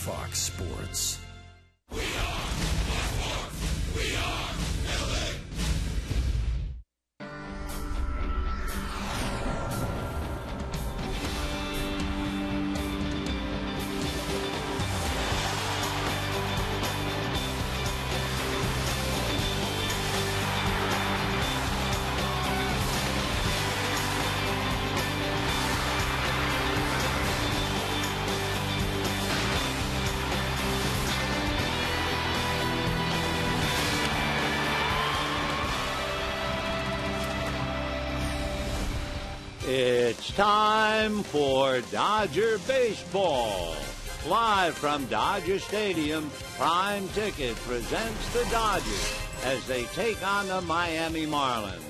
Fox Sports. It's time for Dodger Baseball. Live from Dodger Stadium, Prime Ticket presents the Dodgers as they take on the Miami Marlins.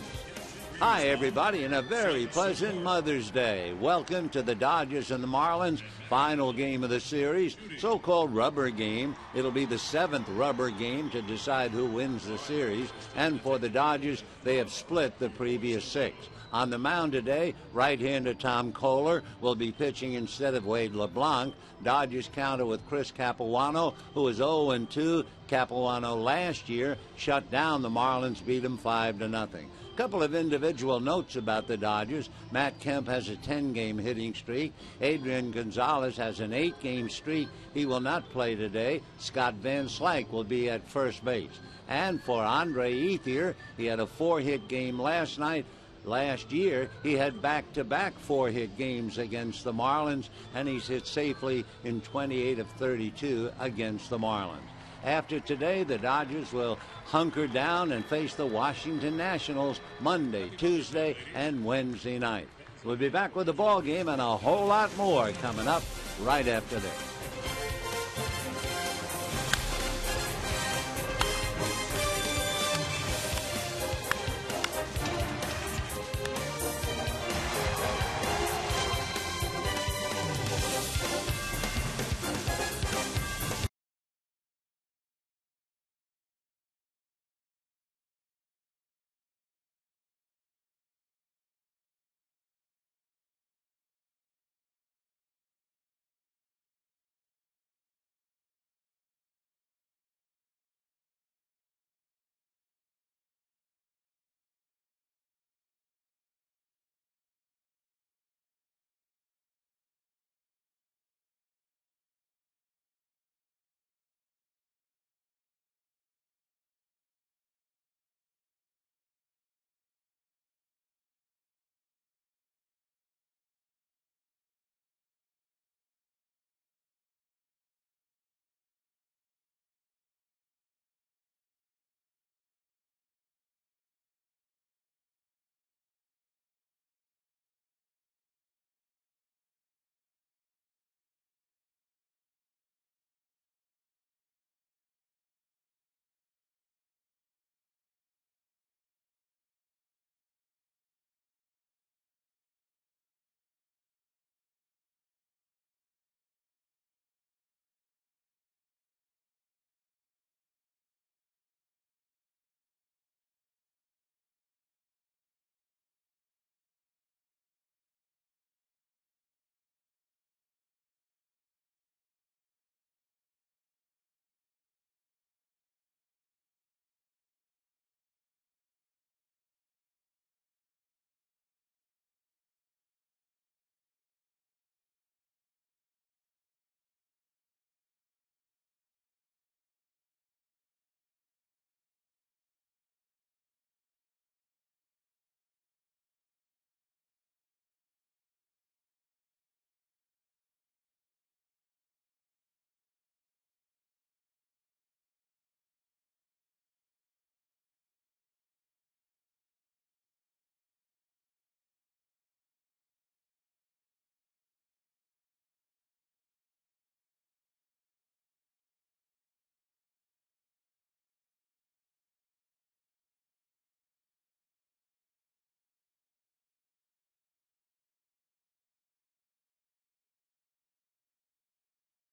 Hi, everybody, and a very pleasant Mother's Day. Welcome to the Dodgers and the Marlins final game of the series, so-called rubber game. It'll be the 7th rubber game to decide who wins the series, and for the Dodgers, they have split the previous 6. On the mound today, right-hander Tom Kohler will be pitching instead of Wade LeBlanc. Dodgers counter with Chris Capuano, who is 0-2. Capuano last year shut down the Marlins, beat them 5-0. Couple of individual notes about the Dodgers. Matt Kemp has a 10-game hitting streak. Adrian Gonzalez has an 8-game streak. He will not play today. Scott Van Slyke will be at first base. And for Andre Ethier, he had a 4-hit game last night. Last year, he had back-to-back 4-hit games against the Marlins, and he's hit safely in 28 of 32 against the Marlins. After today, the Dodgers will hunker down and face the Washington Nationals Monday, Tuesday, and Wednesday night. We'll be back with the ball game and a whole lot more coming up right after this.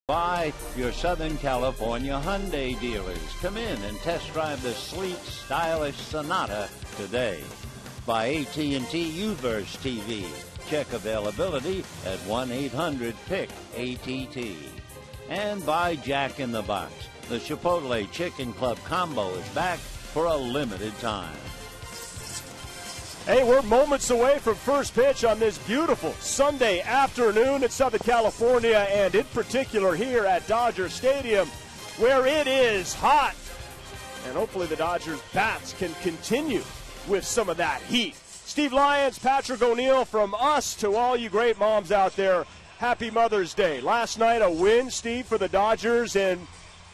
By your Southern California Hyundai dealers. Come in and test drive the sleek, stylish Sonata today. By AT&T UVerse TV. Check availability at 1-800-PIC-ATT. and by Jack in the Box. The Chipotle Chicken Club combo is back for a limited time. Hey, we're moments away from first pitch on this beautiful Sunday afternoon in Southern California, and in particular here at Dodger Stadium, where it is hot. And hopefully the Dodgers bats can continue with some of that heat. Steve Lyons, Patrick O'Neill, from us to all you great moms out there, happy Mother's Day. Last night a win, Steve, for the Dodgers, and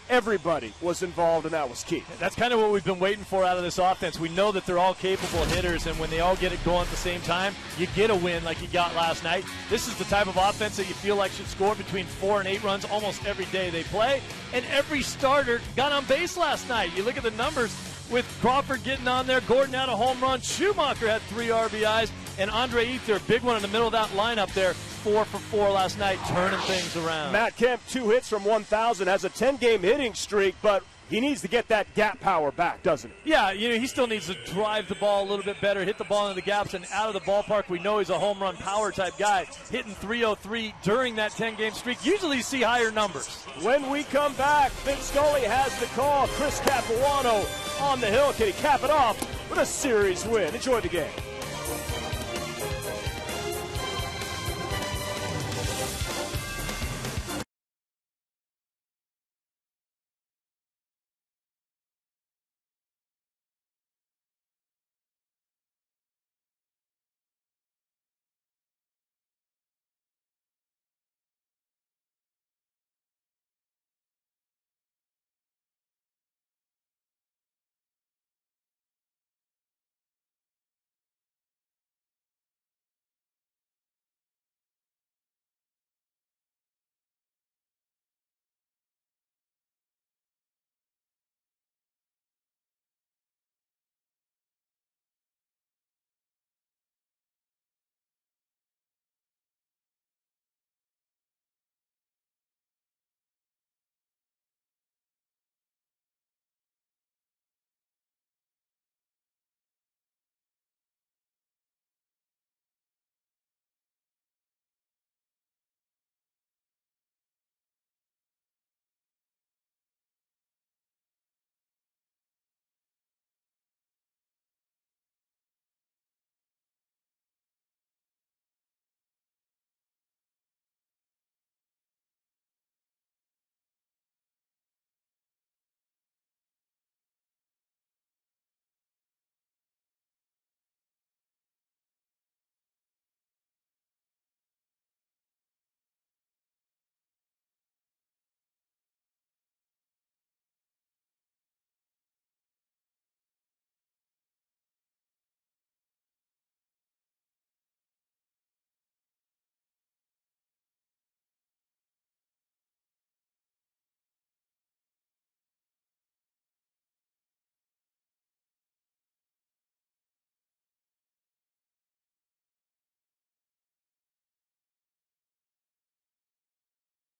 everybody was involved, and that was key. That's kind of what we've been waiting for out of this offense. We know that they're all capable hitters, and when they all get it going at the same time, you get a win like you got last night. This is the type of offense that you feel like should score between 4 and 8 runs almost every day they play, and every starter got on base last night. You look at the numbers with Crawford getting on there, Gordon had a home run, Schumacher had 3 RBIs, and Andre Ether, big one in the middle of that lineup there, 4 for 4 last night, turning things around. Matt Kemp, 2 hits from 1,000, has a 10-game hitting streak, but he needs to get that gap power back, doesn't he? Yeah, he still needs to drive the ball a little bit better, hit the ball into the gaps and out of the ballpark. We know he's a home run power type guy, hitting 303 during that 10-game streak. Usually you see higher numbers. When we come back, Vince Scully has the call. Chris Capuano on the hill. Can he cap it off with a series win? Enjoy the game.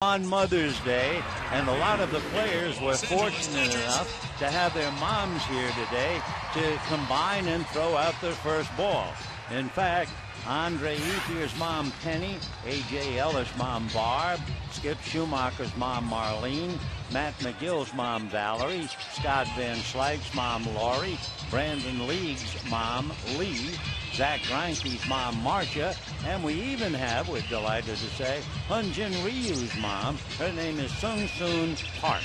On Mother's Day, and a lot of the players were fortunate enough to have their moms here today to combine and throw out their first ball. In fact, Andre Ethier's mom, Penny, A.J. Ellis' mom, Barb, Skip Schumacher's mom, Marlene, Matt McGill's mom, Valerie, Scott Van Slyke's mom, Laurie, Brandon League's mom, Lee, Zach Greinke's mom, Marcia, and we even have, we're delighted to say, Hyunjin Ryu's mom. Her name is Sung Soon Park.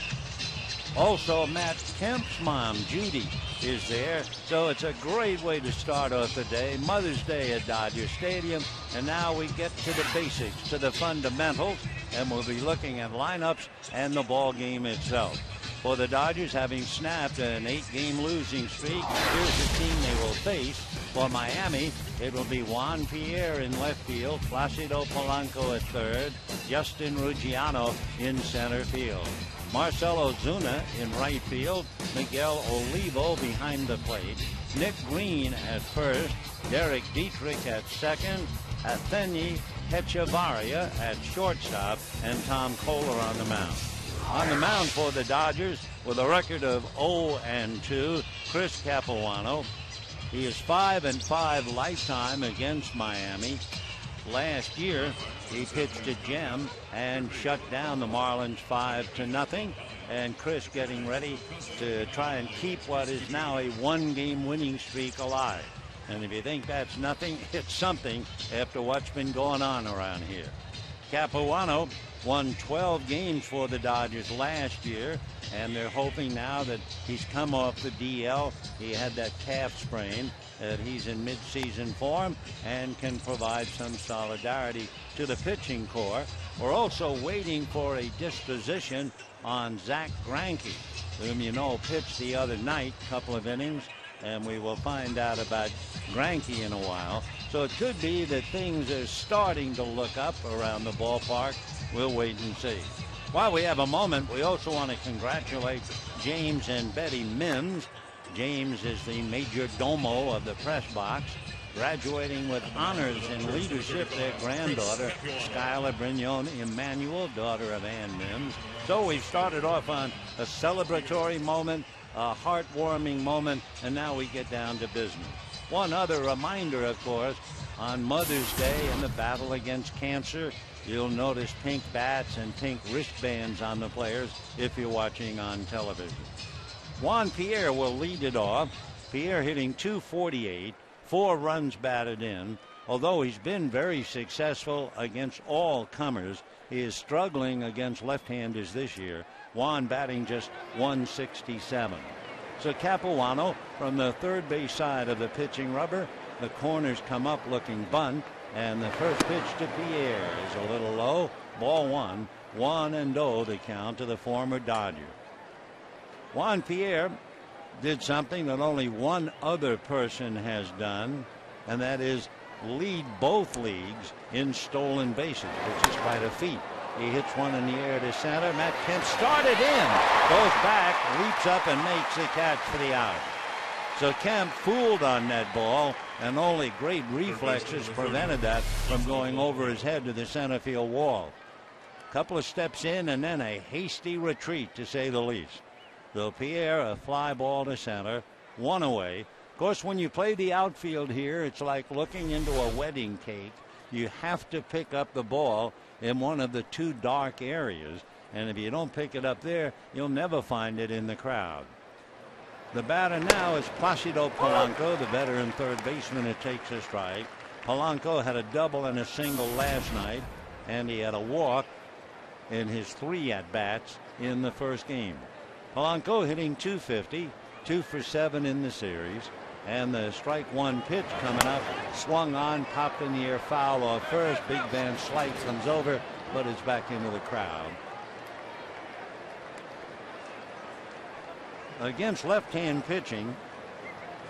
Also, Matt Kemp's mom, Judy, is there. So it's a great way to start off the day. Mother's Day at Dodger Stadium. And now we get to the basics, to the fundamentals, and we'll be looking at lineups and the ball game itself. For the Dodgers, having snapped an 8-game losing streak, here's the team they will face. For Miami, it will be Juan Pierre in left field, Placido Polanco at third, Justin Ruggiano in center field. Marcell Ozuna in right field, Miguel Olivo behind the plate, Nick Green at first, Derek Dietrich at second, Atheny Echevarria at shortstop, and Tom Kohler on the mound. On the mound for the Dodgers, with a record of 0-2, Chris Capuano. He is 5-5 lifetime against Miami. Last year, he pitched a gem and shut down the Marlins 5-0. And Chris getting ready to try and keep what is now a one-game winning streak alive. And if you think that's nothing, it's something after what's been going on around here. Capuano won 12 games for the Dodgers last year, and they're hoping now that he's come off the DL. He had that calf sprain, that he's in mid-season form and can provide some solidarity to the pitching corps. We're also waiting for a disposition on Zach Greinke, whom you know pitched the other night, couple of innings, and we will find out about Greinke in a while. So it could be that things are starting to look up around the ballpark. We'll wait and see. While we have a moment, we also want to congratulate James and Betty Mims. James is the major domo of the press box, graduating with honors in leadership their granddaughter, Skylar Brignon Emanuel, daughter of Ann Mims. So we've started off on a celebratory moment, a heartwarming moment, and now we get down to business. One other reminder, of course, on Mother's Day and the battle against cancer, you'll notice pink bats and pink wristbands on the players if you're watching on television. Juan Pierre will lead it off. Pierre hitting .248, 4 runs batted in. Although he's been very successful against all comers, he is struggling against left-handers this year. Juan batting just .167. So Capuano from the third base side of the pitching rubber. The corners come up looking bunt, and the first pitch to Pierre is a little low. Ball 1, 1-0 the count to the former Dodger. Juan Pierre did something that only one other person has done, and that is lead both leagues in stolen bases, which is quite a feat. He hits one in the air to center. Matt Kemp started in, goes back, leaps up and makes the catch for the out. So Kemp fooled on that ball, and only great reflexes prevented that from going over his head to the center field wall. Couple of steps in and then a hasty retreat, to say the least. So Pierre, a fly ball to center, 1 away. Of course, when you play the outfield here, it's like looking into a wedding cake. You have to pick up the ball in one of the 2 dark areas, and if you don't pick it up there, you'll never find it in the crowd. The batter now is Placido Polanco, the veteran third baseman who takes a strike. Polanco had a double and a single last night, and he had a walk in his 3 at-bats in the first game. Polanco hitting .250, 2 for 7 in the series. And the strike 1 pitch coming up, swung on, popped in the air, foul off first. Big Van Slyke comes over, but it's back into the crowd. Against left-hand pitching,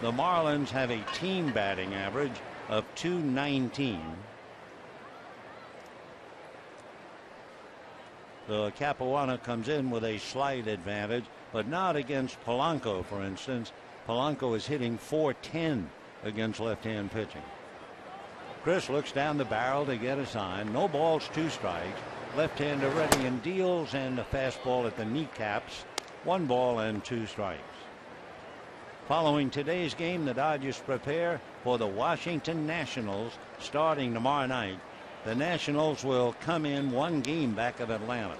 the Marlins have a team batting average of .219. So Capuano comes in with a slight advantage, but not against Polanco, for instance. Polanco is hitting .410 against left-hand pitching. Chris looks down the barrel to get a sign. No balls, 2 strikes. Left-hander ready and deals, and a fastball at the kneecaps. 1 ball and 2 strikes. Following today's game, the Dodgers prepare for the Washington Nationals starting tomorrow night. The Nationals will come in 1 game back of Atlanta.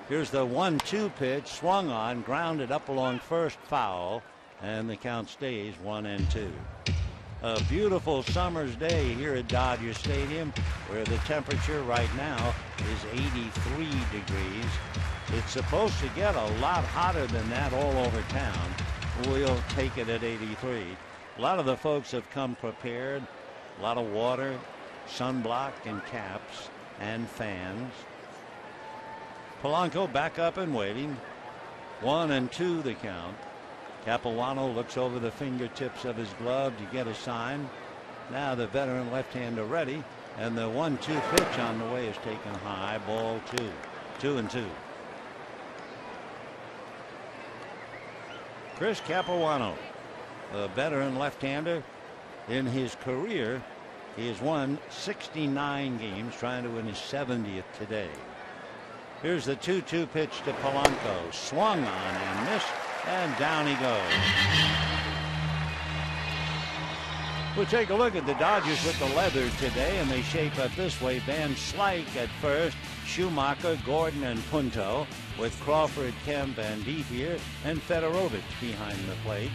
Here's the 1-2 pitch, swung on, grounded up along first, foul. And the count stays 1-2. A beautiful summer's day here at Dodger Stadium, where the temperature right now is 83 degrees. It's supposed to get a lot hotter than that all over town. We'll take it at 83. A lot of the folks have come prepared. A lot of water, sunblock and caps and fans. Polanco back up and waiting. 1-2 the count. Capuano looks over the fingertips of his glove to get a sign. Now the veteran left-hander ready, and the 1-2 pitch on the way is taken high. Ball 2. 2-2. Chris Capuano, a veteran left-hander. In his career, he has won 69 games, trying to win his 70th today. Here's the 2-2 pitch to Polanco. Swung on and missed. And down he goes. We'll take a look at the Dodgers with the leather today, and they shape up this way. Van Slyke at first, Schumacher, Gordon, and Punto, with Crawford, Kemp, and Defier, and Fedorovich behind the plate.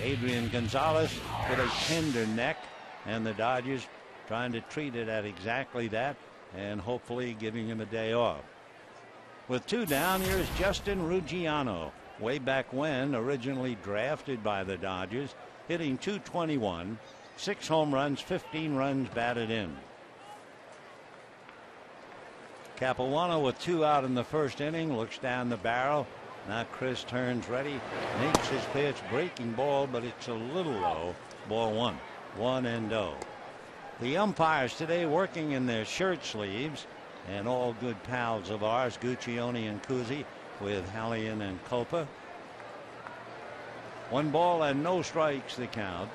Adrian Gonzalez with a tender neck, and the Dodgers trying to treat it at exactly that, and hopefully giving him a day off. With 2 down, here's Justin Ruggiano, way back when, originally drafted by the Dodgers, hitting .221, 6 home runs, 15 runs batted in. Capuano with 2 out in the first inning, looks down the barrel. Now Chris turns ready, makes his pitch, breaking ball, but it's a little low. Ball 1, 1-0. The umpires today working in their shirt sleeves, and all good pals of ours, Guccione and Cusi, with Hallian and Culpa. 1 ball and no strikes the count.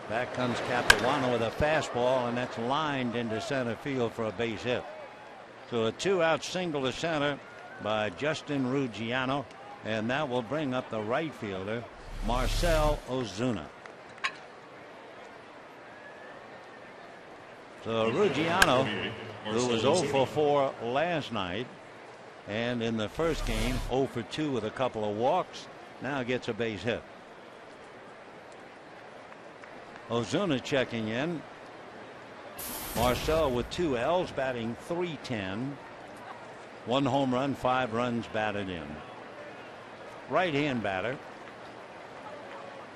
Back comes Capuano with a fastball, and that's lined into center field for a base hit. So a 2-out single to center by Justin Ruggiano, and that will bring up the right fielder, Marcell Ozuna. So Ruggiano, who was 0 for 4 last night, and in the first game 0 for 2 with a couple of walks, now gets a base hit. Ozuna checking in. Marcell with 2 L's, batting .310. 1 home run, 5 runs batted in. Right-hand batter.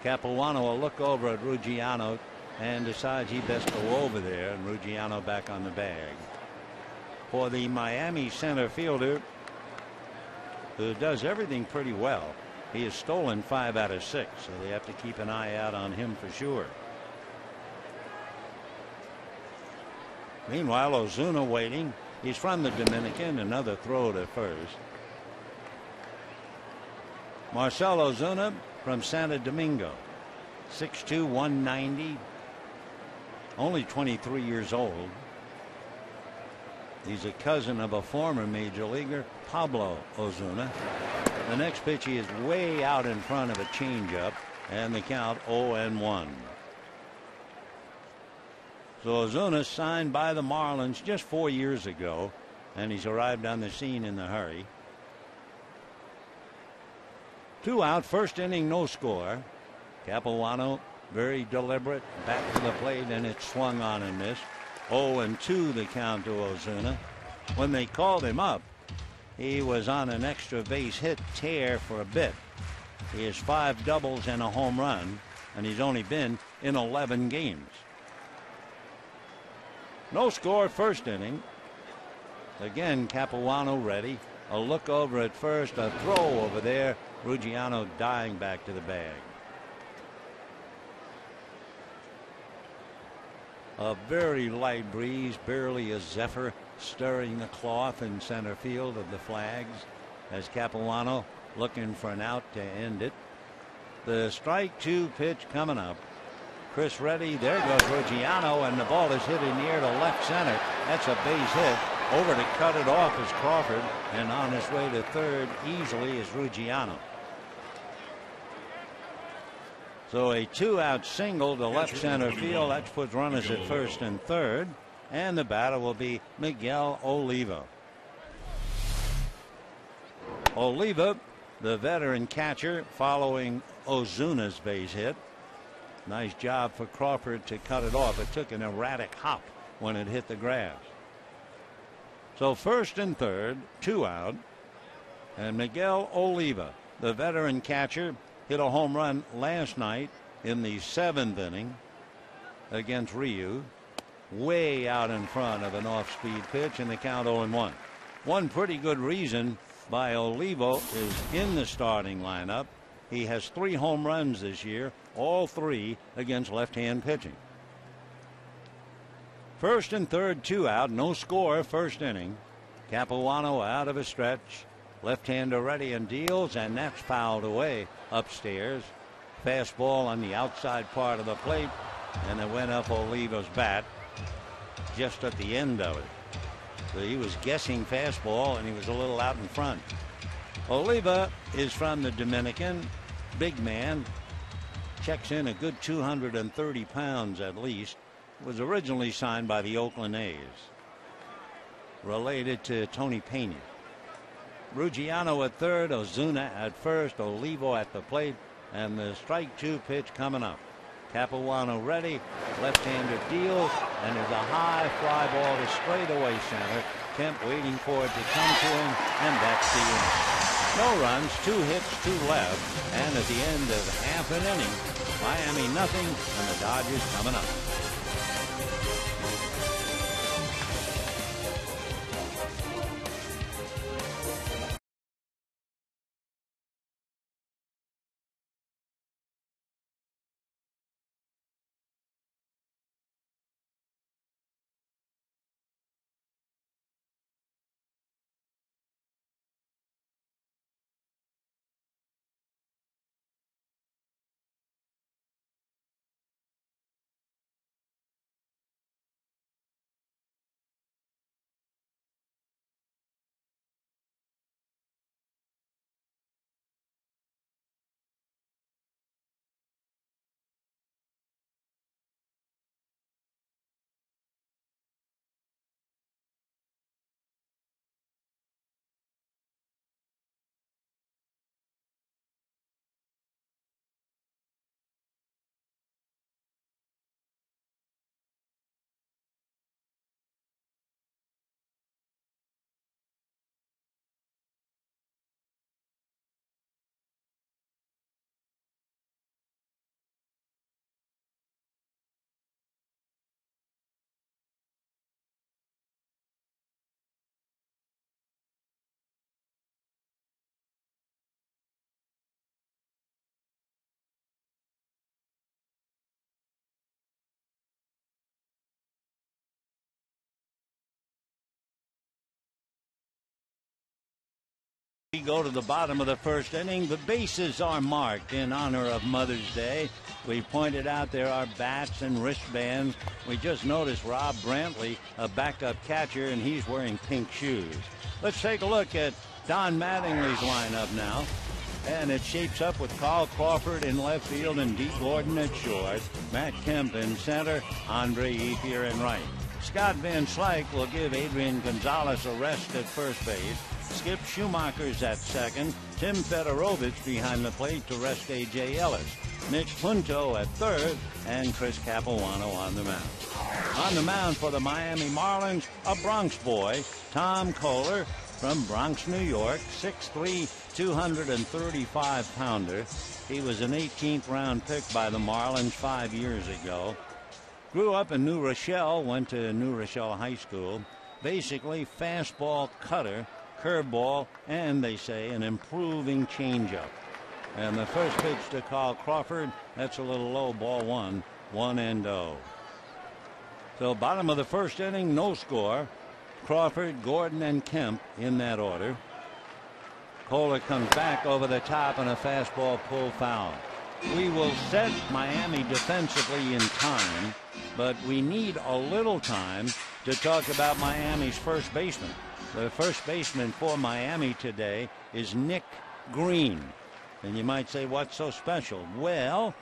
Capuano will look over at Ruggiano and decides he best go over there, and Ruggiano back on the bag. For the Miami center fielder, who does everything pretty well, he has stolen 5 out of 6, so they have to keep an eye out on him for sure. Meanwhile, Ozuna waiting. He's from the Dominican. Another throw to first. Marcell Ozuna from Santo Domingo, 6'2", 190, only 23 years old. He's a cousin of a former major leaguer, Pablo Ozuna. The next pitch, he is way out in front of a changeup, and the count 0-1. So Ozuna signed by the Marlins just 4 years ago, and he's arrived on the scene in a hurry. 2 out, first inning, no score. Capuano very deliberate, back to the plate, and it swung on and missed. 0-2 the count to Ozuna. When they called him up, he was on an extra base hit tear for a bit. He has 5 doubles and a home run, and he's only been in 11 games. No score, first inning. Again, Capuano ready. A look over at first, a throw over there. Ruggiano dying back to the bag. A very light breeze, barely a zephyr, stirring the cloth in center field of the Flags as Capuano looking for an out to end it. The strike 2 pitch coming up. Chris ready. There goes Ruggiano, and the ball is hit in the air to left center. That's a base hit. Over to cut it off is Crawford, and on his way to third easily is Ruggiano. So a 2-out single to left center field. That puts runners at first and third, and the batter will be Miguel Oliva. Oliva, the veteran catcher, following Ozuna's base hit. Nice job for Crawford to cut it off. It took an erratic hop when it hit the grass. So first and third, 2 out. And Miguel Oliva, the veteran catcher, hit a home run last night in the 7th inning against Ryu. Way out in front of an off-speed pitch, and the count 0-1. One pretty good reason why Oliva is in the starting lineup. He has 3 home runs this year, all 3 against left-hand pitching. First and third, 2 out, no score, first inning. Capuano out of a stretch. Left-hander ready and deals, and that's fouled away upstairs. Fastball on the outside part of the plate, and it went up Oliva's bat just at the end of it. So he was guessing fastball, and he was a little out in front. Oliva is from the Dominican, big man, checks in a good 230 pounds at least. Was originally signed by the Oakland A's. Related to Tony Pena. Ruggiano at third, Ozuna at first, Olivo at the plate, and the strike 2 pitch coming up. Capuano ready, left-hander deal, and there's a high fly ball to straightaway center. Kemp waiting for it to come to him, and that's the inning. No runs, 2 hits, 2 left, and at the end of half an inning, Miami nothing, and the Dodgers coming up. We go to the bottom of the first inning. The bases are marked in honor of Mother's Day. We pointed out there are bats and wristbands. We just noticed Rob Brantley, a backup catcher, and he's wearing pink shoes. Let's take a look at Don Mattingly's lineup now. And it shapes up with Carl Crawford in left field and Dee Gordon at short. Matt Kemp in center, Andre Ethier in right. Scott Van Slyke will give Adrian Gonzalez a rest at first base. Skip Schumacher's at second. Tim Fedorovich behind the plate to rest A.J. Ellis. Mitch Punto at third, and Chris Capuano on the mound. On the mound for the Miami Marlins, a Bronx boy, Tom Kohler from Bronx, New York, 6'3", 235-pounder. He was an 18th round pick by the Marlins 5 years ago. Grew up in New Rochelle, went to New Rochelle High School. Basically, fastball cutter, curveball, and they say an improving changeup. And the first pitch to Carl Crawford, that's a little low, ball 1-0. So bottom of the first inning, no score. Crawford, Gordon, and Kemp in that order. Kohler comes back over the top and a fastball pull foul. We will set Miami defensively in time, but we need a little time to talk about Miami's first baseman. The first baseman for Miami today is Nick Green. And you might say, what's so special? Well,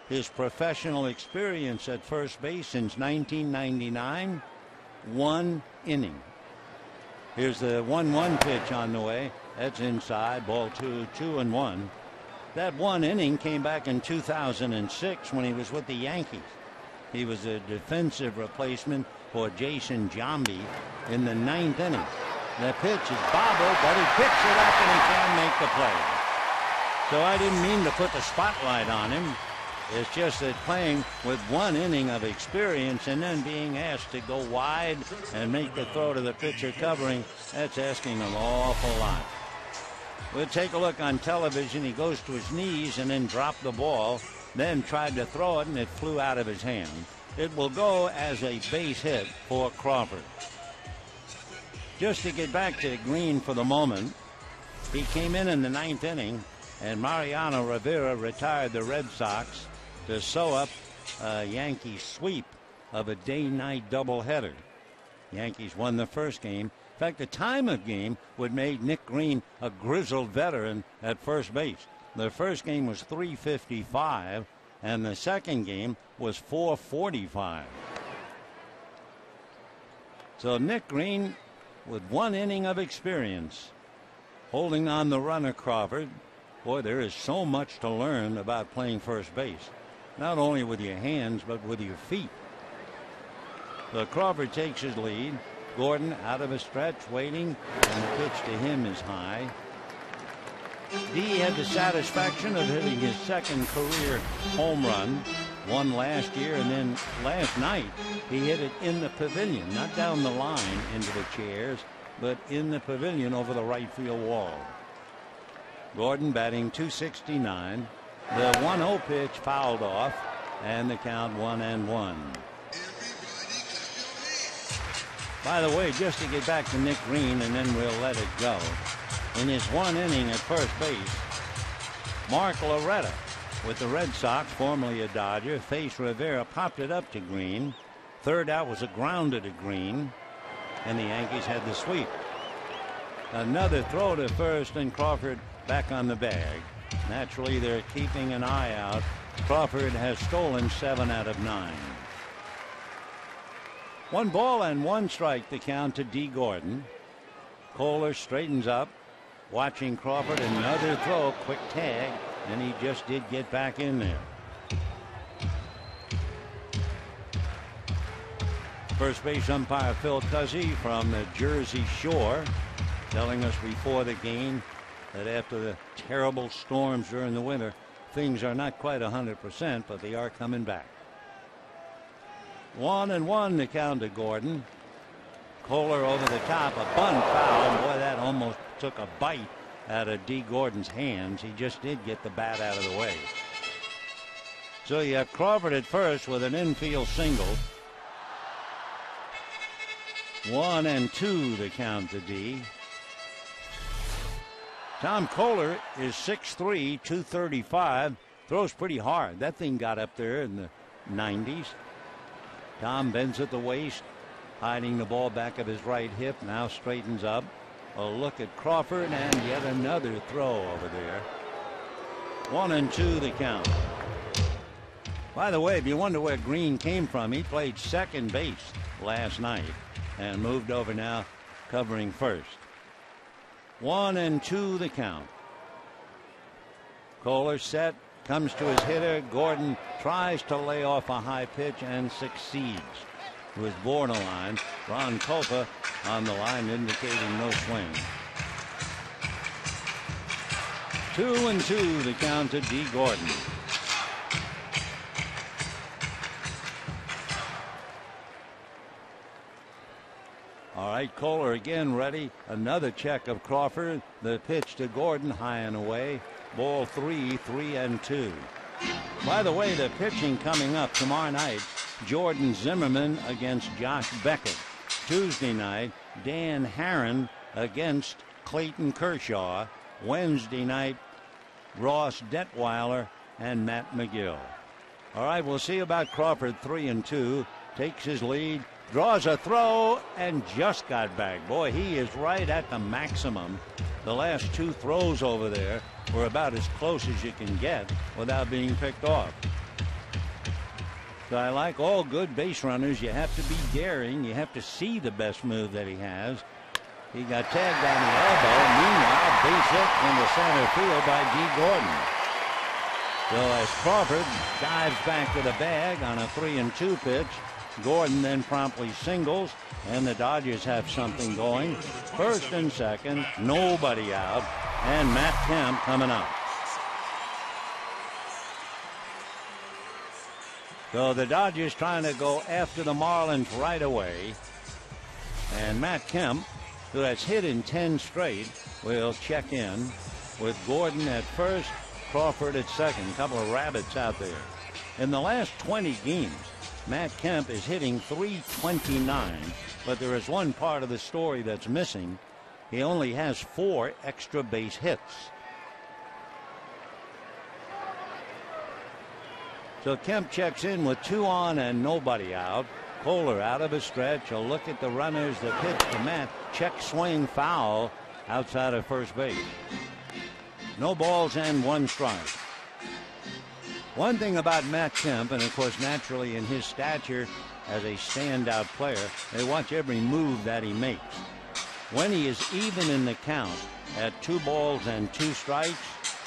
his professional experience at first base since 1999, 1 inning. Here's the 1-1 pitch on the way. That's inside, ball 2, 2-1. That 1 inning came back in 2006 when he was with the Yankees. He was a defensive replacement for Jason Giambi in the 9th inning. The pitch is bobbled, but he picks it up and he can make the play. So I didn't mean to put the spotlight on him. It's just that playing with 1 inning of experience and then being asked to go wide and make the throw to the pitcher covering, that's asking an awful lot. We'll take a look on television. He goes to his knees and then dropped the ball, then tried to throw it, and it flew out of his hand. It will go as a base hit for Crawford. Just to get back to Green for the moment, he came in the 9th inning, and Mariano Rivera retired the Red Sox to sew up a Yankee sweep of a day-night doubleheader. Yankees won the first game. In fact, the time of game would make Nick Green a grizzled veteran at first base. The first game was 3:55. and the second game was 445. So Nick Green with 1 inning of experience holding on the runner Crawford. Boy, there is so much to learn about playing first base, not only with your hands but with your feet. So Crawford takes his lead. Gordon out of a stretch waiting, and the pitch to him is high. D had the satisfaction of hitting his second career home run, one last year, and then last night he hit it in the pavilion, not down the line into the chairs, but in the pavilion over the right field wall. Gordon batting .269. The 1-0 pitch fouled off, and the count 1-1. By the way, just to get back to Nick Green, and then we'll let it go. In his 1 inning at first base, Mark Loretta with the Red Sox, formerly a Dodger, faced Rivera, popped it up to Green. Third out was a grounder to Green, and the Yankees had the sweep. Another throw to first, and Crawford back on the bag. Naturally, they're keeping an eye out. Crawford has stolen 7 out of 9. 1 ball and 1 strike the count to D. Gordon. Kohler straightens up, watching Crawford. Another throw, quick tag, and he just did get back in there. First base umpire Phil Cuzzy from the Jersey Shore telling us before the game that after the terrible storms during the winter, things are not quite 100%, but they are coming back. 1-1 the count to Gordon. Kohler over the top, a bunt foul, and boy, that almost took a bite out of D. Gordon's hands. He just did get the bat out of the way. So you have Crawford at first with an infield single. 1-2 the count to D. Tom Kohler is 6'3", 235, throws pretty hard. That thing got up there in the 90s. Tom bends at the waist, hiding the ball back of his right hip, now straightens up. A look at Crawford, and yet another throw over there. 1-2 the count. By the way, if you wonder where Green came from, he played second base last night and moved over now covering first. 1-2 the count. Kohler set, comes to his hitter. Gordon tries to lay off a high pitch and succeeds. It was borderline. Ron Kopa on the line indicating no swing. 2-2 the count to D. Gordon. All right, Kohler again ready. Another check of Crawford. The pitch to Gordon, high and away. Ball 3, 3-2. By the way, the pitching coming up tomorrow night. Jordan Zimmerman against Josh Beckett. Tuesday night, Dan Herron against Clayton Kershaw. Wednesday night, Ross Detweiler and Matt McGill. All right, we'll see about Crawford. 3-2. Takes his lead. Draws a throw and just got back. Boy, he is right at the maximum. The last 2 throws over there were about as close as you can get without being picked off. So I like all good base runners. You have to be daring. You have to see the best move that he has. He got tagged on the elbow. Meanwhile, base hit into center field by D. Gordon. So as Crawford dives back to the bag on a 3-2 pitch, Gordon then promptly singles, and the Dodgers have something going. First and second, nobody out, and Matt Kemp coming up. So the Dodgers trying to go after the Marlins right away, and Matt Kemp, who has hit in 10 straight, will check in with Gordon at first, Crawford at second. A couple of rabbits out there. In the last 20 games, Matt Kemp is hitting .329, but there is one part of the story that's missing. He only has 4 extra base hits. So Kemp checks in with 2 on and nobody out. Kohler out of a stretch. A look at the runners. The pitch to Matt. Check swing foul outside of first base. No balls and 1 strike. One thing about Matt Kemp, and of course naturally in his stature as a standout player, they watch every move that he makes. When he is even in the count at 2 balls and 2 strikes,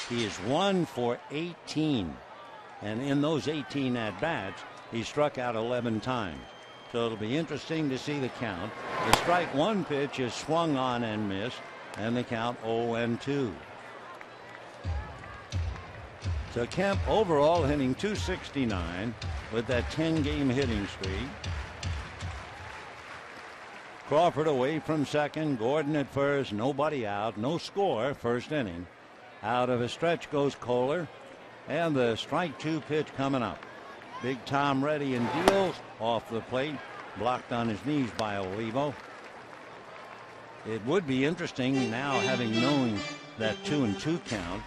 he is 1 for 18. And in those 18 at-bats, he struck out 11 times. So it'll be interesting to see the count. The strike 1 pitch is swung on and missed, and the count 0-2. So Kemp overall hitting .269 with that 10-game hitting streak. Crawford away from second, Gordon at first, nobody out, no score, first inning. Out of a stretch goes Kohler, and the strike 2 pitch coming up. Big Tom ready and deals off the plate, blocked on his knees by Olivo. It would be interesting now, having known that 2-2 count,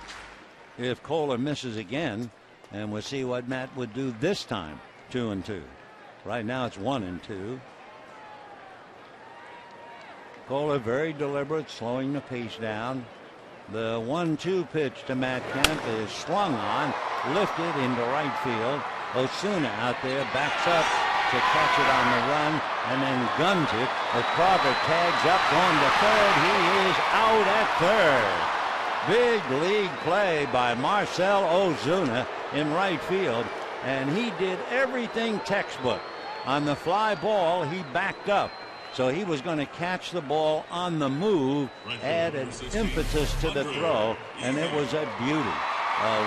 if Kohler misses again, and we'll see what Matt would do this time. 2-2. Right now it's 1-2. Kohler very deliberate, slowing the pace down. The 1-2 pitch to Matt Kemp is swung on, lifted into right field. Osuna out there backs up to catch it on the run, and then guns it. But Crawford tags up, going to third. He is out at third. Big league play by Marcell Ozuna in right field, and he did everything textbook. On the fly ball, he backed up, so he was going to catch the ball on the move, added impetus to the throw, and it was a beauty.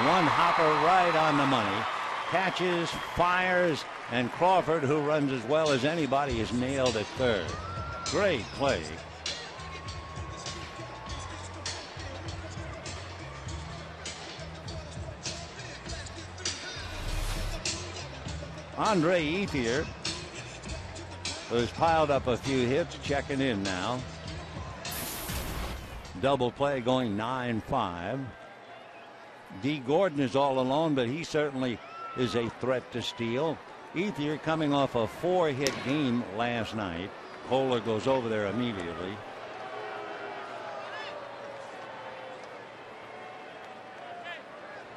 One hopper right on the money. Catches, fires, and Crawford, who runs as well as anybody, is nailed at third. Great play. Andre Ethier, who's piled up a few hits, checking in now. Double play going 9-5. D. Gordon is all alone, but he certainly is a threat to steal. Ethier coming off a 4-hit game last night. Kohler goes over there immediately.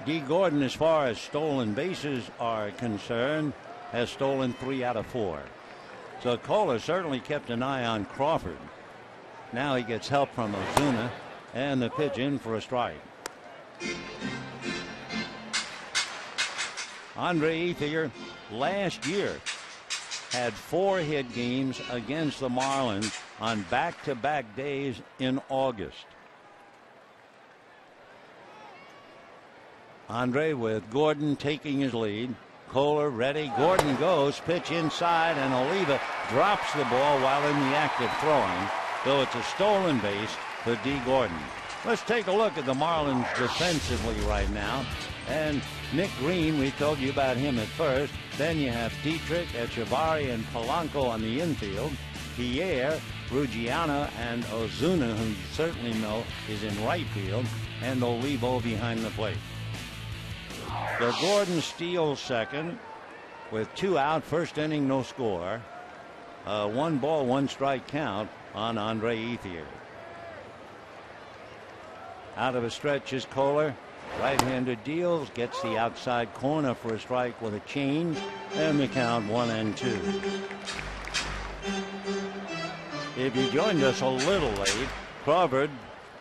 D. Gordon, as far as stolen bases are concerned, has stolen 3 out of 4. So Kohler certainly kept an eye on Crawford. Now he gets help from Ozuna, and the pitch in for a strike. Andre Ethier last year had 4-hit games against the Marlins on back-to-back days in August. Andre with Gordon taking his lead. Kohler ready. Gordon goes. Pitch inside, and Oliva drops the ball while in the act of throwing. So it's a stolen base for D. Gordon. Let's take a look at the Marlins defensively right now. And Nick Green, we told you about him at first. Then you have Dietrich, Echevarri, and Polanco on the infield. Pierre, Ruggiano, and Ozuna, who you certainly know is in right field, and Olivo behind the plate. So Gordon steals second with 2 out. First inning, no score. 1 ball, 1 strike count on Andre Ethier. Out of a stretch is Kohler. Right-hander deals, gets the outside corner for a strike with a change, and the count 1-2. If you joined us a little late, Crawford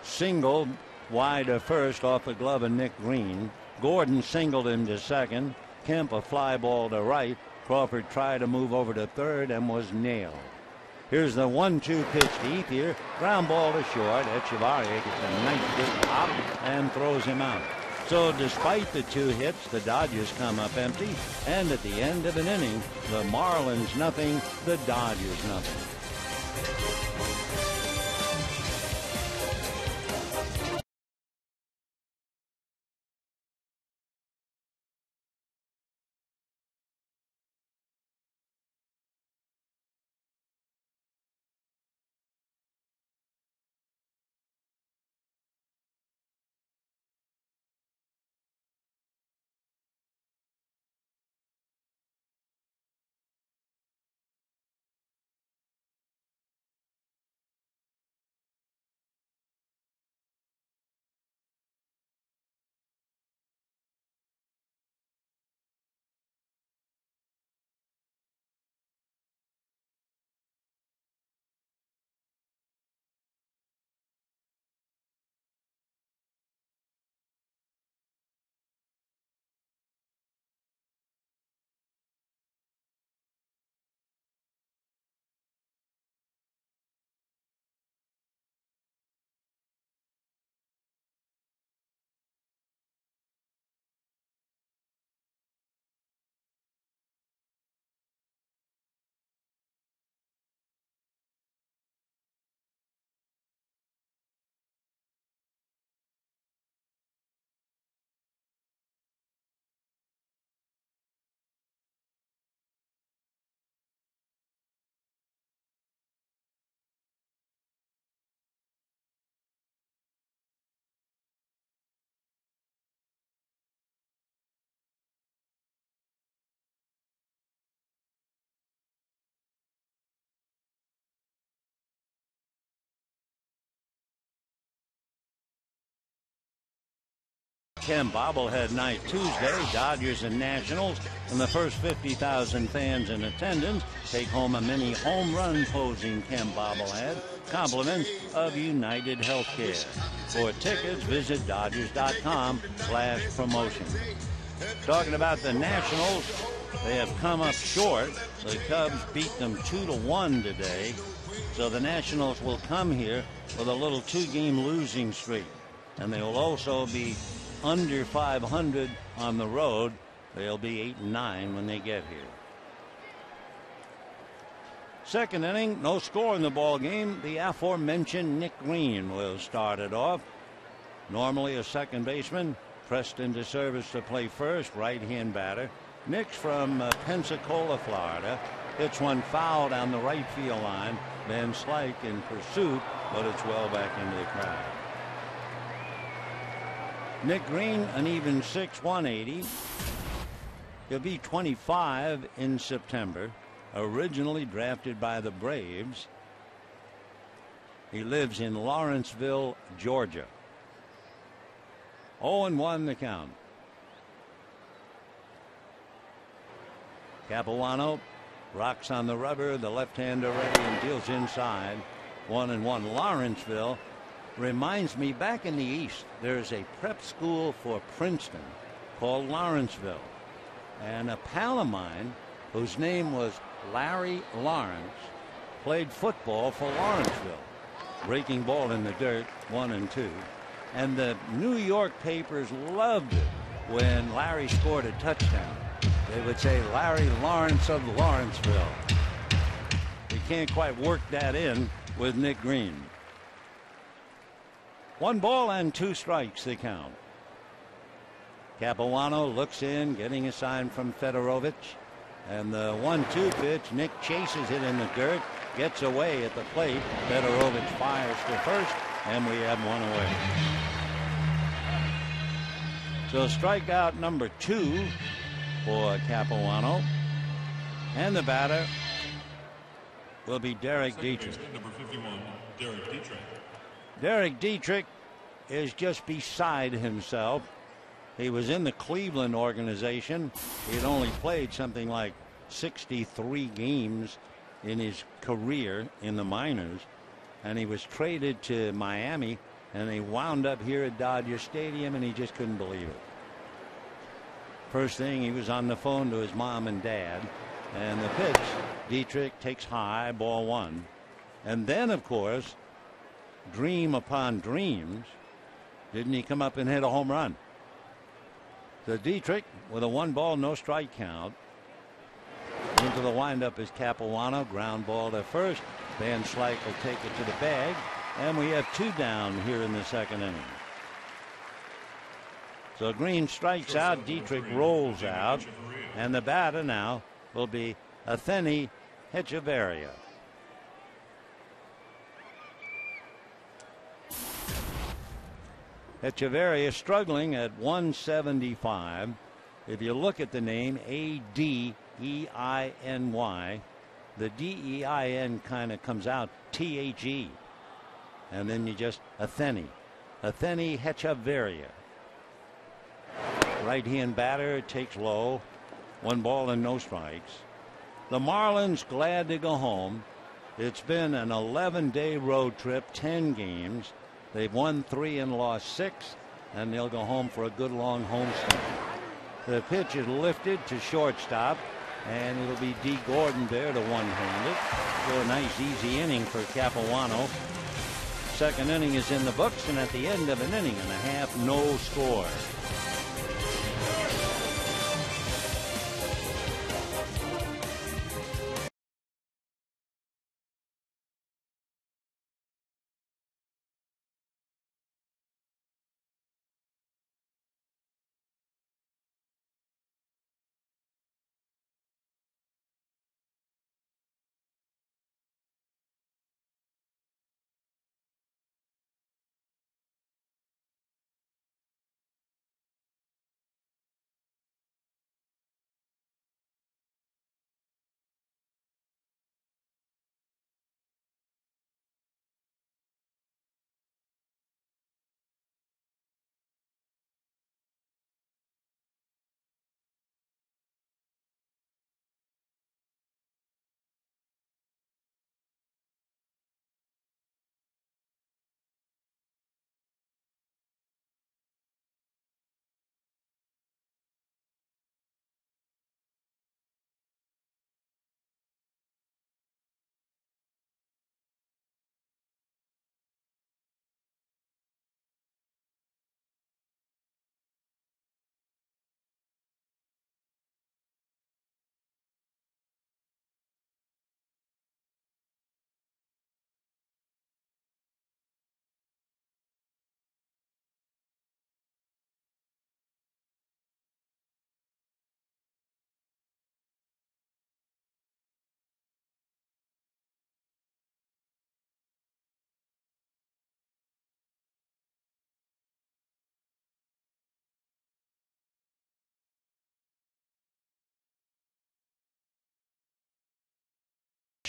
singled wide of first off the glove of Nick Green. Gordon singled him to second. Kemp a fly ball to right. Crawford tried to move over to third and was nailed. Here's the 1-2 pitch to Ethier. Ground ball to short. Echevarri gets a nice big hop and throws him out. So despite the 2 hits, the Dodgers come up empty. And at the end of an inning, the Marlins nothing, the Dodgers nothing. weekend bobblehead night Tuesday. Dodgers and Nationals, and the first 50,000 fans in attendance take home a mini home run posing Chem bobblehead, compliments of United Healthcare. For tickets, visit Dodgers.com/promotion. Talking about the Nationals, they have come up short. The Cubs beat them 2-1 today. So the Nationals will come here with a little 2-game losing streak. And they will also be under 500 on the road. They'll be 8-9 when they get here. Second inning, no score in the ball game. The aforementioned Nick Green will start it off. Normally a second baseman, pressed into service to play first, right-hand batter. Nick's from Pensacola, Florida. Hits one foul down the right field line. Van Slyke in pursuit, but it's well back into the crowd. Nick Green, an even 6'180". He'll be 25 in September. Originally drafted by the Braves. He lives in Lawrenceville, Georgia. 0-1 the count. Capuano rocks on the rubber, the left-hander ready, and deals inside. 1-1. Lawrenceville reminds me, back in the East, there's a prep school for Princeton called Lawrenceville. And a pal of mine, whose name was Larry Lawrence, played football for Lawrenceville. Breaking ball in the dirt, 1-2. And the New York papers loved it when Larry scored a touchdown. They would say Larry Lawrence of Lawrenceville. You can't quite work that in with Nick Green. 1-2 strikes the count. Capuano looks in, getting a sign from Fedorovich. And the 1-2 pitch, Nick chases it in the dirt, gets away at the plate. Fedorovich fires to first, and we have one away. So strikeout number 2 for Capuano. And the batter will be Derek Dietrich. Number 51, Derek Dietrich. Derek Dietrich is just beside himself. He was in the Cleveland organization. He had only played something like 63 games in his career in the minors. And he was traded to Miami, and he wound up here at Dodger Stadium, and he just couldn't believe it. First thing, he was on the phone to his mom and dad. And the pitch, Dietrich takes high, ball 1. And then, of course, dream upon dreams, didn't he come up and hit a home run? So Dietrich with a 1-ball, no strike count. Into the windup is Capuano. Ground ball to first. Van Slyke will take it to the bag. And we have 2 down here in the second inning. So Green strikes out. Dietrich rolls out. And the batter now will be Atheny Hechavarria. Hechavarria struggling at 175. If you look at the name Adeiny, the DEIN kind of comes out THE. And then you just Atheny Hechavarria. Right hand batter takes low. 1 ball and no strikes. The Marlins glad to go home. It's been an 11-day road trip, 10 games. They've won 3 and lost 6, and they'll go home for a good long homestand. The pitch is lifted to shortstop, and it'll be D. Gordon there to one-handed. So a nice easy inning for Capuano. Second inning is in the books, and at the end of an inning and a half, no score.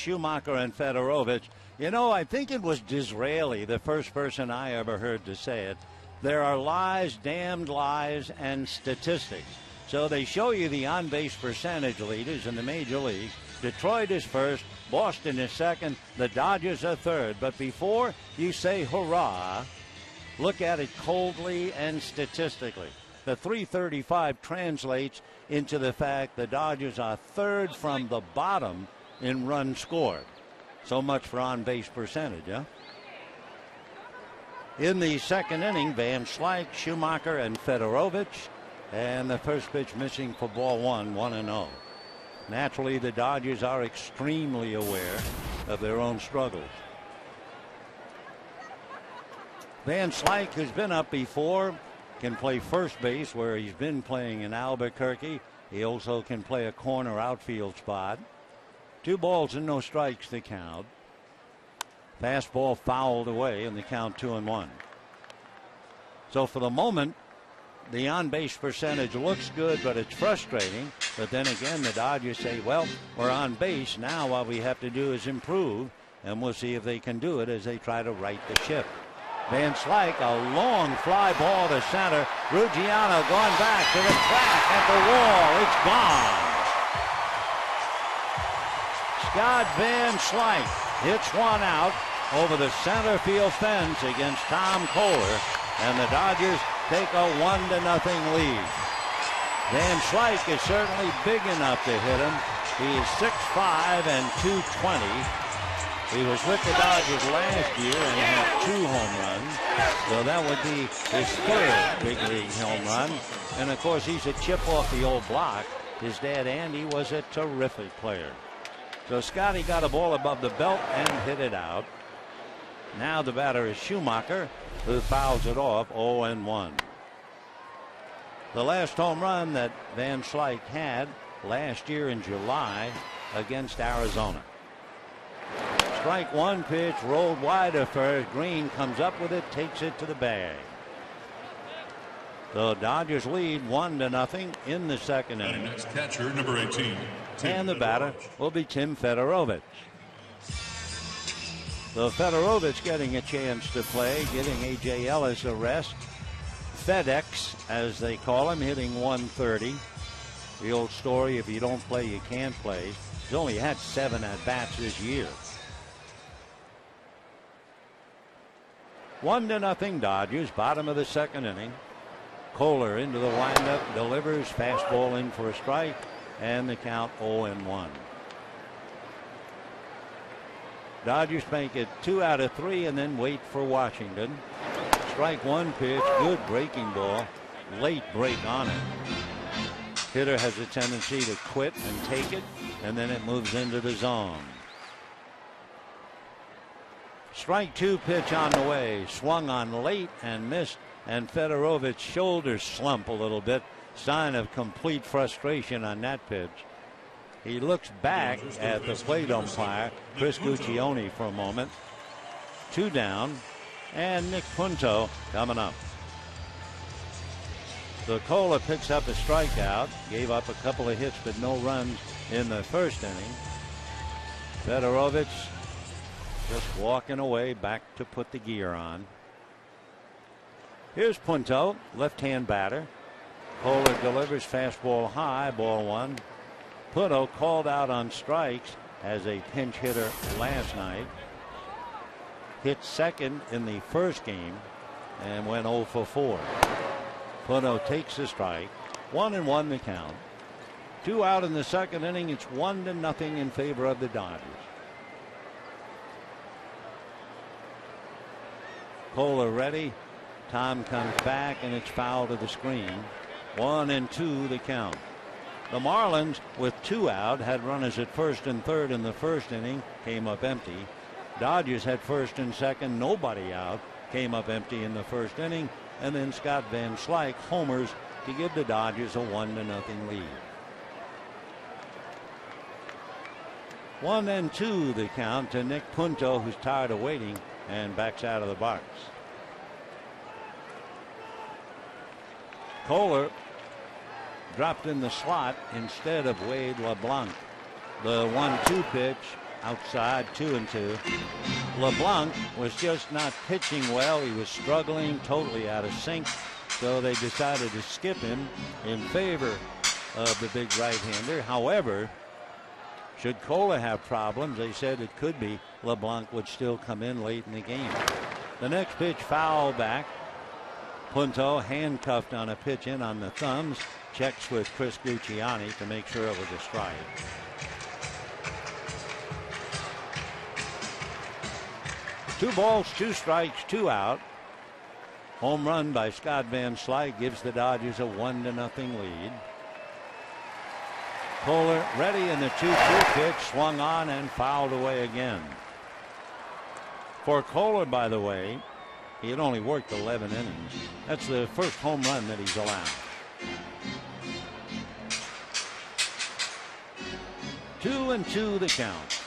Schumacher and Fedorovich. You know, I think it was Disraeli, the first person I ever heard to say it. There are lies, damned lies, and statistics. So they show you the on-base percentage leaders in the major league. Detroit is first, Boston is second, the Dodgers are third. But before you say hurrah, look at it coldly and statistically. The 335 translates into the fact the Dodgers are third from the bottom in runs scored. So much for on-base percentage, huh? In the second inning, Van Slyke, Schumacher, and Fedorovich. And the first pitch missing for ball one, 1-0. Naturally, the Dodgers are extremely aware of their own struggles. Van Slyke, who's been up before, can play first base where he's been playing in Albuquerque. He also can play a corner outfield spot. 2 balls and no strikes to count. Fastball fouled away and the count 2-1. So for the moment, the on-base percentage looks good, but it's frustrating. But then again, the Dodgers say, well, we're on base. Now what we have to do is improve, and we'll see if they can do it as they try to right the ship. Van Slyke, a long fly ball to center. Ruggiano going back to the track at the wall. It's gone. Scott Van Slyke hits one out over the center field fence against Tom Kohler, and the Dodgers take a 1-0 lead. Van Slyke is certainly big enough to hit him. He's 6'5" and 220. He was with the Dodgers last year and had 2 home runs. So that would be his 3rd big league home run. And of course, he's a chip off the old block. His dad, Andy, was a terrific player. So Scotty got a ball above the belt and hit it out. Now the batter is Schumacher, who fouls it off, 0-1. The last home run that Van Slyke had last year in July against Arizona. Strike one pitch, rolled wide to first. Green comes up with it, takes it to the bag. The Dodgers lead 1-0 in the second inning. And next catcher, number 18. And the batter will be Tim Fedorovich. So Fedorovich getting a chance to play, giving A.J. Ellis a rest. FedEx, as they call him, hitting 130. The old story, if you don't play, you can't play. He's only had 7 at-bats this year. 1-0 Dodgers, bottom of the second inning. Kohler into the windup, delivers, fastball in for a strike, and the count 0-1. Dodgers make it 2 out of 3 and then wait for Washington. Strike one pitch, good breaking ball, late break on it. Hitter has a tendency to quit and take it, and then it moves into the zone. Strike 2 pitch on the way, swung on late and missed, and Fedorovich's shoulders slump a little bit, sign of complete frustration on that pitch. He looks back at the plate umpire, Chris Guccione, for a moment. 2 down, and Nick Punto coming up. So Kohler picks up a strikeout, gave up a couple of hits but no runs in the first inning. Fedorovich just walking away back to put the gear on. Here's Punto, left-hand batter. Kohler delivers fastball high, ball 1. Punto called out on strikes as a pinch hitter last night. Hit second in the first game and went 0 for 4. Punto takes the strike. 1-1 the count. 2 out in the second inning. It's 1-0 in favor of the Dodgers. Kohler ready. Tom comes back and it's foul to the screen. 1-2 the count. The Marlins, with 2 out, had runners at first and third in the first inning, came up empty. Dodgers had first and second, nobody out, came up empty in the first inning, and then Scott Van Slyke homers to give the Dodgers a 1-0 lead. 1-2 the count to Nick Punto, who's tired of waiting and backs out of the box. Kohler dropped in the slot instead of Wade LeBlanc. The 1-2 pitch outside, 2-2. LeBlanc was just not pitching well. He was struggling, totally out of sync. So they decided to skip him in favor of the big right-hander. However, should Kohler have problems, they said it could be LeBlanc would still come in late in the game. The next pitch foul back. Punto handcuffed on a pitch in on the thumbs. Checks with Chris Gucciani to make sure it was a strike. 2 balls, 2 strikes, 2 out. Home run by Scott Van Slyke gives the Dodgers a 1-0 lead. Kohler ready in the 2-2 pitch, swung on and fouled away again. For Kohler, by the way, he had only worked 11 innings. That's the first home run that he's allowed. 2-2 the count.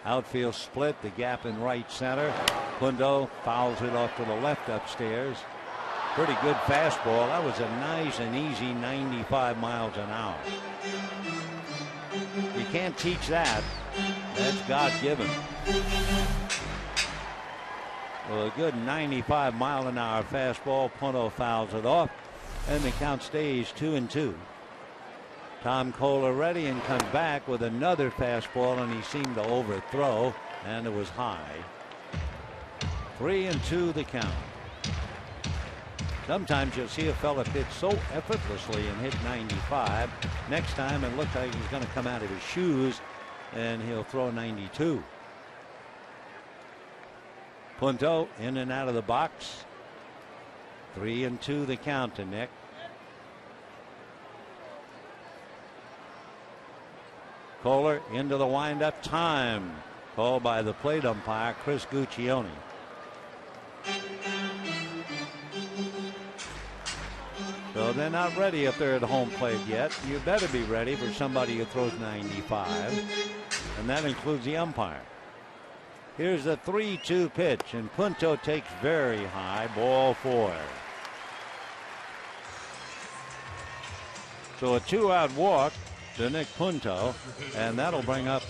Outfield split, the gap in right center. Punto fouls it off to the left upstairs. Pretty good fastball. That was a nice and easy 95 miles an hour. You can't teach that. That's God-given. Well, a good 95 mile an hour fastball. Punto fouls it off, and the count stays 2-2. Tom Kohler ready and comes back with another fastball, and he seemed to overthrow, and it was high. 3-2 the count. Sometimes you'll see a fella pitch so effortlessly and hit 95. Next time it looks like he's going to come out of his shoes and he'll throw 92. Punto in and out of the box. 3-2 the count to Nick. Kohler into the windup. Time called by the plate umpire Chris Guccioni. So they're not ready if they're at home plate yet. You better be ready for somebody who throws 95, and that includes the umpire. Here's the 3-2 pitch, and Punto takes very high, ball 4. So a 2-out walk to Nick Punto, and that'll bring up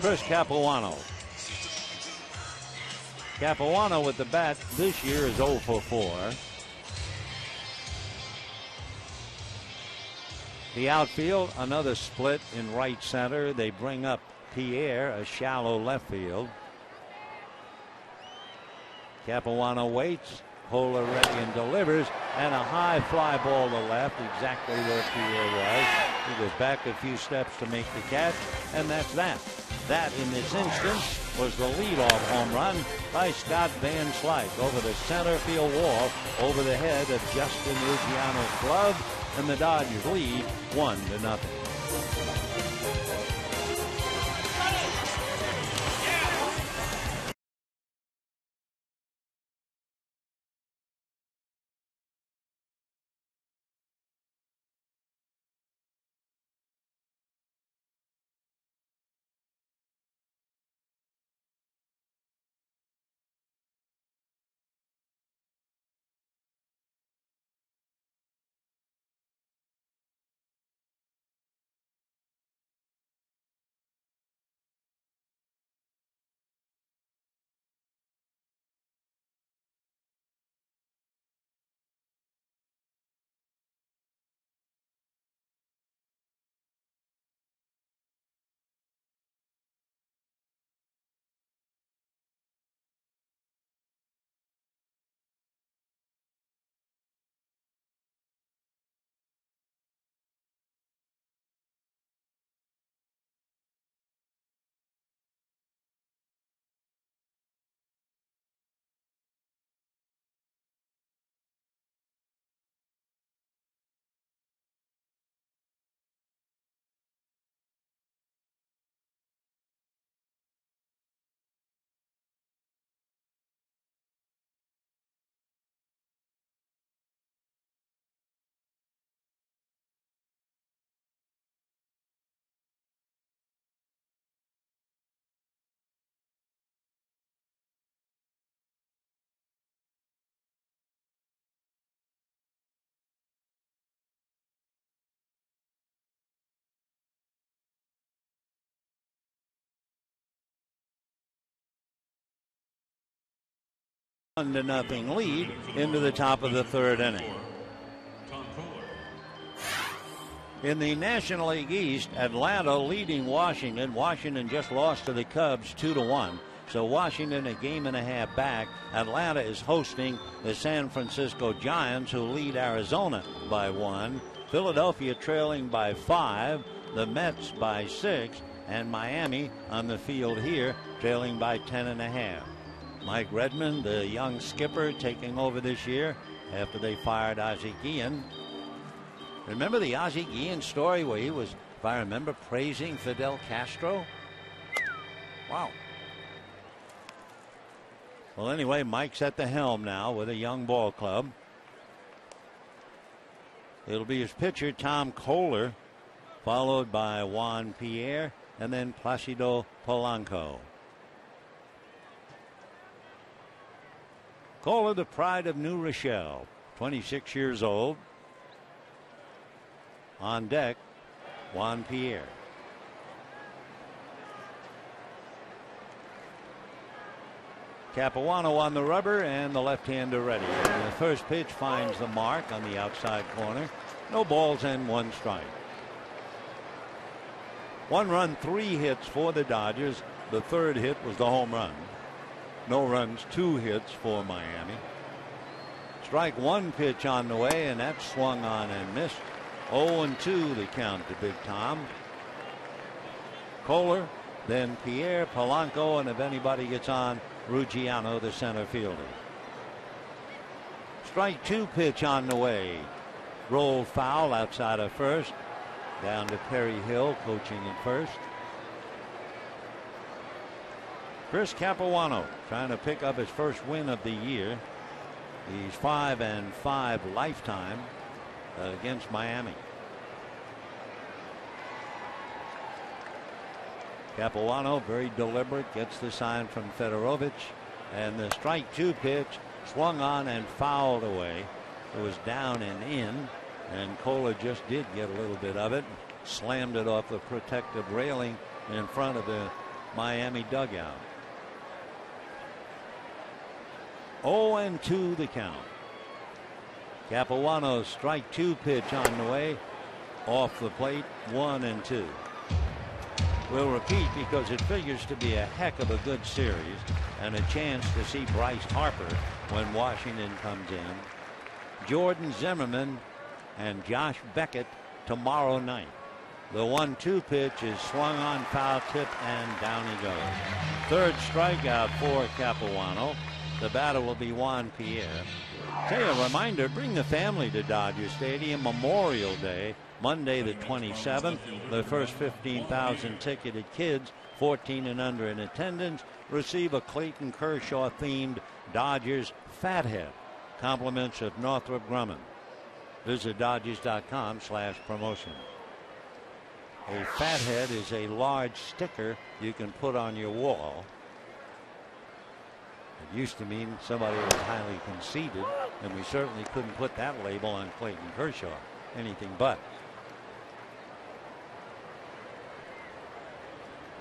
Chris Capuano. Capuano with the bat this year is 0 for 4. The outfield, another split in right center. They bring up Pierre, a shallow left field. Capuano waits. Kohler ready and delivers, and a high fly ball to left, exactly where Pierre was. He goes back a few steps to make the catch, and that's that. That, in this instance, was the leadoff home run by Scott Van Slyke over the center field wall, over the head of Justin Ruggiano's glove, and the Dodgers lead 1-0. 1-0 lead into the top of the third inning. In the National League East, Atlanta leading Washington. Washington just lost to the Cubs 2-1. So Washington a game and a half back. Atlanta is hosting the San Francisco Giants, who lead Arizona by 1. Philadelphia trailing by 5. The Mets by 6. And Miami on the field here trailing by 10.5. Mike Redmond, the young skipper, taking over this year after they fired Ozzie Guillen. Remember the Ozzie Guillen story where he was, if I remember, praising Fidel Castro? Wow. Well, anyway, Mike's at the helm now with a young ball club. It'll be his pitcher, Tom Kohler, followed by Juan Pierre, and then Placido Polanco. Kohler, the pride of New Rochelle, 26 years old. On deck, Juan Pierre. Capuano on the rubber, and the left-hander ready. And the first pitch finds the mark on the outside corner. No balls and 1 strike. 1 run, 3 hits for the Dodgers. The third hit was the home run. No runs, 2 hits for Miami. Strike 1 pitch on the way, and that swung on and missed. 0-2 the count to Big Tom. Kohler, then Pierre, Polanco, and if anybody gets on, Ruggiano, the center fielder. Strike 2 pitch on the way. Rolled foul outside of first. Down to Perry Hill, coaching at first. Chris Capuano trying to pick up his first win of the year. He's 5-5 lifetime against Miami. Capuano, very deliberate, gets the sign from Fedorovich, and the strike 2 pitch swung on and fouled away. It was down and in, and Kohler just did get a little bit of it, slammed it off the protective railing in front of the Miami dugout. 0-2 the count. Capuano's strike 2 pitch on the way, off the plate, 1-2. We'll repeat because it figures to be a heck of a good series and a chance to see Bryce Harper when Washington comes in. Jordan Zimmerman and Josh Beckett tomorrow night. The 1-2 pitch is swung on, foul tip, and down he goes. Third strikeout for Capuano. The batter will be Juan Pierre. Tell you a reminder, bring the family to Dodger Stadium Memorial Day, Monday the 27th. The first 15,000 ticketed kids, 14 and under in attendance, receive a Clayton Kershaw themed Dodgers Fathead. Compliments of Northrop Grumman. Visit Dodgers.com/promotion. A fathead is a large sticker you can put on your wall. It used to mean somebody was highly conceited, and we certainly couldn't put that label on Clayton Kershaw. Anything but.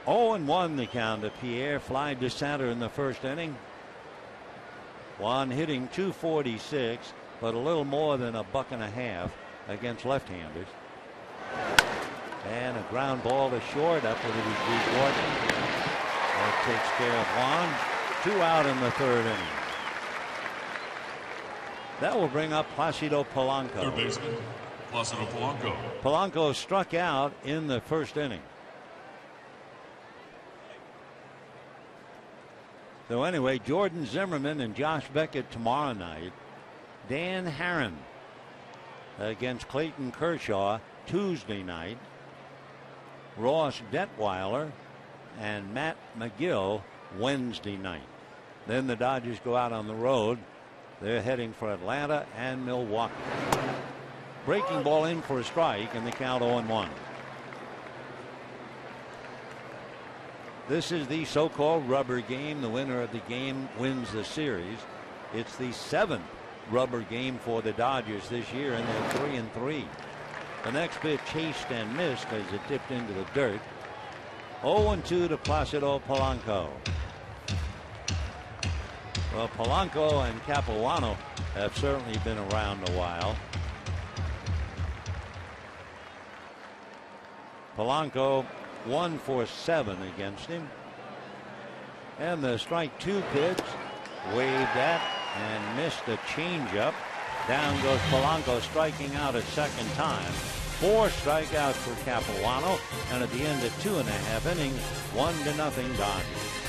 0-1 the count to Pierre. Fly to center in the first inning. Juan hitting .246, but a little more than $1.50 against left-handers. And a ground ball to short up with it is Bruce Gordon. That takes care of Juan. 2 out in the third inning. That will bring up Placido Polanco. Third baseman, Placido Polanco. Polanco struck out in the first inning. So anyway, Jordan Zimmerman and Josh Beckett tomorrow night. Dan Herron against Clayton Kershaw Tuesday night. Ross Detweiler and Matt McGill Wednesday night. Then the Dodgers go out on the road. They're heading for Atlanta and Milwaukee. Breaking ball in for a strike, and the count 0-1. This is the so-called rubber game. The winner of the game wins the series. It's the 7th rubber game for the Dodgers this year, and they're 3-3. The next pitch chased and missed as it dipped into the dirt. 0-2 to Placido Polanco. Well, Polanco and Capuano have certainly been around a while. Polanco 1 for 7 against him. And the strike 2 pitch, waved at and missed a changeup. Down goes Polanco, striking out a second time. 4 strikeouts for Capuano, and at the end of 2.5 innings, 1-0 Dodgers.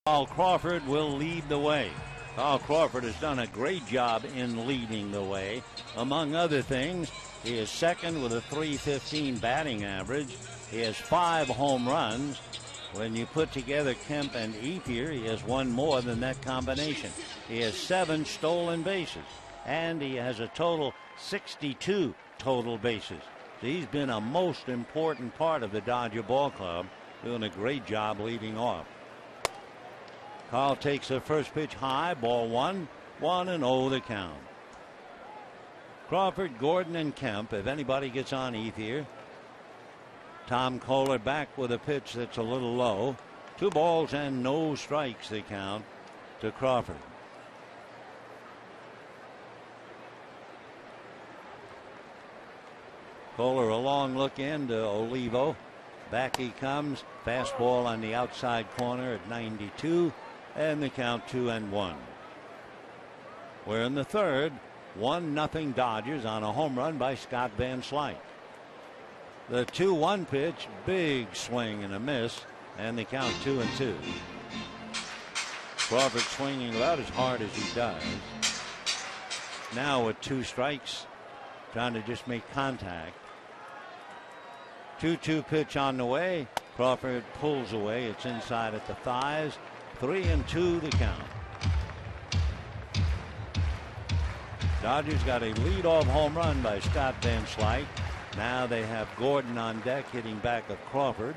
Carl Crawford will lead the way. Carl Crawford has done a great job in leading the way. Among other things, he is second with a .315 batting average. He has 5 home runs. When you put together Kemp and Ethier, he has one more than that combination. He has 7 stolen bases, and he has a total 62 total bases. So he's been a most important part of the Dodger ball club, doing a great job leading off. Carl takes the first pitch high, ball 1, 1-0 the count. Crawford, Gordon, and Kemp. If anybody gets on Ethier. Tom Kohler back with a pitch that's a little low. 2 balls and no strikes the count to Crawford. Kohler a long look in to Olivo. Back he comes. Fastball on the outside corner at 92. And the count 2-1. We're in the third. 1-0 Dodgers on a home run by Scott Van Slyke. The 2-1 pitch, big swing and a miss, and the count 2-2. Crawford swinging about as hard as he does. Now with 2 strikes, trying to just make contact. 2-2 pitch on the way. Crawford pulls away. It's inside at the thighs. 3-2 the count. Dodgers got a leadoff home run by Scott Van Slyke. Now they have Gordon on deck hitting back of Crawford.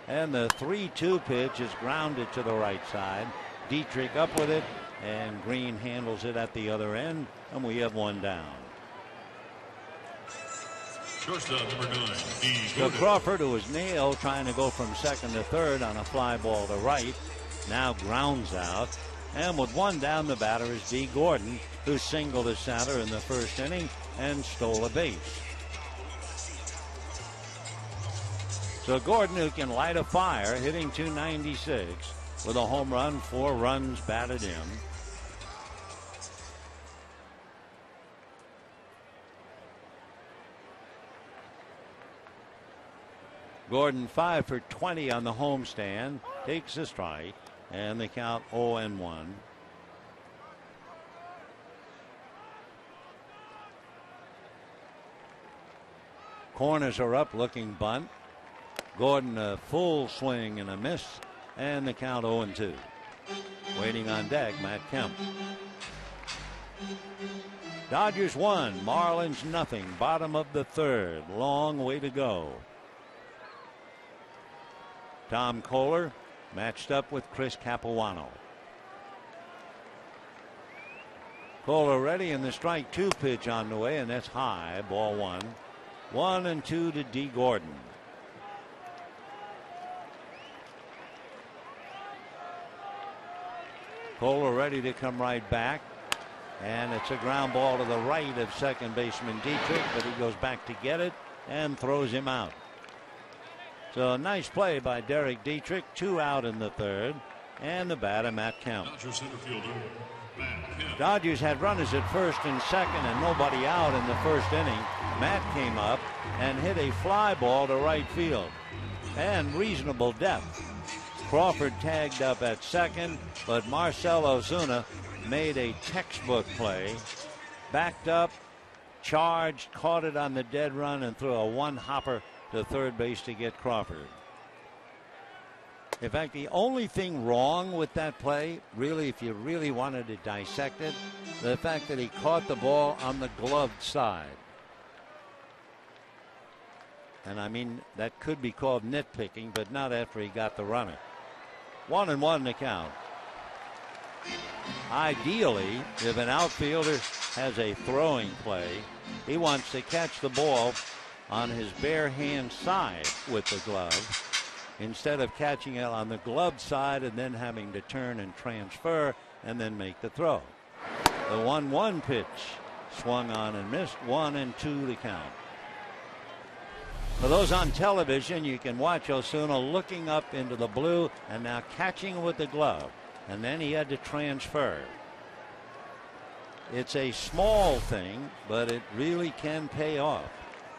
And the 3-2 pitch is grounded to the right side. Dietrich up with it, and Green handles it at the other end, and we have 1 down. Shortstop number 9, So Crawford, who was nailed trying to go from second to third on a fly ball to right, now grounds out. And with 1 down, the batter is D. Gordon, who singled to center in the first inning and stole a base. So Gordon, who can light a fire, hitting .296 with a home run, 4 runs batted in. Gordon 5 for 20 on the homestand, takes a strike, and the count 0-1. Corners are up, looking bunt. Gordon a full swing and a miss, And the count 0-2. Waiting on deck, Matt Kemp. Dodgers 1, Marlins nothing. Bottom of the third. Long way to go. Tom Kohler matched up with Chris Capuano. Kohler ready, and the strike 2 pitch on the way, and that's high. Ball 1. 1-2 to D. Gordon. Kohler ready to come right back. And it's a ground ball to the right of second baseman Dietrich, but he goes back to get it and throws him out. So a nice play by Derek Dietrich. 2 out in the third. And the batter, Matt Kemp. Dodger center fielder, Matt Kemp. Dodgers had runners at first and second and nobody out in the first inning. Matt came up and hit a fly ball to right field. And reasonable depth. Crawford tagged up at second, but Marcell Ozuna made a textbook play. Backed up, charged, caught it on the dead run, and threw a one-hopper to third base to get Crawford. In fact, the only thing wrong with that play, really, if you really wanted to dissect it, the fact that he caught the ball on the gloved side. And I mean, that could be called nitpicking, but not after he got the runner. 1-1 to count. Ideally, if an outfielder has a throwing play, he wants to catch the ball on his bare hand side with the glove instead of catching it on the glove side and then having to turn and transfer and then make the throw. The 1-1 pitch swung on and missed. 1-2 to count. For those on television, you can watch Osuna looking up into the blue and now catching with the glove. And then he had to transfer. It's a small thing, but it really can pay off,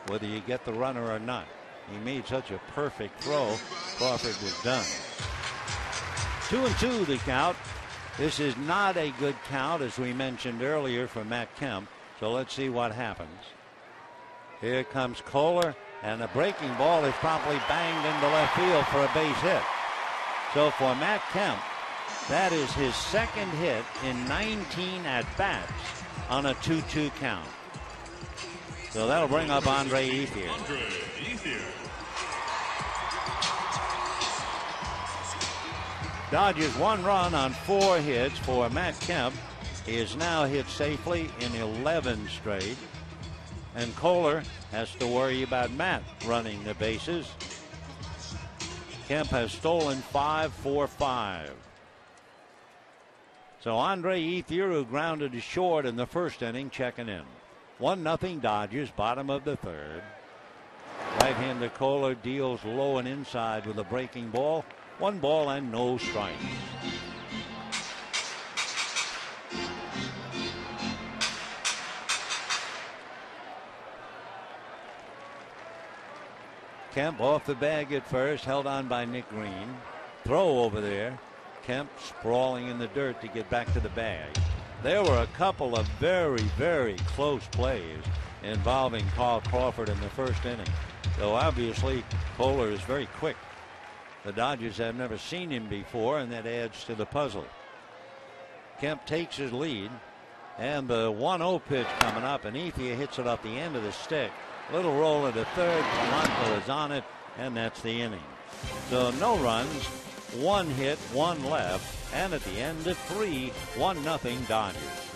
whether you get the runner or not. He made such a perfect throw. Crawford was done. 2-2 the count. This is not a good count, as we mentioned earlier, for Matt Kemp. So let's see what happens. Here comes Kohler, and a breaking ball is promptly banged into left field for a base hit. So for Matt Kemp, that is his second hit in 19 at-bats on a 2-2 count. So that'll bring up Andre Ethier. Dodgers 1 run on 4 hits for Matt Kemp. He is now hit safely in 11 straight. And Kohler has to worry about Matt running the bases. Kemp has stolen 5 for 5. So Andre Ethier, who grounded to short in the first inning, checking in. 1-0 Dodgers, bottom of the third. Right-hander Kohler deals low and inside with a breaking ball. 1 ball and no strikes. Kemp off the bag at first, held on by Nick Green. Throw over there. Kemp sprawling in the dirt to get back to the bag. There were a couple of very, very close plays involving Carl Crawford in the first inning. Though obviously Kohler is very quick. The Dodgers have never seen him before, and that adds to the puzzle. Kemp takes his lead, and the 1-0 pitch coming up, and Ethier hits it off the end of the stick. Little roll into third. Polanco is on it, and that's the inning. So no runs, 1 hit, 1 left, and at the end of 3, 1-0 Dodgers.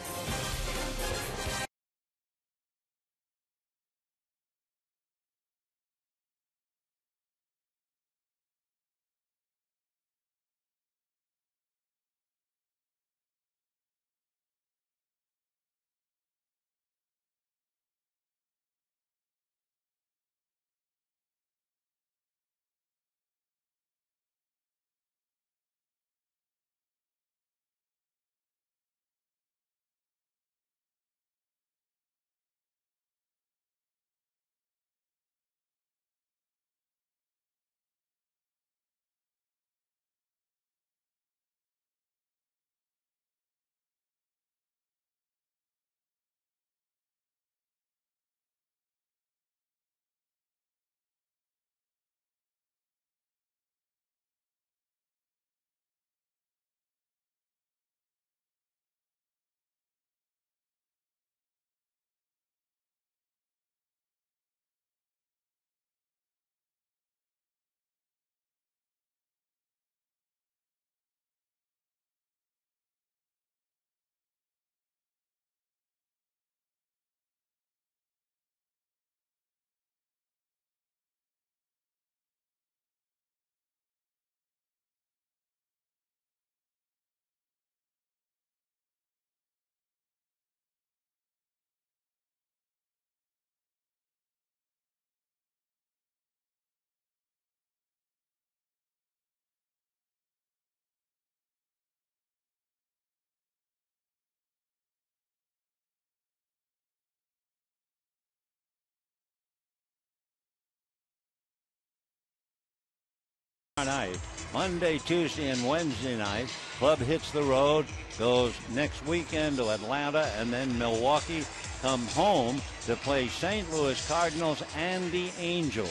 tomorrow night. Monday, Tuesday, and Wednesday night, club hits the road, goes next weekend to Atlanta and then Milwaukee, come home to play St. Louis Cardinals and the Angels.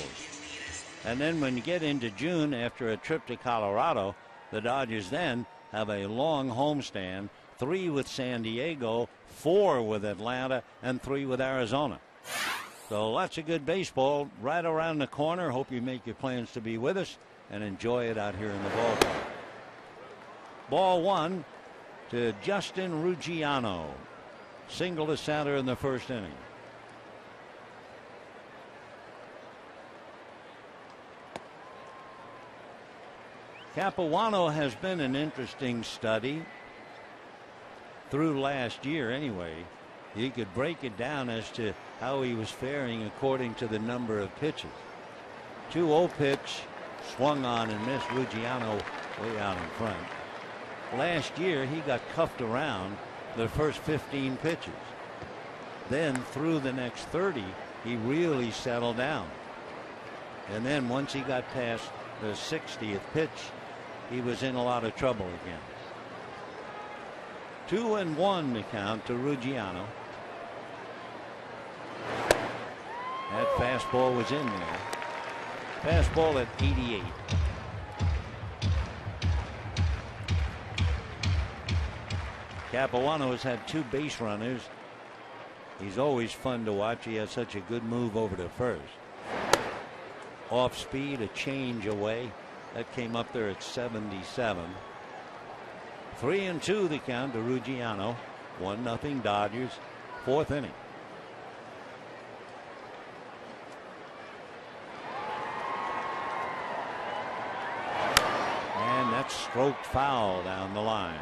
And then when you get into June, after a trip to Colorado, the Dodgers then have a long homestand, 3 with San Diego, 4 with Atlanta, and 3 with Arizona. So lots of good baseball right around the corner. Hope you make your plans to be with us and enjoy it out here in the ballpark. Ball 1 to Justin Ruggiano. Single to center in the first inning. Capuano has been an interesting study through last year anyway. You could break it down as to how he was faring according to the number of pitches. 2-0 pitch, swung on and missed. Ruggiano way out in front. Last year he got cuffed around the first 15 pitches. Then through the next 30 he really settled down. And then once he got past the 60th pitch, he was in a lot of trouble again. 2-1 the count to Ruggiano. That fastball was in there. Fastball at 88. Capuano has had 2 base runners. He's always fun to watch. He has such a good move over to first. Off speed, a change away. That came up there at 77. 3-2 the count to Ruggiano. 1-0 Dodgers. 4th inning. And that's stroked foul down the line.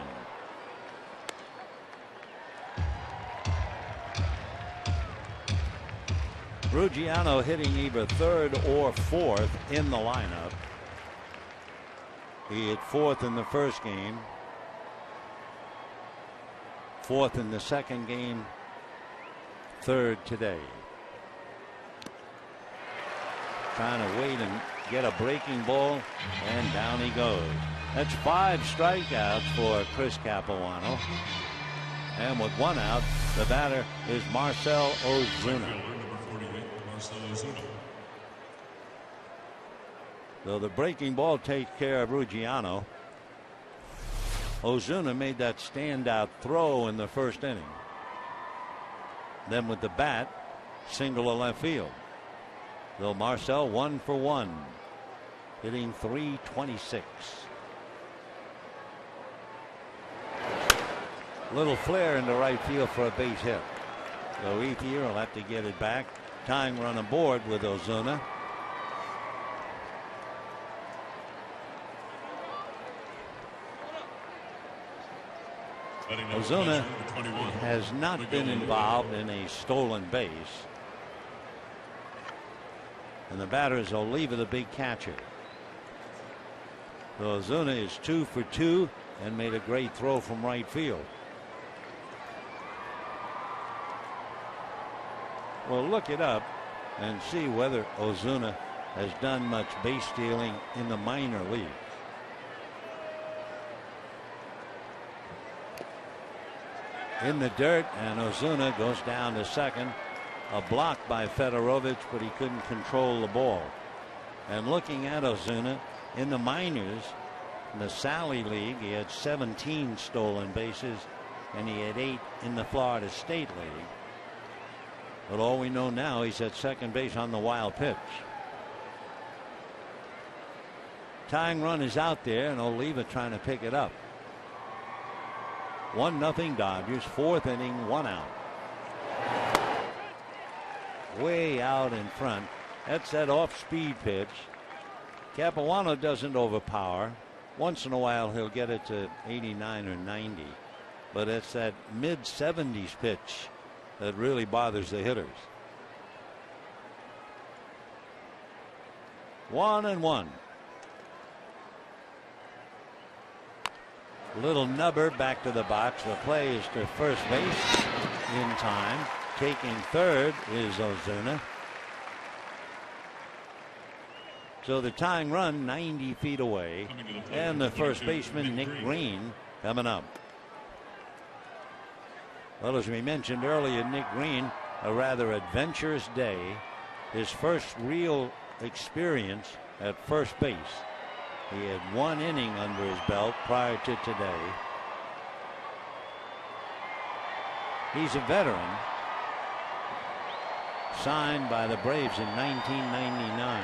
Ruggiano hitting either 3rd or 4th in the lineup. He hit 4th in the first game, 4th in the second game, 3rd today. Trying to wait and get a breaking ball, and down he goes. That's 5 strikeouts for Chris Capuano. And with 1 out, the batter is Marcell Ozuna. So the breaking ball takes care of Ruggiano. Ozuna made that standout throw in the first inning. Then with the bat, single to left field. So Marcell 1 for 1, hitting .326. Little flare into right field for a base hit. So Ethier will have to get it back. Tying run aboard with Ozuna. Ozuna has not been involved in a stolen base. And the batter is Oliva, the big catcher. So Ozuna is 2 for 2 and made a great throw from right field. Well, look it up and see whether Ozuna has done much base stealing in the minor leagues. In the dirt, and Ozuna goes down to second. A block by Fedorovich, but he couldn't control the ball. And looking at Ozuna in the minors, in the Sally League, he had 17 stolen bases, and he had 8 in the Florida State League. But all we know now, he's at second base on the wild pitch. Tying run is out there, and Oliva trying to pick it up. 1-0 Dodgers, 4th inning, 1 out. Way out in front. That's that off-speed pitch. Capuano doesn't overpower. Once in a while he'll get it to 89 or 90. But it's that mid-70s pitch that really bothers the hitters. 1-1. Little nubber back to the box. The play is to first base in time. Taking third is Ozuna. So the tying run 90 feet away, and the first baseman Nick Green coming up. Well, as we mentioned earlier, Nick Green, a rather adventurous day. His first real experience at first base. He had 1 inning under his belt prior to today. He's a veteran, signed by the Braves in 1999.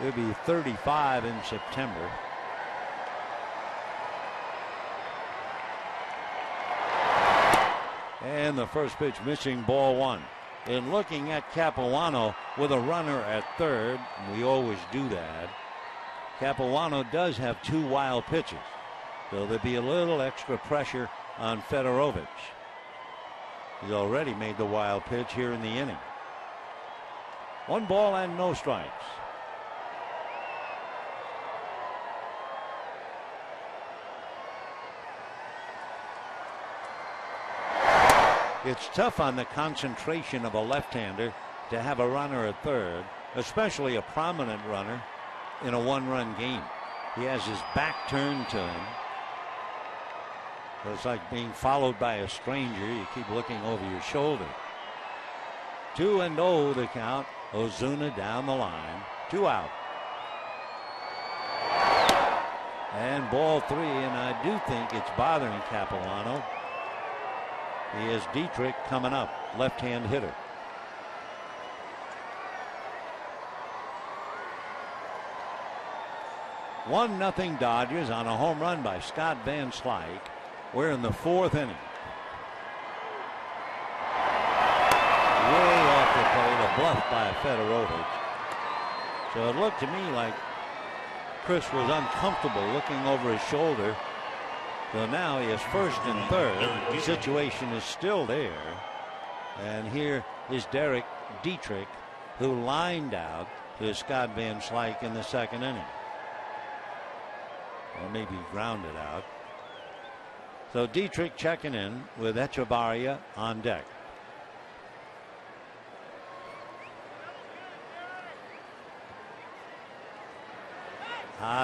He'll be 35 in September. And the first pitch missing, ball 1. And looking at Capuano with a runner at third, and we always do that. Capuano does have 2 wild pitches, so there'll be a little extra pressure on Fedorovich. He's already made the wild pitch here in the inning. 1 ball and no strikes. It's tough on the concentration of a left-hander to have a runner at third, especially a prominent runner in a 1-run game. He has his back turned to him. So it's like being followed by a stranger. You keep looking over your shoulder. 2-0 the count. Ozuna down the line. 2 out. And ball 3, and I do think it's bothering Capuano. He has Dietrich coming up, left-hand hitter. One nothing Dodgers on a home run by Scott Van Slyke. We're in the 4th inning. Way off the plate, a bluff by Fedorovich. So it looked to me like Chris was uncomfortable looking over his shoulder. So now he has first and third. The situation is still there. And here is Derek Dietrich, who lined out to Scott Van Slyke in the 2nd inning. Or maybe grounded out. So Dietrich checking in with Echevarria on deck.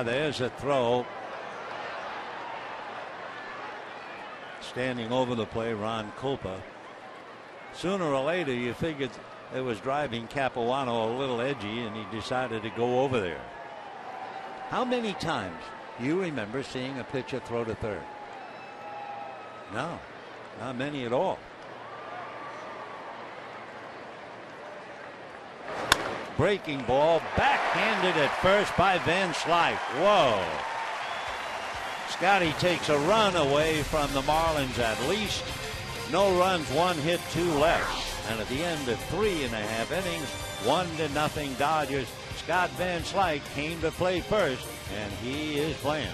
There's a throw. Standing over the play, Ron Kulpa. Sooner or later, you figured it was driving Capuano a little edgy, and he decided to go over there. How many times do you remember seeing a pitcher throw to third? No, not many at all. Breaking ball, backhanded at first by Van Slyke. Whoa. Scotty takes a run away from the Marlins at least. No runs, 1 hit, 2 left. And at the end of 3.5 innings, 1-0 Dodgers. Scott Van Slyke came to play first, and he is playing.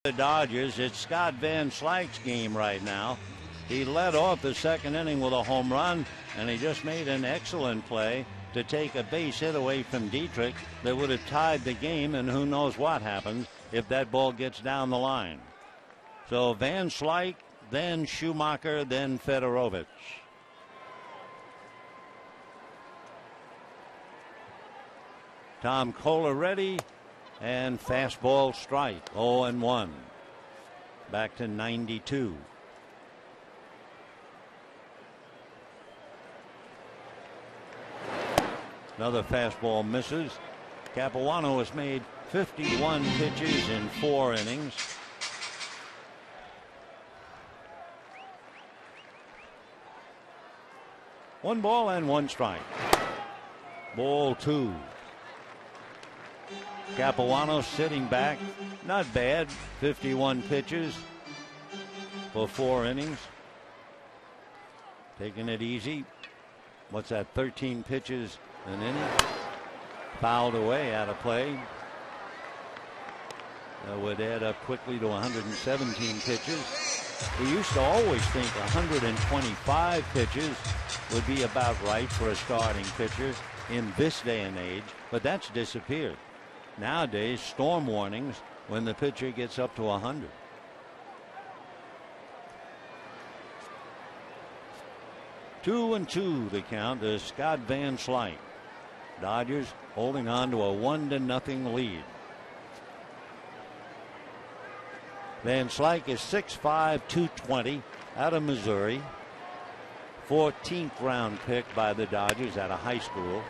The Dodgers, it's Scott Van Slyke's game right now. He led off the second inning with a home run, and he just made an excellent play to take a base hit away from Dietrich that would have tied the game, and who knows what happens if that ball gets down the line. So Van Slyke, then Schumacher, then Fedorovich. Tom Kohler ready, and fastball strike, 0-1. Back to 92. Another fastball misses. Capuano has made 51 pitches in 4 innings. One ball and one strike. Ball 2. Capuano sitting back. Not bad. 51 pitches for 4 innings. Taking it easy. What's that? 13 pitches an inning. Fouled away out of play. That would add up quickly to 117 pitches. We used to always think 125 pitches would be about right for a starting pitcher in this day and age, but that's disappeared. Nowadays, storm warnings when the pitcher gets up to 100. Two and two the count to Scott Van Slyke. Dodgers holding on to a 1-0 lead. Van Slyke is 6'5", 220 out of Missouri. 14th round pick by the Dodgers out of high school.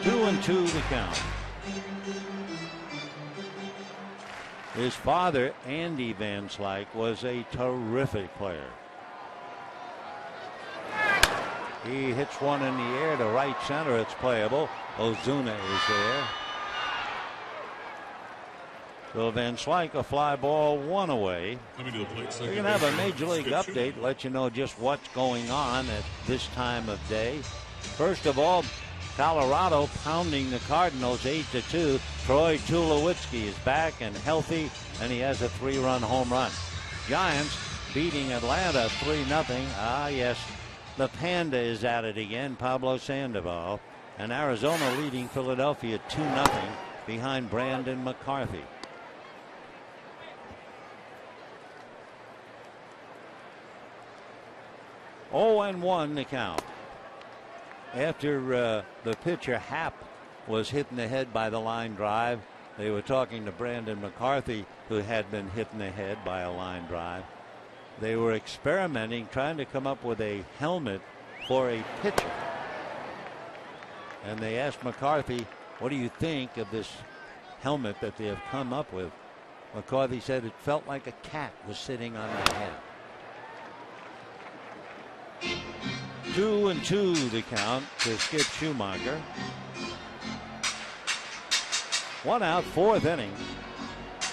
2-2 the count. His father, Andy Van Slyke, was a terrific player. He hits one in the air to right center. It's playable. Ozuna is there. So Van Slyke, a fly ball, 1 away. We're going to have a Major League update, let you know just what's going on at this time of day. First of all, Colorado pounding the Cardinals 8-2. Troy Tulowitzki is back and healthy, and he has a 3-run home run. Giants beating Atlanta 3-0. Ah, yes, the Panda is at it again, Pablo Sandoval. And Arizona leading Philadelphia 2-0 behind Brandon McCarthy. Oh, and 1 the count. After the pitcher Happ was hit in the head by the line drive, they were talking to Brandon McCarthy, who had been hit in the head by a line drive. They were experimenting, trying to come up with a helmet for a pitcher. And they asked McCarthy, what do you think of this helmet that they have come up with? McCarthy said it felt like a cat was sitting on my head. 2-2 the count to Skip Schumacher. 1 out, 4th inning.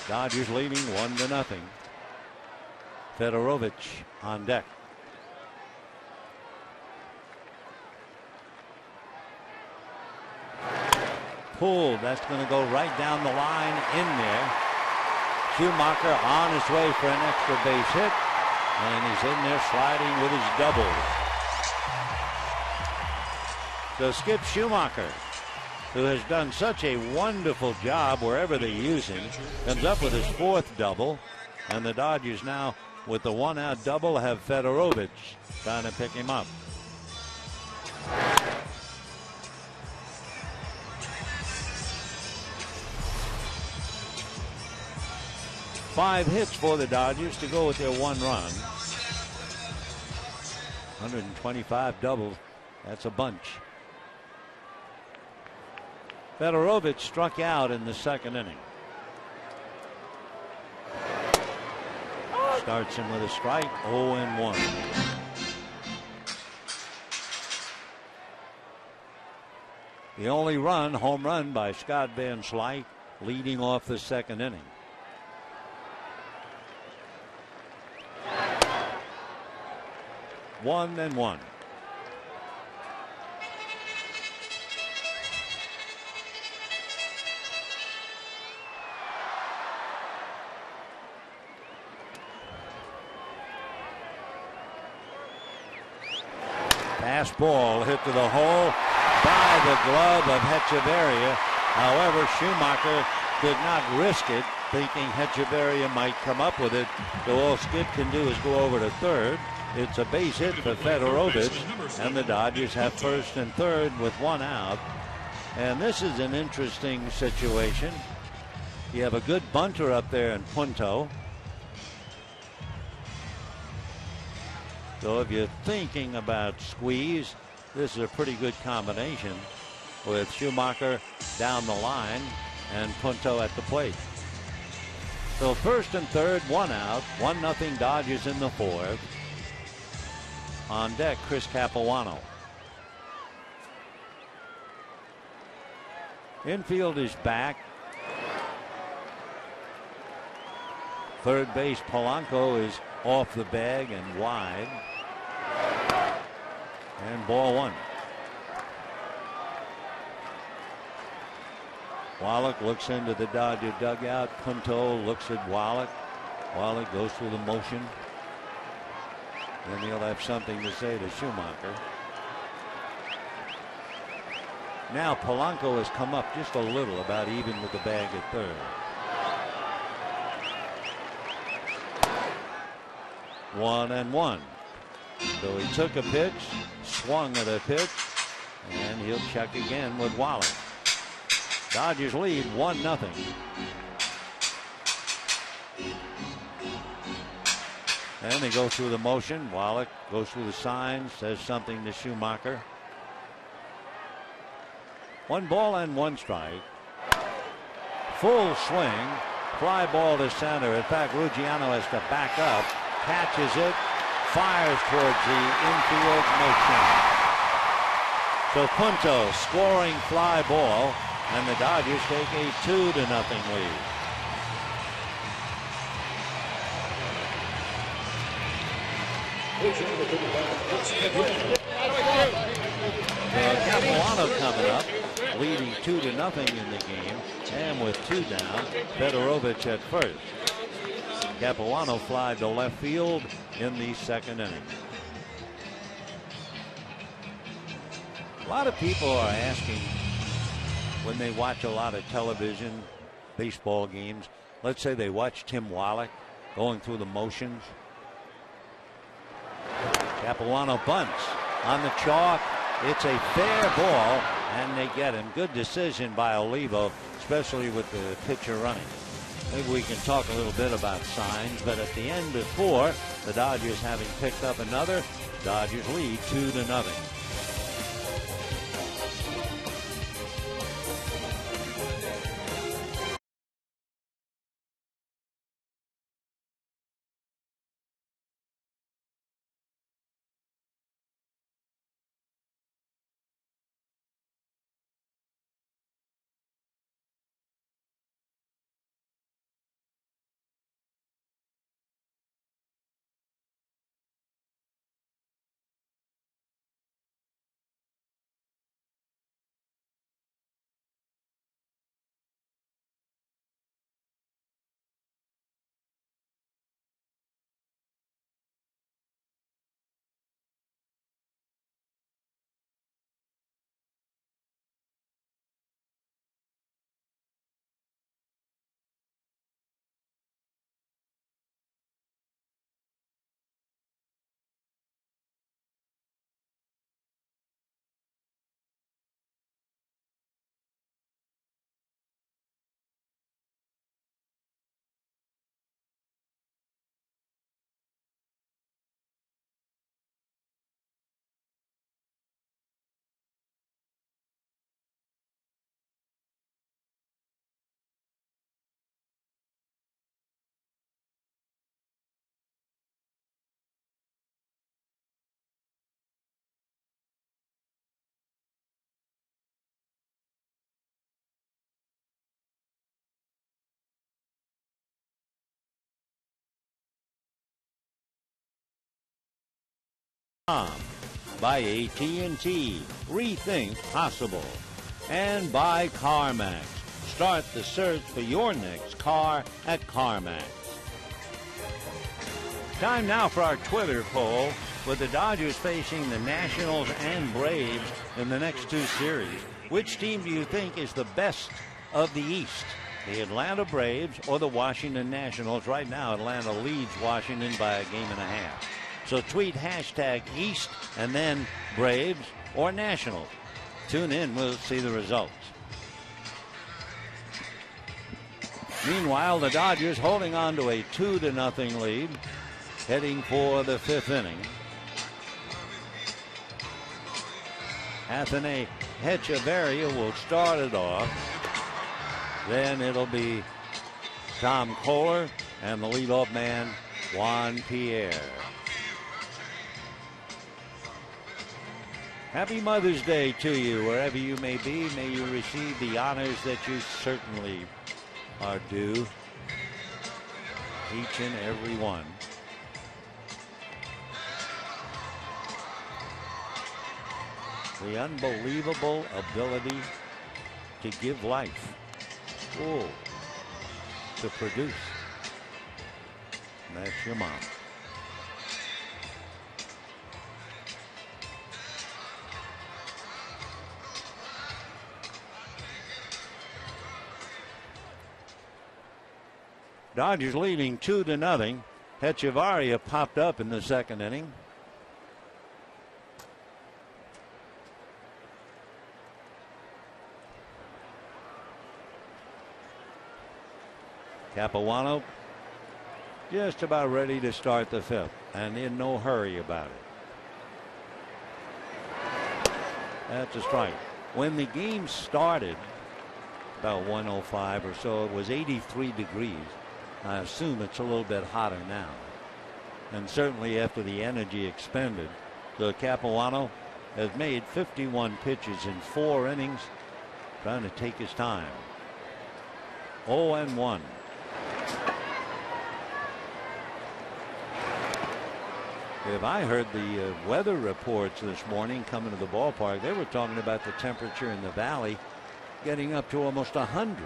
Dodgers leading 1-0. Fedorovich on deck. Pulled. That's going to go right down the line in there. Schumacher on his way for an extra base hit. And he's in there sliding with his double. So Skip Schumacher, who has done such a wonderful job wherever they use him, comes up with his 4th double. And the Dodgers now, with the 1-out double, have Fedorovich trying to pick him up. Five hits for the Dodgers to go with their 1 run. 125 doubles. That's a bunch. Fedorovich struck out in the 2nd inning. Starts him with a strike, 0-1. The only run, home run by Scott Van Slyke, leading off the 2nd inning. One and one. Fastball hit to the hole by the glove of Hechavarria. However, Schumacher did not risk it, thinking Hechavarria might come up with it. So all Skip can do is go over to third. It's a base hit for Fedorovich, and the Dodgers have first and third with one out. And this is an interesting situation. You have a good bunter up there in Punto. So if you're thinking about squeeze, this is a pretty good combination with Schumacher down the line and Punto at the plate. So first and third, one out, 1-0 Dodgers in the fourth. On deck, Chris Capuano. Infield is back. Third base, Polanco is off the bag and wide. And ball one. Wallach looks into the Dodger dugout. Punto looks at Wallach. Wallach goes through the motion. Then he'll have something to say to Schumacher. Now Polanco has come up just a little, about even with the bag at third. 1-1. So he took a pitch, swung at a pitch, and he'll check again with Wallach. Dodgers lead 1-0. And they go through the motion. Wallach goes through the signs, says something to Schumacher. 1 ball and 1 strike. Full swing. Fly ball to center. In fact, Ruggiano has to back up. Catches it. Fires towards the infield. No chance. So Punto scoring fly ball. And the Dodgers take a 2-0 lead. Capuano coming up, leading 2-0 in the game, and with 2 down, Fedorovich at first. Capuano flied to left field in the second inning. A lot of people are asking, when they watch a lot of television, baseball games, let's say they watch Tim Wallach going through the motions. Capuano bunts on the chalk. It's a fair ball, and they get him. Good decision by Olivo, especially with the pitcher running. Maybe we can talk a little bit about signs, but at the end before, the Dodgers having picked up another, Dodgers lead 2-0. By AT&T, rethink possible. And by CarMax. Start the search for your next car at CarMax. Time now for our Twitter poll. with the Dodgers facing the Nationals and Braves in the next two series. Which team do you think is the best of the East? The Atlanta Braves or the Washington Nationals? Right now, Atlanta leads Washington by a game and a half. So tweet hashtag East and then Braves or Nationals. Tune in, we'll see the results. Meanwhile, the Dodgers holding on to a 2-0 lead, heading for the fifth inning. Anthony Hechavarria will start it off. Then it'll be Tom Kohler and the leadoff man, Juan Pierre. Happy Mother's Day to you, wherever you may be. May you receive the honors that you certainly are due. Each and every one. The unbelievable ability to give life. Oh, to produce. And that's your mom. Dodgers leading 2-0. Hechavarria popped up in the second inning. Capuano just about ready to start the fifth and in no hurry about it. That's a strike. When the game started, about 1:05 or so, it was 83 degrees. I assume it's a little bit hotter now. And certainly after the energy expended, the Capuano has made 51 pitches in 4 innings, trying to take his time. 0-1. If I heard the weather reports this morning coming to the ballpark, they were talking about the temperature in the valley getting up to almost 100.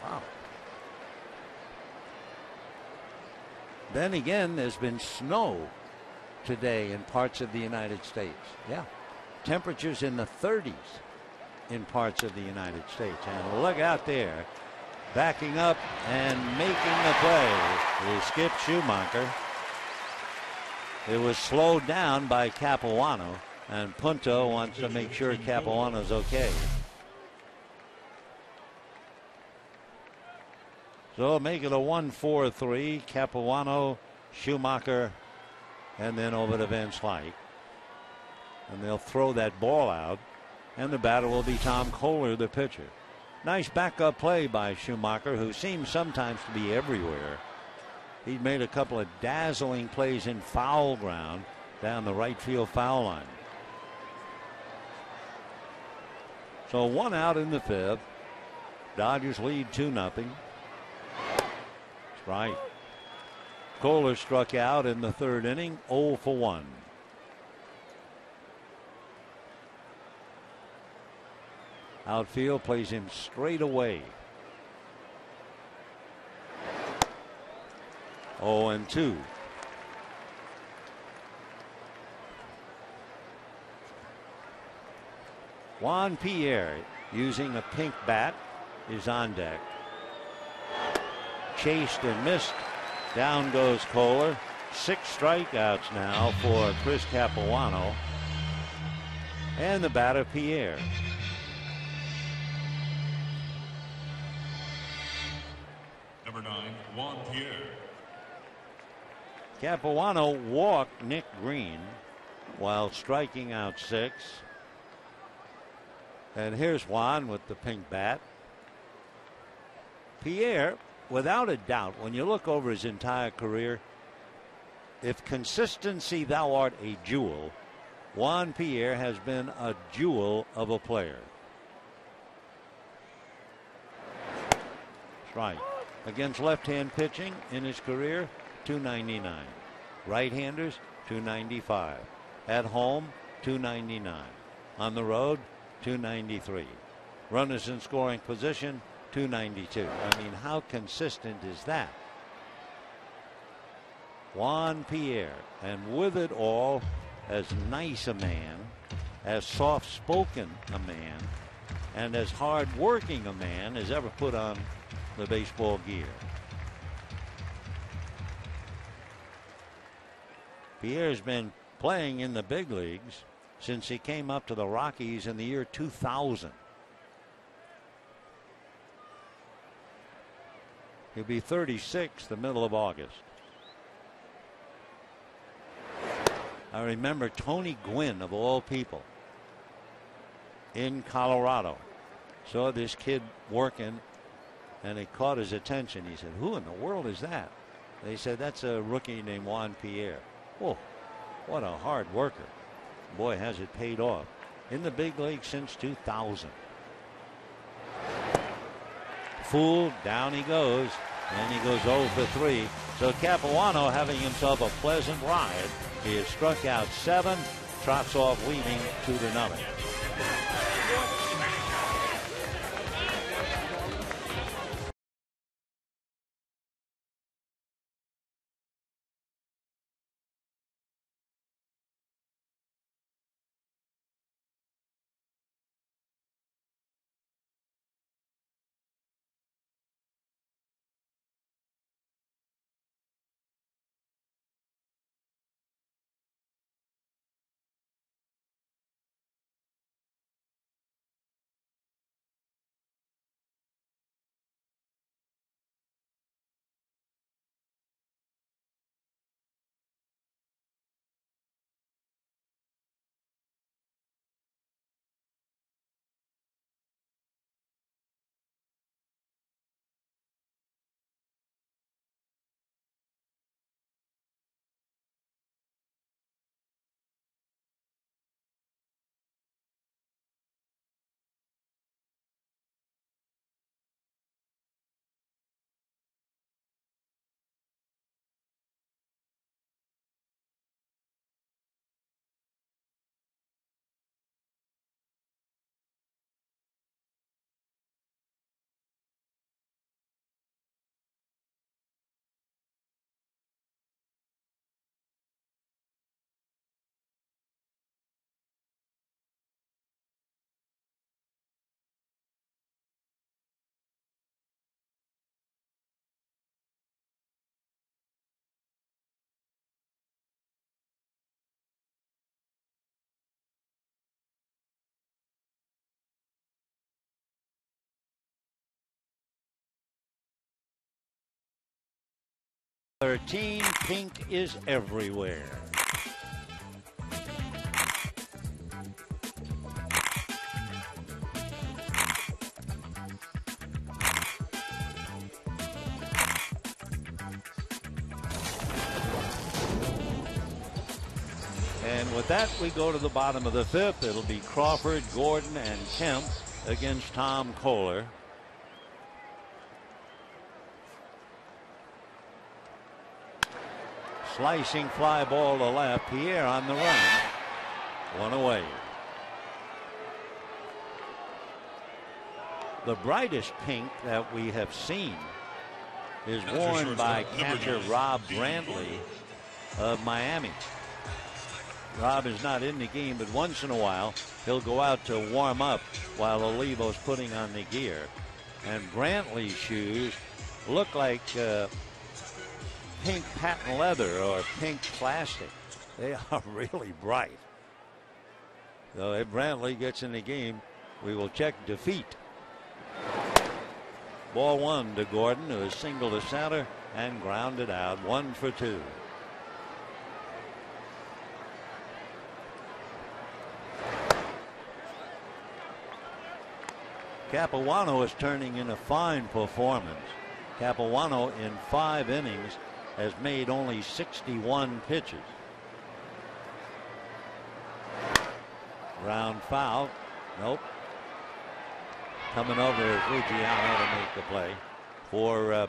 Wow. Then again, there's been snow today in parts of the United States. Yeah. Temperatures in the 30s in parts of the United States. And look out there. Backing up and making the play is Skip Schumacher. It was slowed down by Capuano, and Punto wants to make sure Capuano's okay. So make it a 1-4-3. Capuano, Schumacher, and then over to Van Slyke. And they'll throw that ball out, and the batter will be Tom Kohler, the pitcher. Nice backup play by Schumacher, who seems sometimes to be everywhere. He made a couple of dazzling plays in foul ground down the right field foul line. So 1 out in the fifth. Dodgers lead 2-0. Right. Kohler struck out in the third inning, 0 for 1. Outfield plays him straight away. 0-2. Juan Pierre, using a pink bat, is on deck. Chased and missed. Down goes Kohler. 6 strikeouts now for Chris Capuano. And the batter, Pierre. Number 9, Juan Pierre. Capuano walked Nick Green while striking out 6. And here's Juan with the pink bat. Pierre, without a doubt, when you look over his entire career, if consistency thou art a jewel, Juan Pierre has been a jewel of a player. Strike. Against left-hand pitching in his career, .299. Right-handers, .295. At home, .299. On the road, .293. Runners in scoring position, .292. I mean, how consistent is that? Juan Pierre. And with it all, as nice a man, as soft-spoken a man, and as hard-working a man as ever put on the baseball gear. Pierre's been playing in the big leagues since he came up to the Rockies in the year 2000. He'll be 36 the middle of August. I remember Tony Gwynn, of all people, in Colorado, saw this kid working, and it caught his attention. He said, "Who in the world is that?" They said, "That's a rookie named Juan Pierre." Whoa, what a hard worker. Boy, has it paid off. In the big league since 2000. Fooled, down he goes, and he goes 0 for 3. So Capuano having himself a pleasant ride. He has struck out 7, trots off leading 2-0. '13, pink is everywhere. And with that, we go to the bottom of the 5th. It'll be Crawford, Gordon, and Kemp against Tom Kohler. Slicing fly ball to left. Pierre on the run. 1 away. The brightest pink that we have seen is worn by catcher Rob Brantley of Miami. Rob is not in the game, but once in a while he'll go out to warm up while Olivo's putting on the gear. And Brantley's shoes look like pink patent leather or pink plastic. They are really bright. So if Brantley gets in the game, we will check defeat. Ball 1 to Gordon, who is single to center and grounded out. 1 for 2. Capuano is turning in a fine performance. Capuano in 5 innings has made only 61 pitches. Ground foul. Nope. Coming over is Luciano to make the play for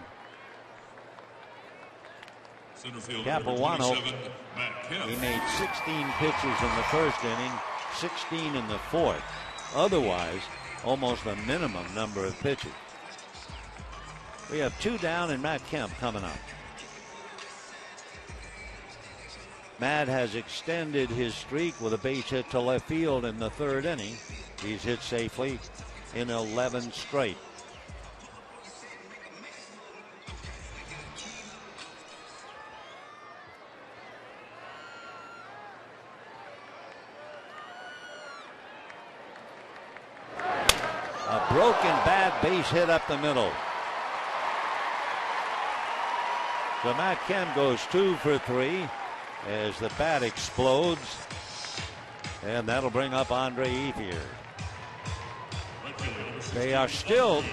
Capuano. He made 16 pitches in the first inning, 16 in the 4th. Otherwise, almost a minimum number of pitches. We have 2 down and Matt Kemp coming up. Matt has extended his streak with a base hit to left field in the third inning. He's hit safely in 11 straight. A broken bat, base hit up the middle. So Matt Kemp goes 2 for 3 as the bat explodes. And that'll bring up Andre Ethier. They are still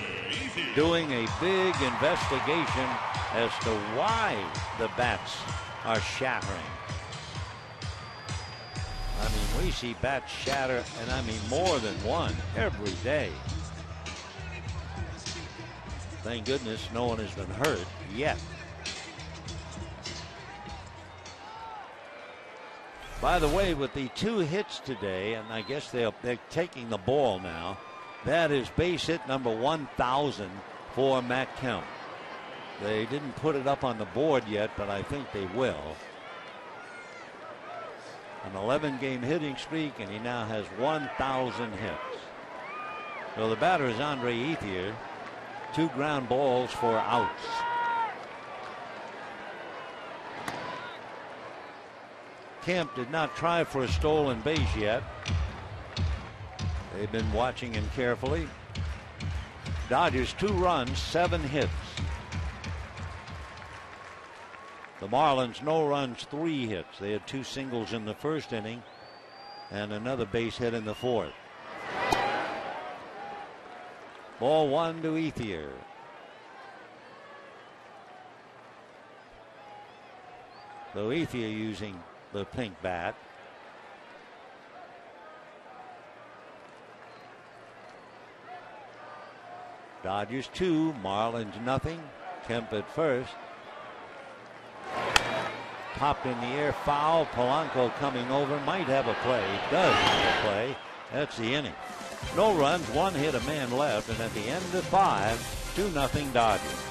doing a big investigation as to why the bats are shattering. I mean, we see bats shatter, and I mean more than one every day. Thank goodness no one has been hurt yet. By the way, with the 2 hits today, and I guess they're taking the ball now, that is base hit number 1,000 for Matt Kemp. They didn't put it up on the board yet, but I think they will. An 11-game hitting streak, and he now has 1,000 hits. So the batter is Andre Ethier. 2 ground balls for outs. Kemp did not try for a stolen base yet. They've been watching him carefully. Dodgers 2 runs, 7 hits. The Marlins no runs, 3 hits. They had 2 singles in the first inning and another base hit in the fourth. Ball 1 to Ethier. So Ethier using the pink bat. Dodgers 2, Marlins nothing. Kemp at first. Popped in the air, foul. Polanco coming over, might have a play. Does have a play. That's the inning. No runs, 1 hit, a man left, and at the end of 5, 2-0 Dodgers.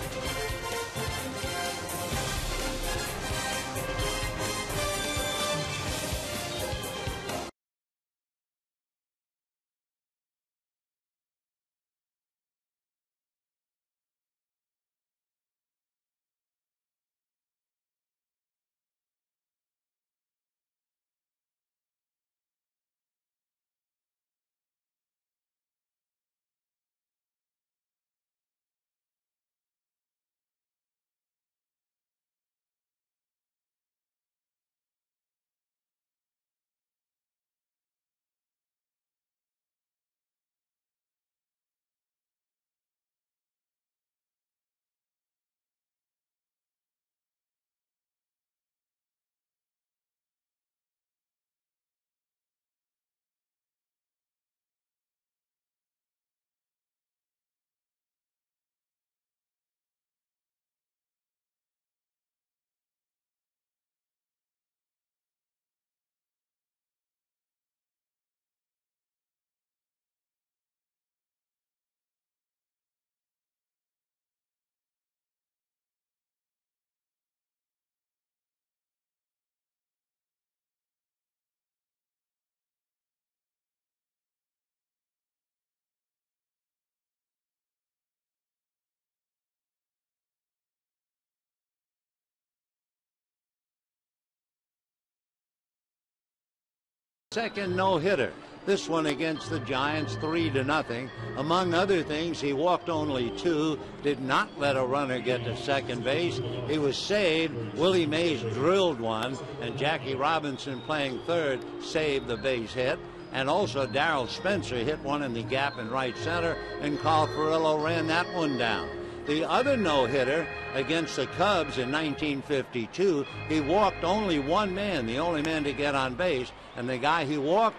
Second no-hitter. This one against the Giants, 3-0. Among other things, he walked only 2, did not let a runner get to second base. He was saved. Willie Mays drilled one, and Jackie Robinson, playing third, saved the base hit. And also Darrell Spencer hit one in the gap in right center, and Carl Furillo ran that one down. The other no-hitter against the Cubs in 1952, he walked only 1 man, the only man to get on base, and the guy he walked,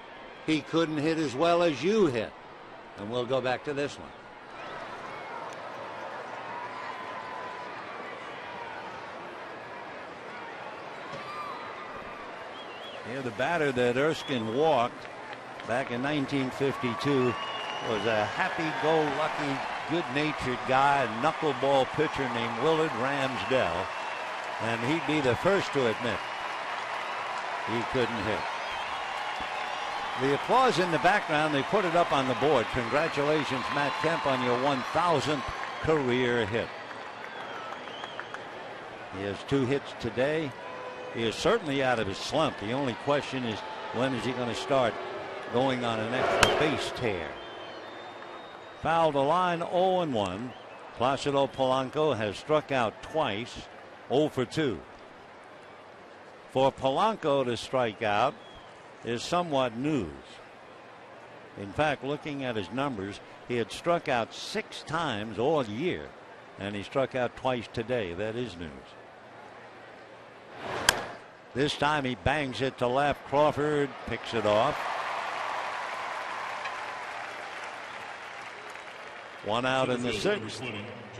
he couldn't hit as well as you hit. And we'll go back to this one. Here, the batter that Erskine walked back in 1952 was a happy-go-lucky, good-natured guy, a knuckleball pitcher named Willard Ramsdell, and he'd be the first to admit He couldn't hit. The applause in the background, they put it up on the board. Congratulations, Matt Kemp, on your 1,000th career hit. He has 2 hits today. He is certainly out of his slump. The only question is, when is he going to start going on an extra base tear? Fouled the line, 0-1. Placido Polanco has struck out twice, 0 for 2. For Polanco to strike out is somewhat news. In fact, looking at his numbers, he had struck out 6 times all year, and he struck out twice today. That is news. This time he bangs it to left. Crawford picks it off. 1 out in the 6th.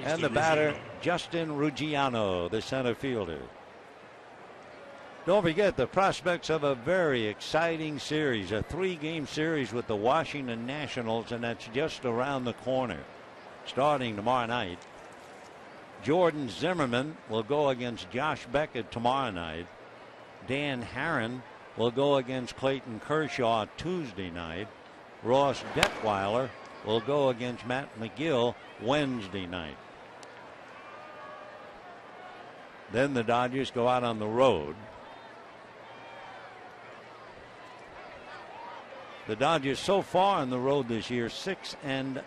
And the batter, Justin Ruggiano, the center fielder. Don't forget the prospects of a very exciting series, a 3-game series with the Washington Nationals, and that's just around the corner. Starting tomorrow night, Jordan Zimmerman will go against Josh Beckett tomorrow night. Dan Herron will go against Clayton Kershaw Tuesday night. Ross Detweiler will go against Matt McGill Wednesday night. Then the Dodgers go out on the road. The Dodgers so far on the road this year, 6-9.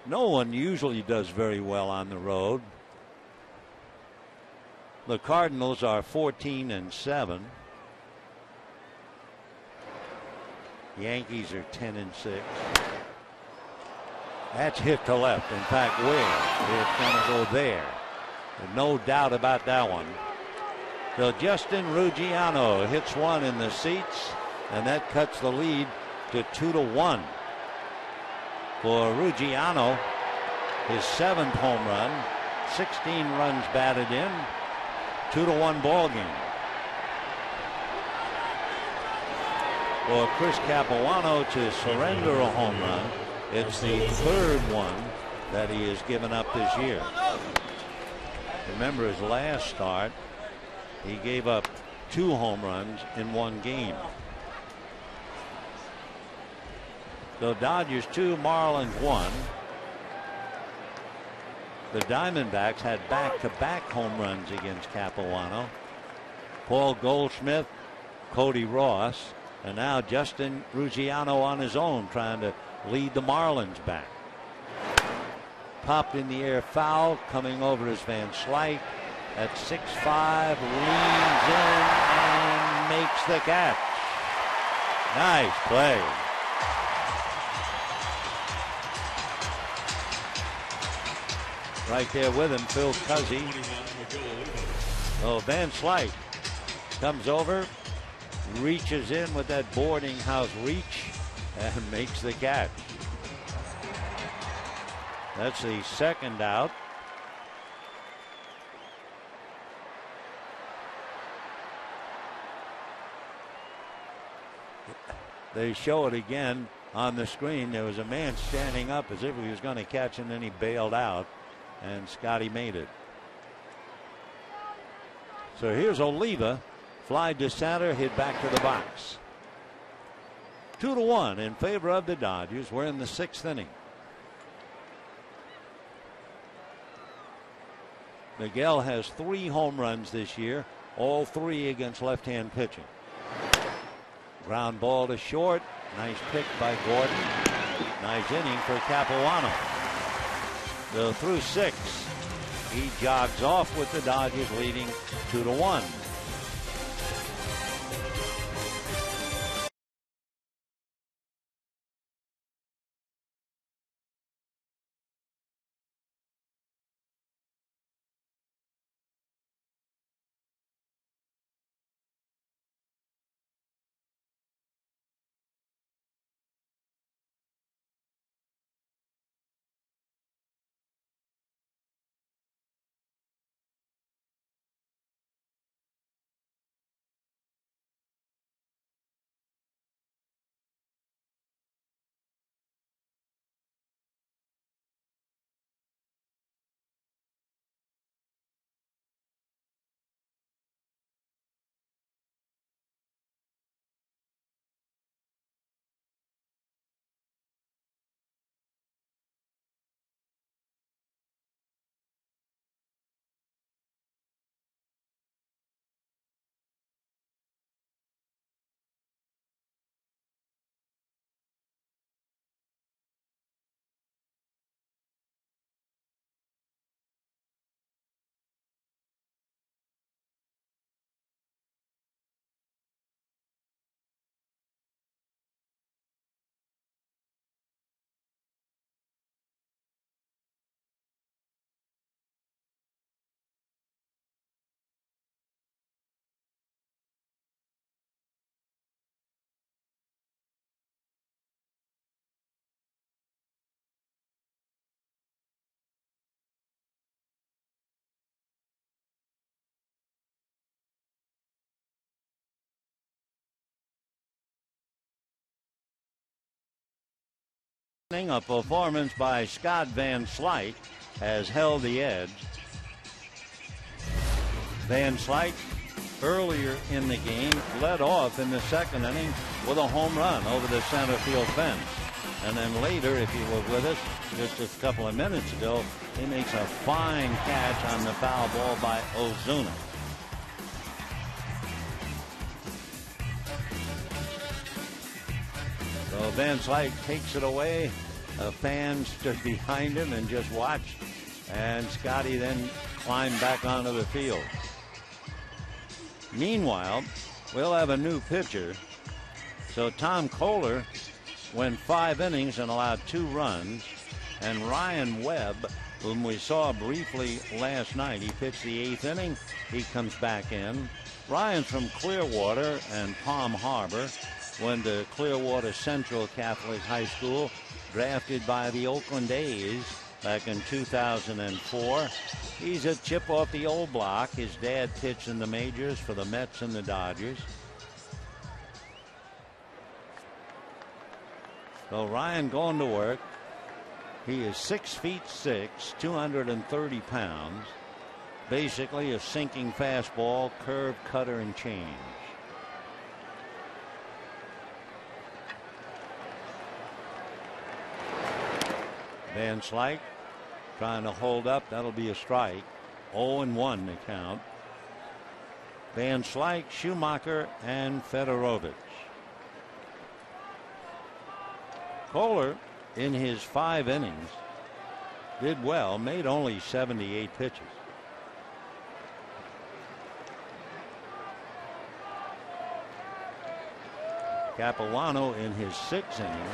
No one usually does very well on the road. The Cardinals are 14-7. Yankees are 10-6. That's hit to left. In fact, where? It's going to go there. No doubt about that one. So Justin Ruggiano hits one in the seats, and that cuts the lead to 2-1 for Ruggiano. His 7th home run, 16 runs batted in, 2-1 ball game. For Chris Capuano to surrender a home run, it's the 3rd one that he has given up this year. Remember his last start, he gave up 2 home runs in 1 game. So Dodgers 2, Marlins 1. The Diamondbacks had back-to-back home runs against Capuano. Paul Goldschmidt, Cody Ross, and now Justin Ruggiano on his own trying to lead the Marlins back. Popped in the air, foul, coming over as Van Slyke at 6'5", leans in and makes the catch. Nice play. Right there with him, Phil Cuzzy. Oh, Van Slyke comes over, reaches in with that boarding house reach, and makes the catch. That's the 2nd out. They show it again on the screen. There was a man standing up as if he was going to catch, and then he bailed out, and Scotty made it. So here's Oliva, fly to center, hit back to the box. 2-1 in favor of the Dodgers. We're in the 6th inning. Miguel has 3 home runs this year, all 3 against left-hand pitching. Ground ball to short. Nice pick by Gordon. Nice inning for Capuano. So through 6, he jogs off with the Dodgers leading 2-1. A performance by Scott Van Slyke has held the edge. Van Slyke earlier in the game led off in the second inning with a home run over the center field fence. And then later, if you were with us just a couple of minutes ago, he makes a fine catch on the foul ball by Ozuna. So Van Slyke takes it away. A fan stood behind him and just watched. And Scotty then climbed back onto the field. Meanwhile, we'll have a new pitcher. So Tom Kohler went 5 innings and allowed 2 runs. And Ryan Webb, whom we saw briefly last night, he pitched the 8th inning. He comes back in. Ryan's from Clearwater and Palm Harbor. Went to Clearwater Central Catholic High School. Drafted by the Oakland A's back in 2004. He's a chip off the old block. His dad pitched in the majors for the Mets and the Dodgers. So Ryan going to work. He is 6'6", 230 pounds. Basically a sinking fastball, curve, cutter, and change. Van Slyke trying to hold up. That'll be a strike. 0-1 the count. Van Slyke, Schumacher, and Fedorovich. Kohler, in his 5 innings, did well, made only 78 pitches. Capuano in his 6th inning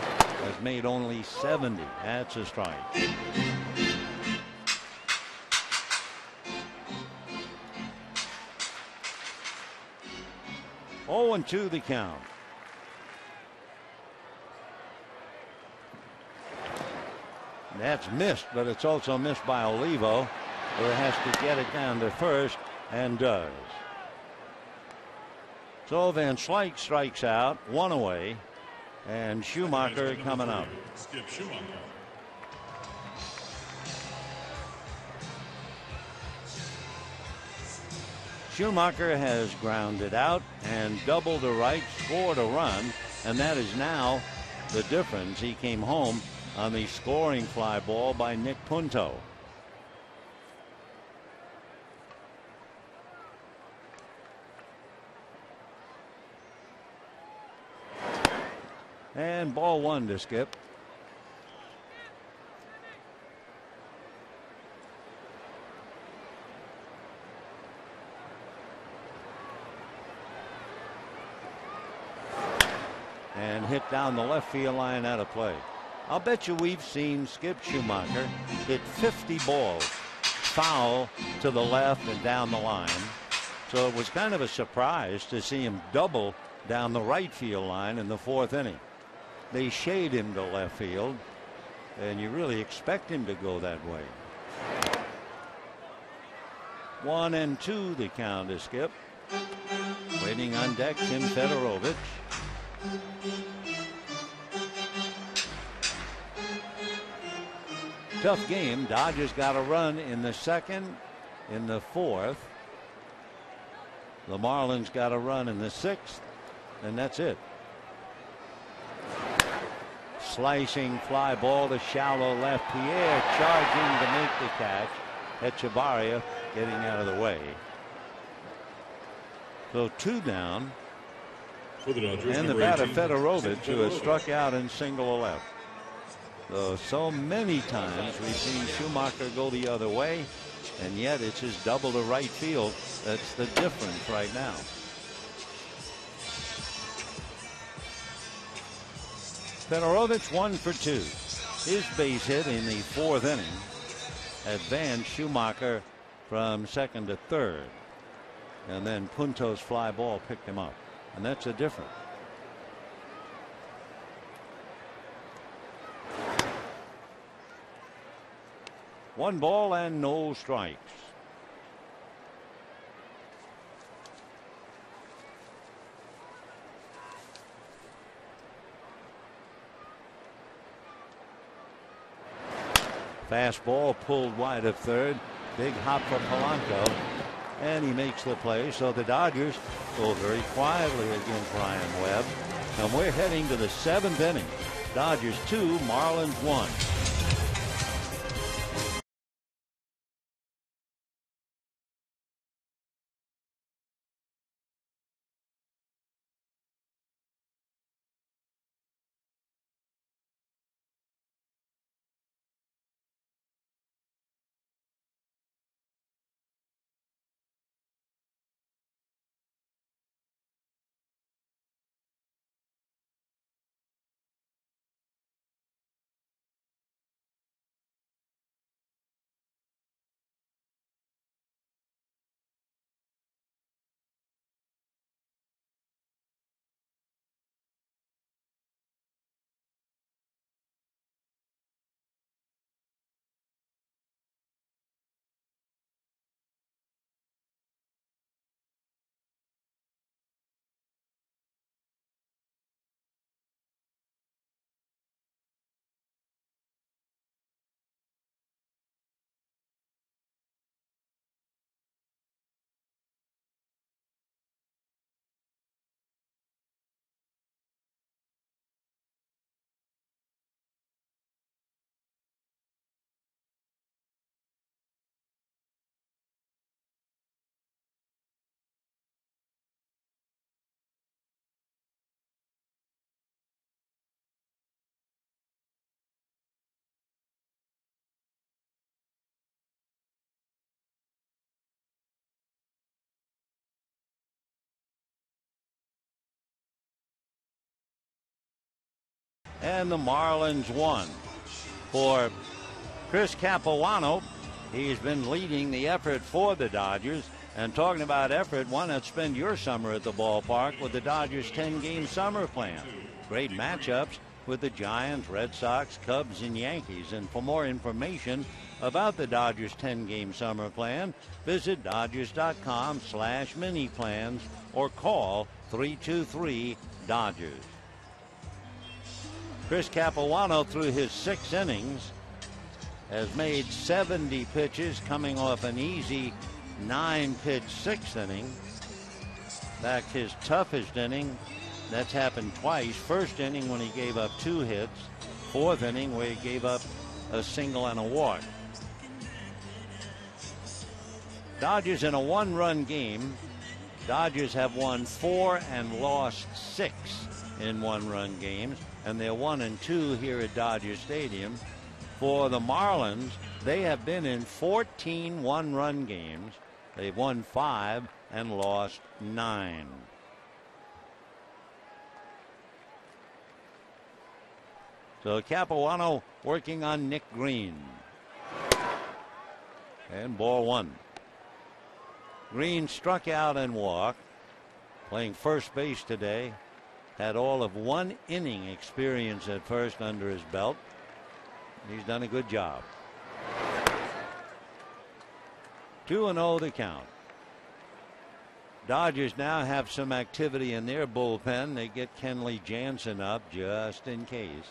has made only 70. That's a strike. Oh, and 2 the count. That's missed, but it's also missed by Olivo, who has to get it down to first and does. So Van Slyke strikes out, 1 away, and Schumacher coming up. Skip Schumacher. Schumacher has grounded out and doubled to right, scored a run, and that is now the difference. He came home on the scoring fly ball by Nick Punto. And ball 1 to Skip. And hit down the left field line out of play. I'll bet you we've seen Skip Schumacher hit 50 balls foul to the left and down the line. So it was kind of a surprise to see him double down the right field line in the 4th inning. They shade him to left field, and you really expect him to go that way. 1-2 the count to Skip. Waiting on deck, Tim Fedorovich. Tough game. Dodgers got a run in the 2nd, in the 4th. The Marlins got a run in the 6th, and that's it. Slicing fly ball to shallow left. Pierre charging to make the catch. Echevarria getting out of the way. So 2 down. For the Dodgers, and the batter Fedorovich, who has struck out in single left. So many times we've seen Schumacher go the other way, and yet it's his double to right field that's the difference right now. Fedorovich 1 for 2. His base hit in the 4th inning advanced Schumacher from 2nd to 3rd, and then Punto's fly ball picked him up, and that's a difference. One ball and no strikes. Fastball pulled wide of third. Big hop for Polanco. And he makes the play. So the Dodgers go very quietly against Ryan Webb. And we're heading to the 7th inning. Dodgers 2, Marlins 1. And the Marlins won. For Chris Capuano, he's been leading the effort for the Dodgers. And talking about effort, why not spend your summer at the ballpark with the Dodgers 10-game summer plan? Great matchups with the Giants, Red Sox, Cubs, and Yankees. And for more information about the Dodgers 10-game summer plan, visit Dodgers.com/mini-plans or call 323-DODGERS. Chris Capuano, through his 6 innings, has made 70 pitches, coming off an easy 9-pitch 6th inning. In fact, his toughest inning, that's happened twice. First inning when he gave up 2 hits. 4th inning where he gave up a single and a walk. Dodgers in a 1-run game. Dodgers have won 4 and lost 6 in 1-run games. And they're 1-2 here at Dodger Stadium. For the Marlins, they have been in 14 1-run games. They've won 5 and lost 9. So Capuano working on Nick Green. And ball 1. Green struck out and walked. Playing first base today. Had all of 1 inning experience at first under his belt. He's done a good job. 2-0 the count. Dodgers now have some activity in their bullpen. They get Kenley Jansen up just in case.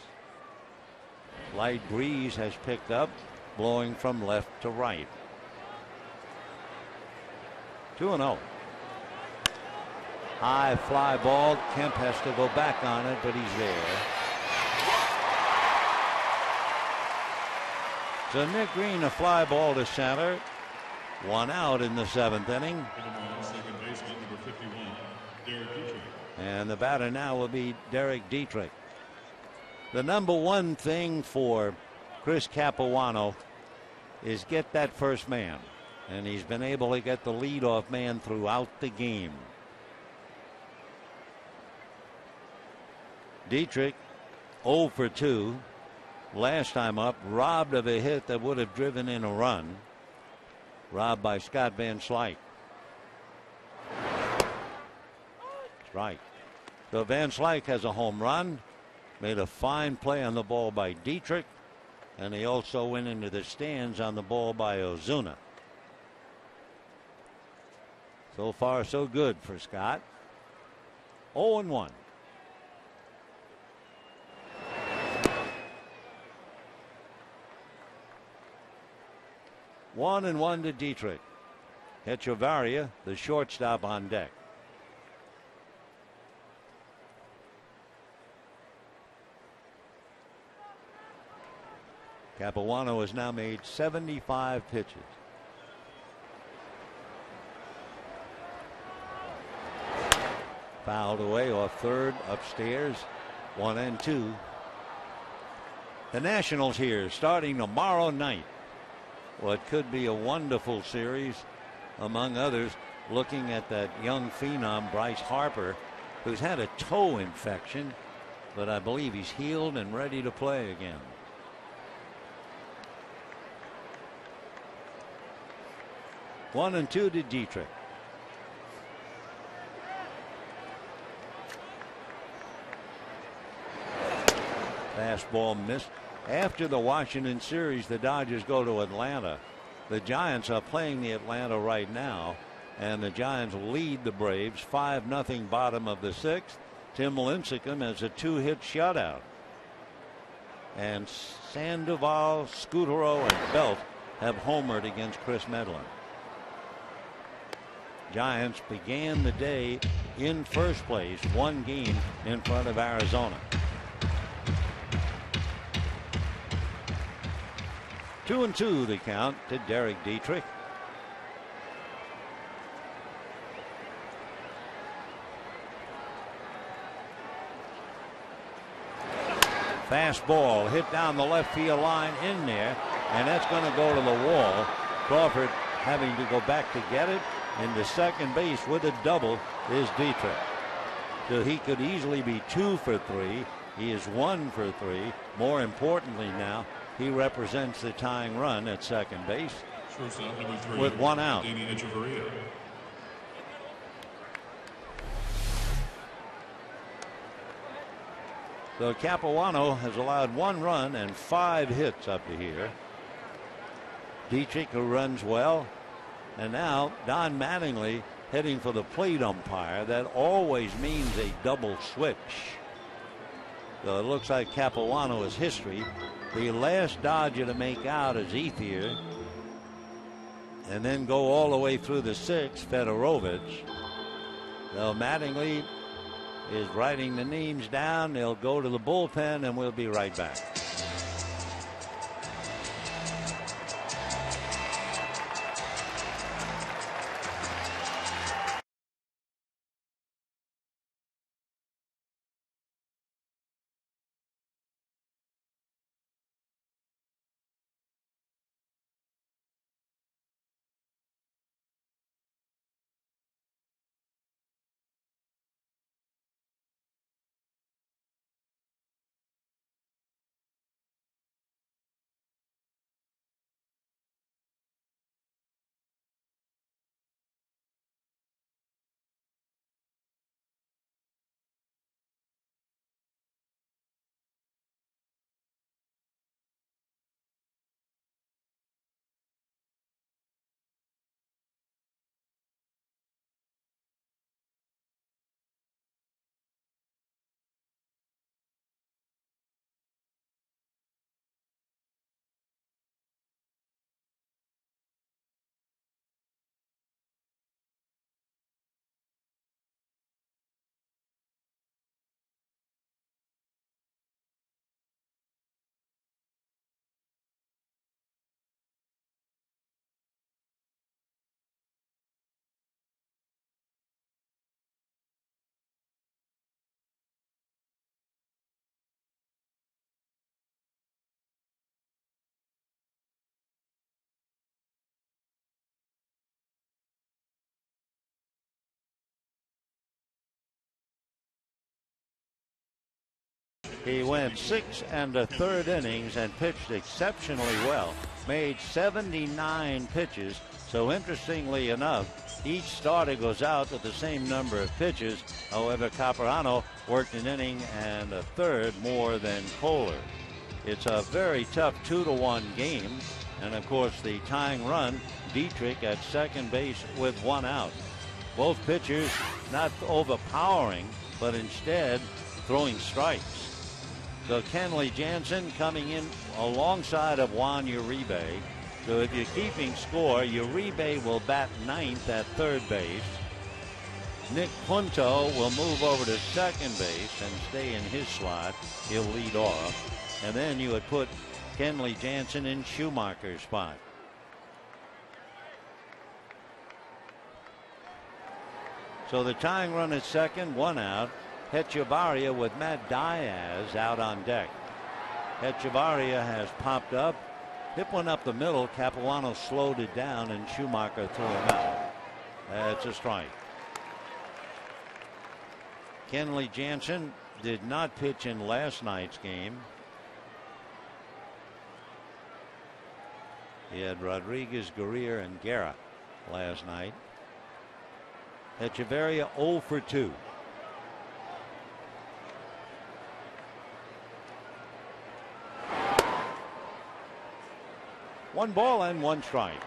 Light breeze has picked up, blowing from left to right. 2-0. High fly ball. Kemp has to go back on it, but he's there. So Nick Green, a fly ball to center. 1 out in the 7th inning. Second baseman, number 51, Derek Dietrich. And the batter now will be Derek Dietrich. The number one thing for Chris Capuano is get that first man. And he's been able to get the leadoff man throughout the game. Dietrich 0 for 2. Last time up, robbed of a hit that would have driven in a run. Robbed by Scott Van Slyke. Strike. So Van Slyke has a home run. Made a fine play on the ball by Dietrich. And he also went into the stands on the ball by Ozuna. So far, so good for Scott. 0-1. 1-1 to Dietrich. Echevarria, the shortstop, on deck. Capuano has now made 75 pitches. Fouled away off third, upstairs, 1-2. The Nationals here starting tomorrow night. What could be a wonderful series, among others, looking at that young phenom Bryce Harper, who's had a toe infection, but I believe he's healed and ready to play again. One and two to Dietrich. Fastball missed. After the Washington series, the Dodgers go to Atlanta. The Giants are playing the Atlanta right now, and the Giants lead the Braves 5-0 bottom of the sixth. Tim Lincecum has a 2-hit shutout. And Sandoval, Scutaro, and Belt have homered against Chris Medlin. Giants began the day in first place, one game in front of Arizona. 2-2 the count to Derek Dietrich. Fastball hit down the left field line in there, and that's going to go to the wall. Crawford having to go back to get it. Into second base with a double is Dietrich. So he could easily be 2 for 3. He is 1 for 3. More importantly now, he represents the tying run at second base with 1 out. So Capuano has allowed 1 run and 5 hits up to here. Dietrich, who runs well. And now Don Mattingly heading for the plate umpire. That always means a double switch. So it looks like Capuano is history. The last Dodger to make out is Ethier. And then go all the way through the sixth, Fedorovich. So Mattingly is writing the names down. They'll go to the bullpen, and we'll be right back. He went 6 1/3 innings and pitched exceptionally well. Made 79 pitches. So interestingly enough, each starter goes out with the same number of pitches. However, Capuano worked an inning and a third more than Kohler. It's a very tough 2-1 game. And of course, the tying run, Dietrich at second base with 1 out. Both pitchers not overpowering, but instead throwing strikes. So Kenley Jansen coming in alongside of Juan Uribe. So if you're keeping score, Uribe will bat ninth at third base. Nick Punto will move over to second base and stay in his slot. He'll lead off. And then you would put Kenley Jansen in Schumacher's spot. So the tying run at second, one out. Hechavarria with Matt Diaz out on deck. Hechavarria has popped up, hit one up the middle. Capuano slowed it down, and Schumacher threw him out. That's a strike. Kenley Jansen did not pitch in last night's game. He had Rodriguez, Guerrier, and Guerra last night. Hechavarria 0 for 2. One ball and one strike.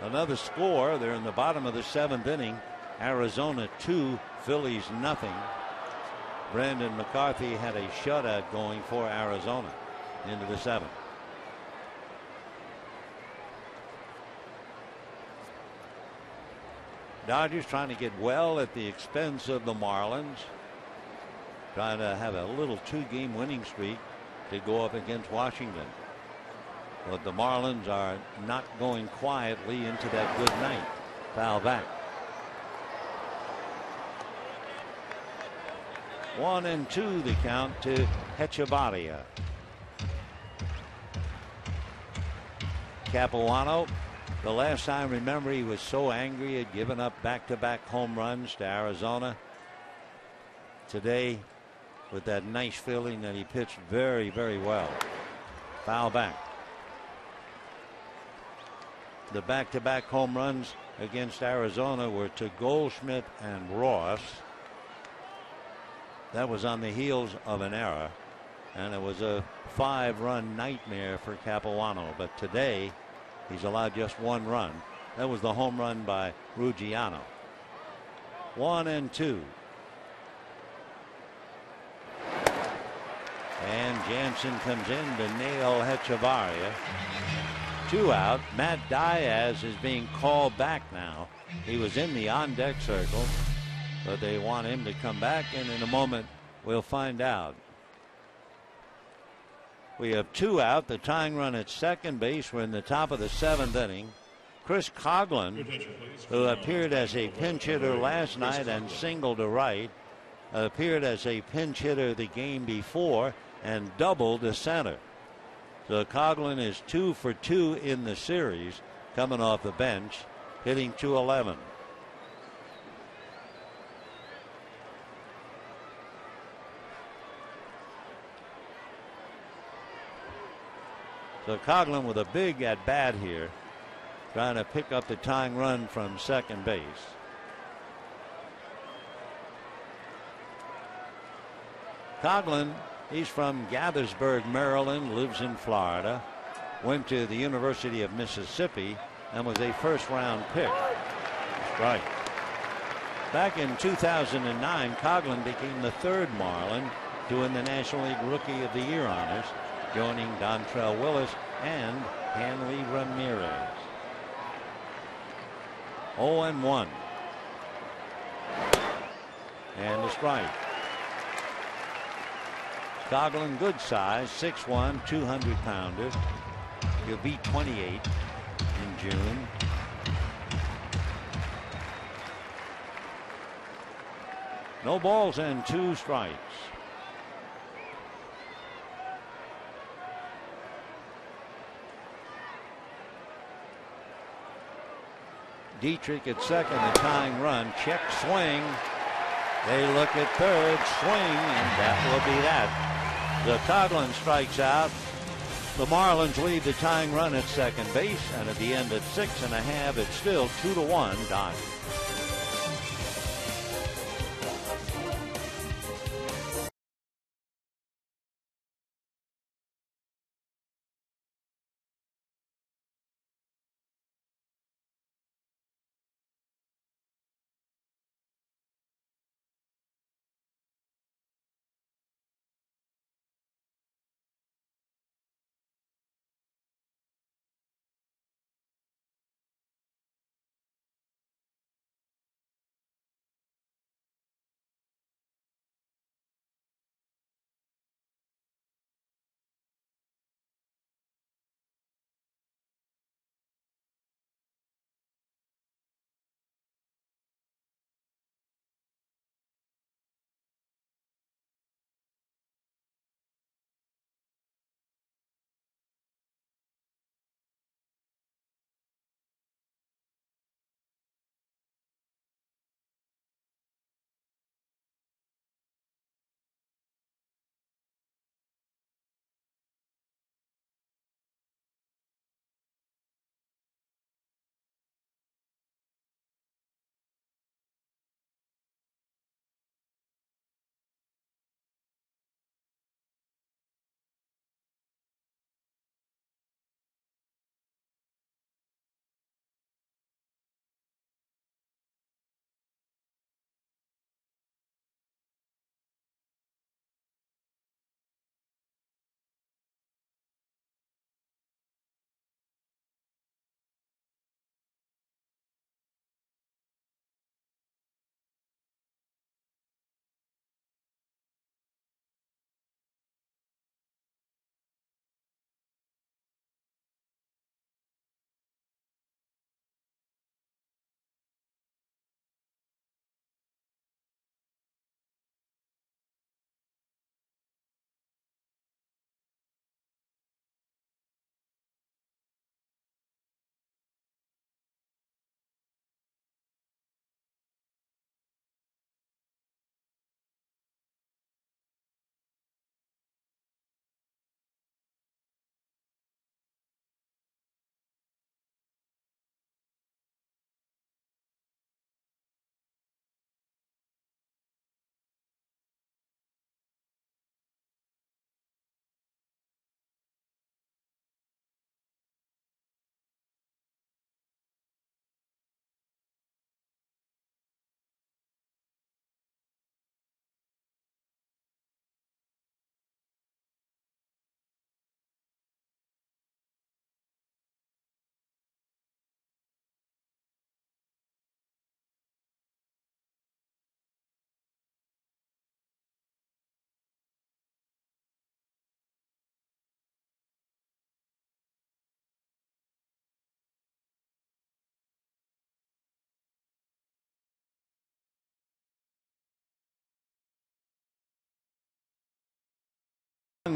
Another score. They're in the bottom of the seventh inning. Arizona 2, Phillies nothing. Brandon McCarthy had a shutout going for Arizona into the seventh. Dodgers trying to get well at the expense of the Marlins. Trying to have a little 2-game winning streak to go up against Washington. But the Marlins are not going quietly into that good night. Foul back. 1-2 the count to Hechavarria. Capuano, the last time, remember, he was so angry, he had given up back-to-back home runs to Arizona. Today, with that nice feeling that he pitched very, very well. Foul back. The back-to-back home runs against Arizona were to Goldschmidt and Ross. That was on the heels of an error, and it was a 5-run nightmare for Capuano. But today, he's allowed just 1 run. That was the home run by Ruggiano. 1-2. And Jansen comes in to nail Hechavarria. 2 out. Matt Diaz is being called back now. He was in the on-deck circle, but they want him to come back, and in a moment we'll find out. We have 2 out. The tying run at second base. We're in the top of the 7th inning. Chris Coughlin, who appeared as a pinch hitter last night and singled to right, appeared as a pinch hitter the game before and doubled to center. So Coughlin is 2 for 2 in the series, coming off the bench, hitting .211. So Coughlin with a big at bat here, trying to pick up the tying run from second base. Coughlin, he's from Gaithersburg, Maryland, lives in Florida, went to the University of Mississippi, and was a first-round pick. Strike. Back in 2009, Coughlin became the 3rd Marlin to win the National League Rookie of the Year honors, joining Dontrell Willis and Hanley Ramirez. 0-1. And a strike. Coughlin, good size, 6'1", 200-pounder. He'll be 28 in June. No balls and 2 strikes. Dietrich at second, the tying run. Check swing. They look at third, swing, and that will be that. The Coughlin strikes out. The Marlins lead the tying run at second base, and at the end at 6½, it's still 2-1 Dodgers.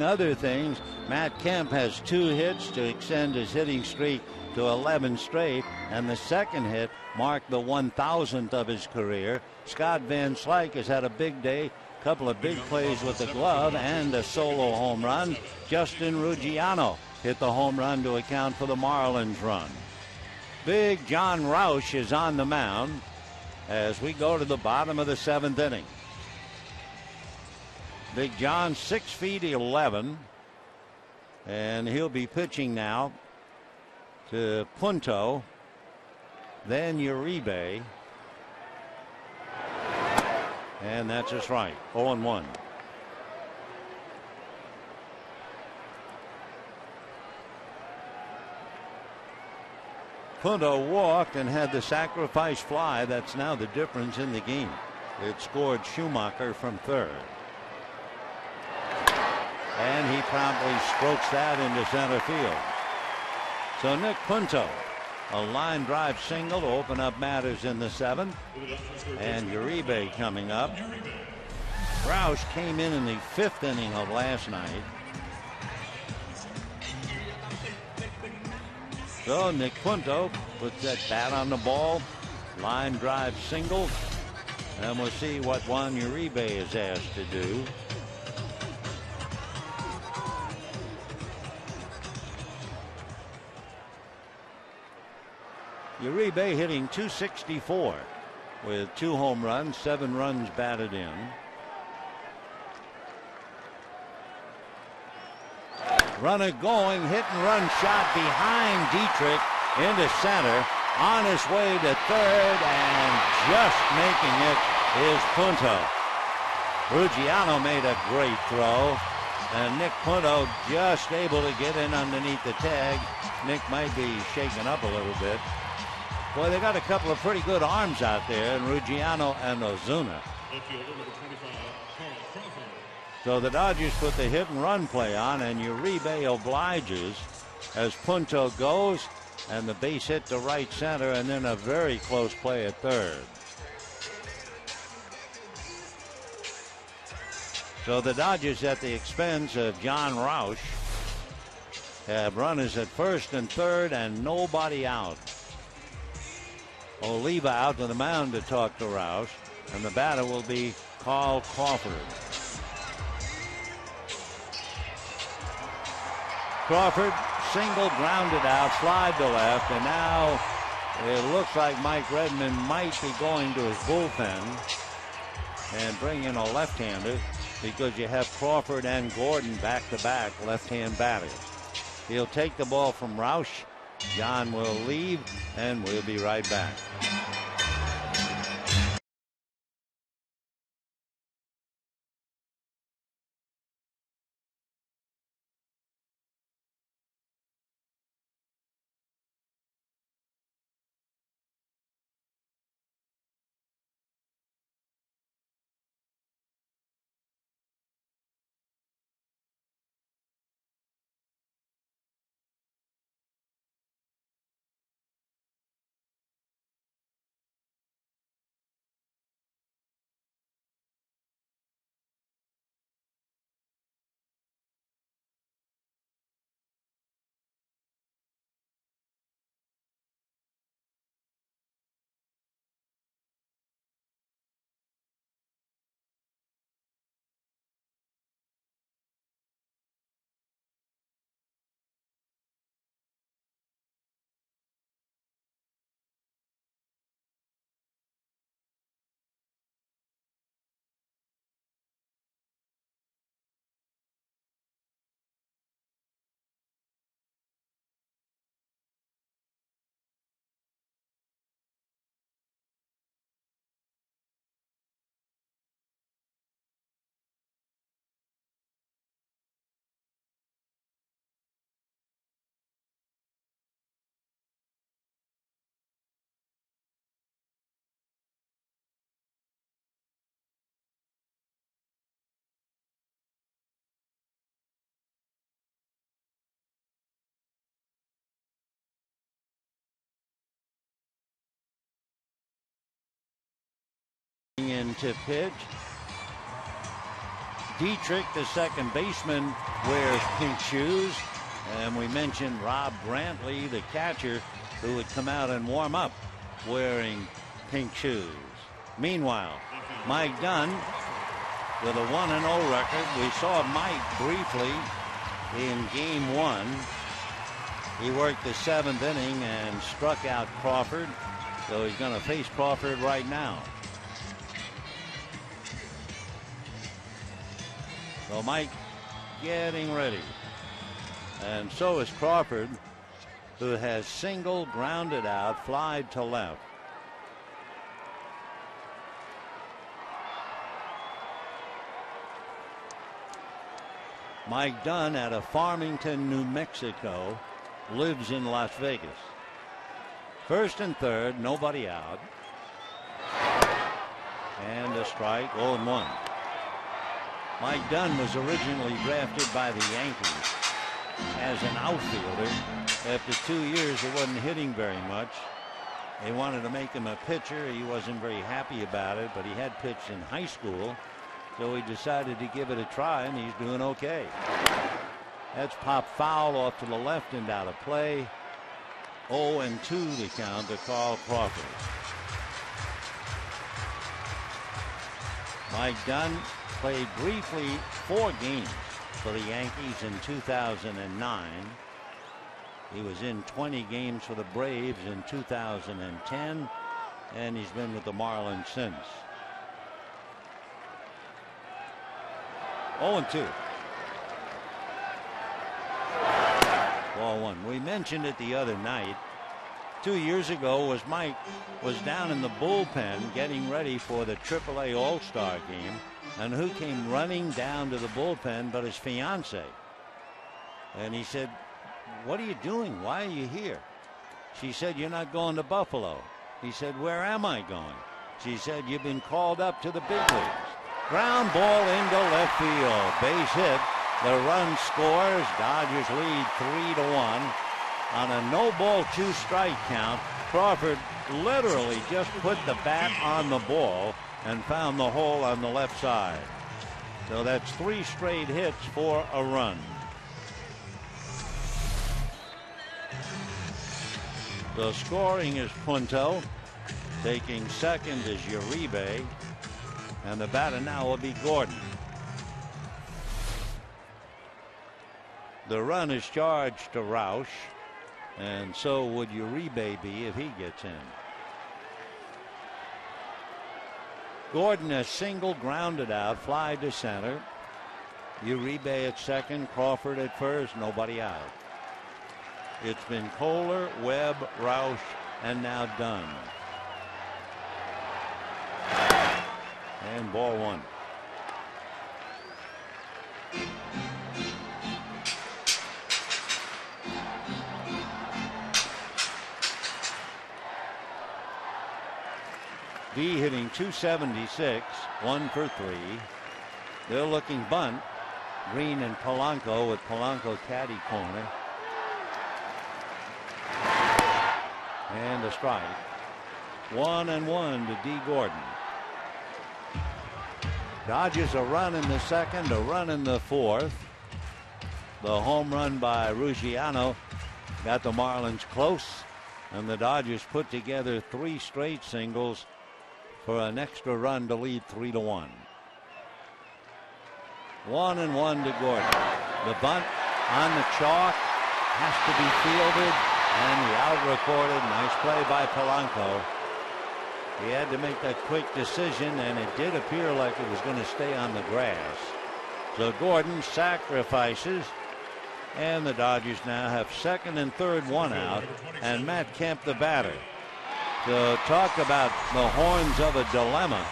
other things, Matt Kemp has 2 hits to extend his hitting streak to 11 straight, and the second hit marked the 1,000th of his career. Scott Van Slyke has had a big day, a couple of big plays with the glove and a solo home run. Justin Ruggiano hit the home run to account for the Marlins run. Big John Roush is on the mound as we go to the bottom of the 7th inning. Big John, 6 feet 11, and he'll be pitching now to Punto, then Uribe, and that's a strike. 0-1. Punto walked and had the sacrifice fly. That's now the difference in the game. It scored Schumacher from third. And he promptly strokes that into center field. So Nick Punto, a line drive single to open up matters in the 7th. And Uribe coming up. Roush came in the 5th inning of last night. So Nick Punto puts that bat on the ball, line drive single, and we'll see what Juan Uribe is asked to do. Uribe hitting .264 with 2 home runs, 7 runs batted in. Runner going, hit and run shot behind Dietrich into center, on his way to third, and just making it is Punto. Ruggiano made a great throw, and Nick Punto just able to get in underneath the tag. Nick might be shaken up a little bit. Boy, they got a couple of pretty good arms out there, and Ruggiano and Ozuna. So the Dodgers put the hit and run play on, and Uribe obliges as Punto goes, and the base hit to right center, and then a very close play at third. So the Dodgers, at the expense of John Roush, have runners at first and third and nobody out. Oliva out to the mound to talk to Roush, and the batter will be Carl Crawford. Crawford single, grounded out, slide to left, and now it looks like Mike Redmond might be going to his bullpen and bring in a left-hander, because you have Crawford and Gordon back-to-back left-hand batters. He'll take the ball from Roush. John will leave, and we'll be right back. In to pitch. Dietrich, the second baseman, wears pink shoes. And we mentioned Rob Brantley, the catcher, who would come out and warm up wearing pink shoes. Meanwhile, Mike Dunn with a 1-0 record. We saw Mike briefly in game 1. He worked the 7th inning and struck out Crawford. So he's going to face Crawford right now. So Mike getting ready. And so is Crawford, who has single, grounded out, fly to left. Mike Dunn out of Farmington, New Mexico, lives in Las Vegas. First and third, nobody out. And a strike, 0-1. Mike Dunn was originally drafted by the Yankees as an outfielder. After 2 years, he wasn't hitting very much. They wanted to make him a pitcher. He wasn't very happy about it, but he had pitched in high school, so he decided to give it a try, and he's doing okay. That's popped foul off to the left and out of play. 0-2 the count to Carl Crawford. Mike Dunn played briefly 4 games for the Yankees in 2009. He was in 20 games for the Braves in 2010, and he's been with the Marlins since. 0-2. Ball 1. We mentioned it the other night. 2 years ago, Mike was down in the bullpen getting ready for the AAA All-Star game, and who came running down to the bullpen but his fiance. And he said, "What are you doing? Why are you here?" She said, "You're not going to Buffalo." He said, "Where am I going?" She said, "You've been called up to the big leagues." Ground ball into left field. Base hit. The run scores. Dodgers lead 3-1 on a no-ball, 2-strike count. Crawford literally just put the bat on the ball and found the hole on the left side. So that's 3 straight hits for a run. The scoring is Punto. Taking second is Uribe. And the batter now will be Gordon. The run is charged to Roush, and so would Uribe be if he gets in. Gordon a single, grounded out, fly to center. Uribe at second, Crawford at first, nobody out. It's been Kohler, Webb, Roush, and now Dunn. And ball 1. D hitting .276, 1 for 3. They're looking bunt. Green and Polanco with Polanco caddy corner. And a strike. 1-1 to D. Gordon. Dodgers a run in the second, a run in the fourth. The home run by Ruggiano got the Marlins close, and the Dodgers put together 3 straight singles for an extra run to lead 3-1. 1-1 to Gordon. The bunt on the chalk has to be fielded, and the out recorded. Nice play by Polanco. He had to make that quick decision, and it did appear like it was going to stay on the grass. So Gordon sacrifices, and the Dodgers now have second and third, 1 out, and Matt Kemp the batter. So talk about the horns of a dilemma.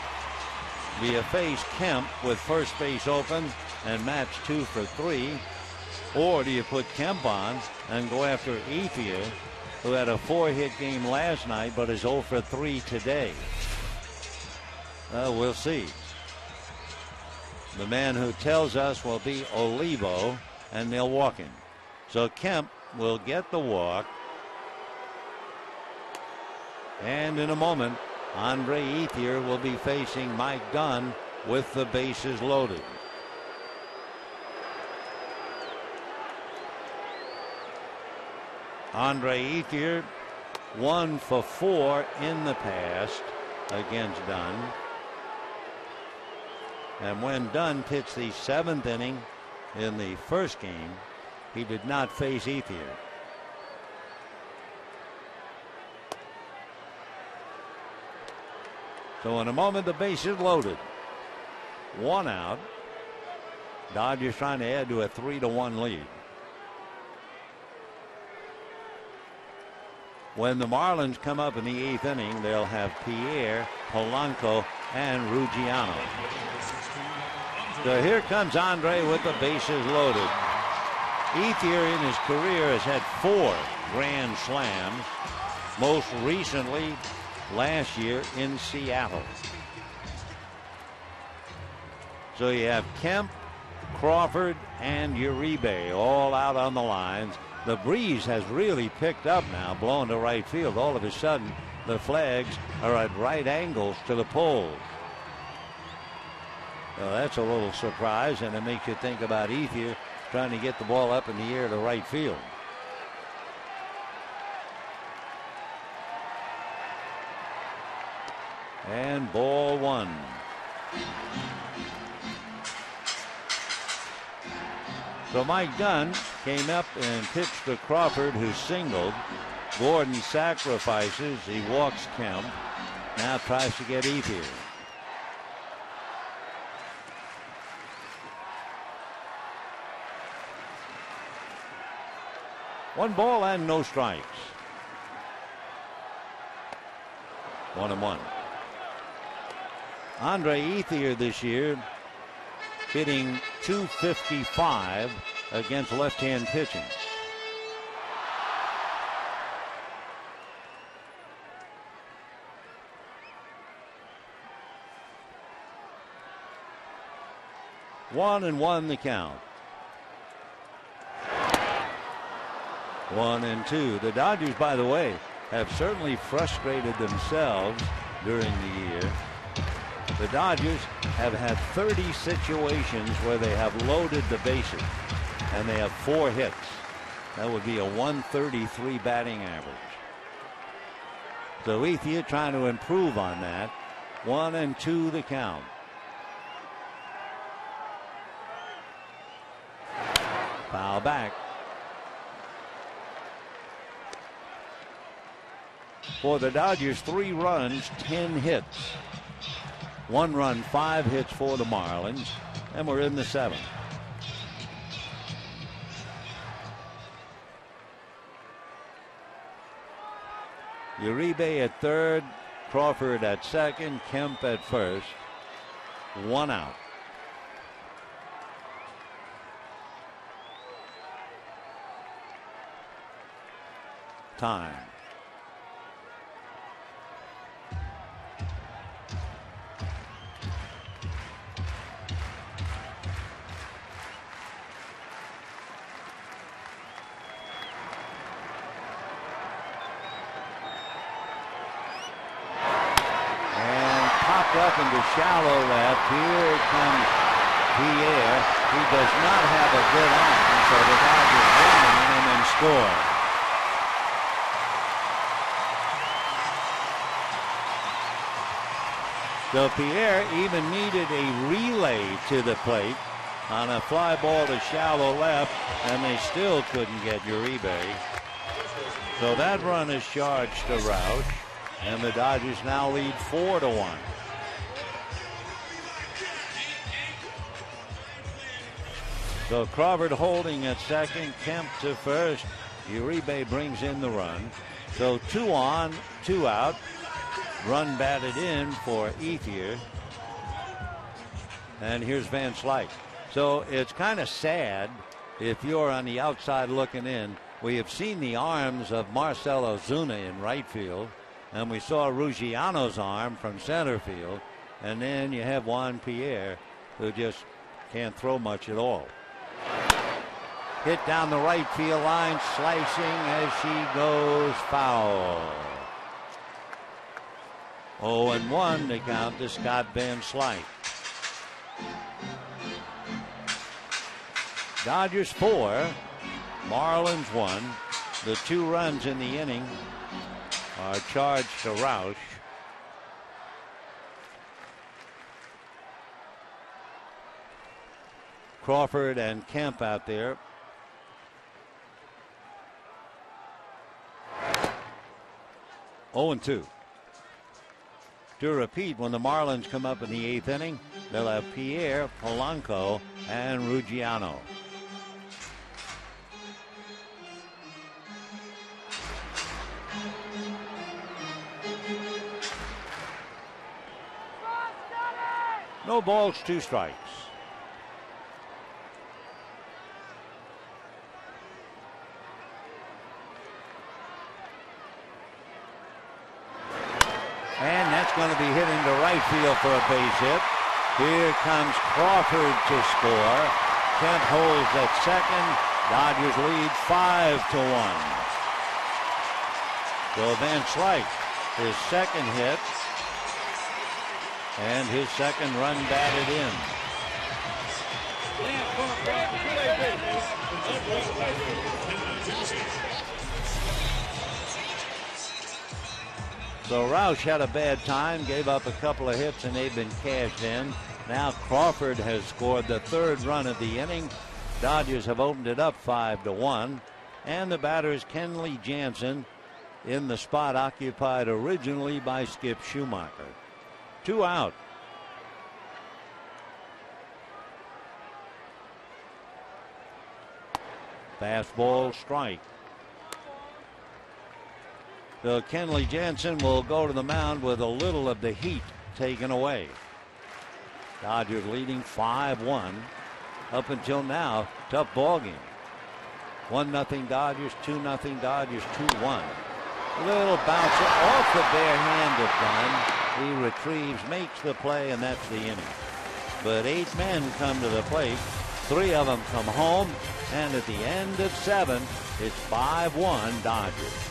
Do you face Kemp with first base open and match 2 for 3, or do you put Kemp on and go after Ethier, who had a 4-hit game last night but is 0 for 3 today? We'll see. The man who tells us will be Olivo, and they'll walk him. So Kemp will get the walk. And in a moment, Andre Ethier will be facing Mike Dunn with the bases loaded. Andre Ethier 1 for 4 in the past against Dunn. And when Dunn pitched the 7th inning in the first game, he did not face Ethier. So in a moment, the base is loaded. 1 out. Dodgers trying to add to a 3-1 lead. When the Marlins come up in the 8th inning, they'll have Pierre, Polanco, and Ruggiano. So here comes Andre with the bases loaded. Ethier in his career has had 4 grand slams, most recently last year in Seattle. So you have Kemp, Crawford, and Uribe all out on the lines. The breeze has really picked up now, blowing to right field. All of a sudden, the flags are at right angles to the poles. Well, that's a little surprise, and it makes you think about Ethier trying to get the ball up in the air to right field. And ball 1. So Mike Dunn came up and pitched to Crawford, who singled. Gordon sacrifices. He walks Kemp. Now tries to get Ethier. One ball and no strikes. 1-1. Andre Ethier this year hitting .255 against left-hand pitching. One and one the count. 1-2. The Dodgers, by the way, have certainly frustrated themselves during the year. The Dodgers have had 30 situations where they have loaded the bases, and they have 4 hits. That would be a .133 batting average. So Ethier trying to improve on that. 1-2 the count. Foul back. For the Dodgers, 3 runs, 10 hits. 1 run, 5 hits for the Marlins, and we're in the 7th. Uribe at third, Crawford at second, Kemp at first. 1 out. Time. Up into shallow left. Here comes Pierre. He does not have a good arm, so the Dodgers run on him and score. So Pierre even needed a relay to the plate on a fly ball to shallow left, and they still couldn't get Uribe. So that run is charged to Roush, and the Dodgers now lead 4-1. So Crawford holding at second, Kemp to first. Uribe brings in the run. So 2 on, 2 out. Run batted in for Ethier. And here's Van Slyke. So it's kind of sad if you're on the outside looking in. We have seen the arms of Marcell Ozuna in right field, and we saw Ruggiano's arm from center field, and then you have Juan Pierre, who just can't throw much at all. Hit down the right field line, slicing as she goes foul. 0-1 to count to Scott Van Slyke. Dodgers 4, Marlins 1. The 2 runs in the inning are charged to Roush. Crawford and Kemp out there. Oh, 2. To repeat, when the Marlins come up in the 8th inning, they'll have Pierre, Polanco, and Ruggiano. No balls, 2 strikes. And that's going to be hit into right field for a base hit. Here comes Crawford to score. Kemp holds at second. Dodgers lead 5-1. So Van Slyke, his second hit, and his second run batted in. So Roush had a bad time, gave up a couple of hits, and they've been cashed in. Now Crawford has scored the 3rd run of the inning. Dodgers have opened it up 5-1. And the batter is Kenley Jansen in the spot occupied originally by Skip Schumacher. 2 out. Fastball, strike. So Kenley Jansen will go to the mound with a little of the heat taken away. Dodgers leading 5-1. Up until now, tough ball game. 1-0 Dodgers, 2-0 Dodgers, 2-1. Little bouncer off the bare hand of Dunn. He retrieves, makes the play, and that's the inning. But 8 men come to the plate. 3 of them come home, and at the end of 7, it's 5-1 Dodgers.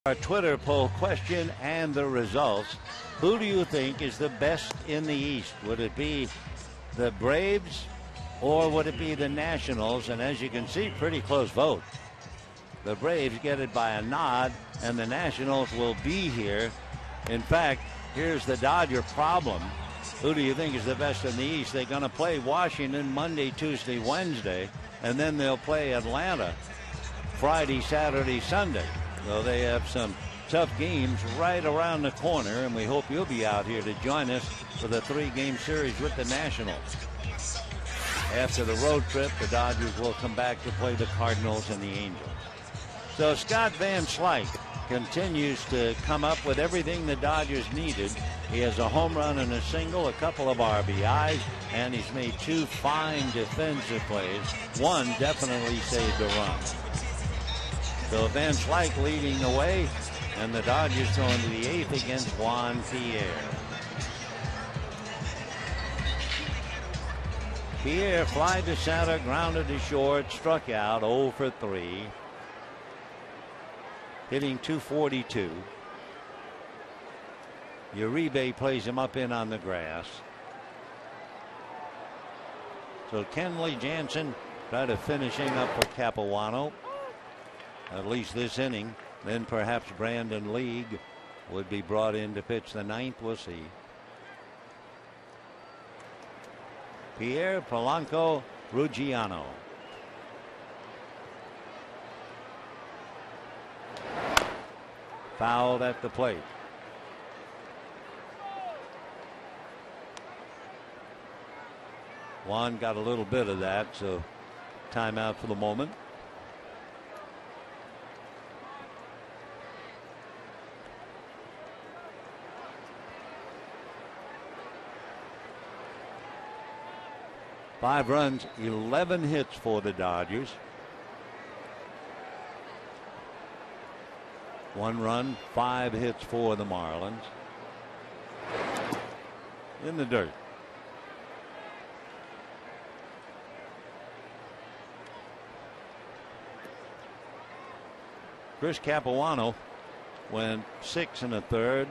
Our Twitter poll question and the results. Who do you think is the best in the East? Would it be the Braves or would it be the Nationals? And as you can see, pretty close vote. The Braves get it by a nod, and the Nationals will be here. In fact, here's the Dodger problem. Who do you think is the best in the East? They're going to play Washington Monday, Tuesday, Wednesday, and then they'll play Atlanta Friday, Saturday, Sunday. So they have some tough games right around the corner, and we hope you'll be out here to join us for the 3-game series with the Nationals. After the road trip, the Dodgers will come back to play the Cardinals and the Angels. So Scott Van Slyke continues to come up with everything the Dodgers needed. He has a home run and a single, a couple of RBIs, and he's made 2 fine defensive plays. One definitely saved a run. So Van Slyke leading the way, and the Dodgers going to the 8th against Juan Pierre. Pierre fly to center, grounded to short, struck out, 0 for 3. Hitting .242. Uribe plays him up in on the grass. So Kenley Jansen try to finishing up for Capuano, at least this inning. Then perhaps Brandon League would be brought in to pitch the ninth. We'll see. Pierre, Polanco, Ruggiano. Fouled at the plate. Juan got a little bit of that, so timeout for the moment. Five runs, 11 hits for the Dodgers. 1 run, 5 hits for the Marlins. In the dirt. Chris Capuano went 6 1/3,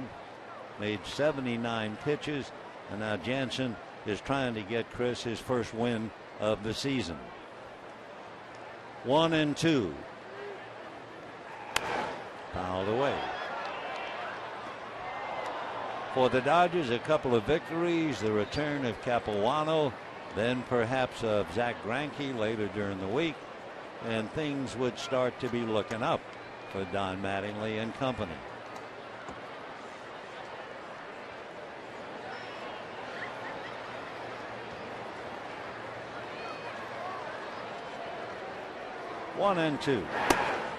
made 79 pitches, and now Jansen is trying to get Chris his first win of the season. 1-2. Fouled away. For the Dodgers, a couple of victories, the return of Capuano, then perhaps of Zach Greinke later during the week, and things would start to be looking up for Don Mattingly and company. One and two.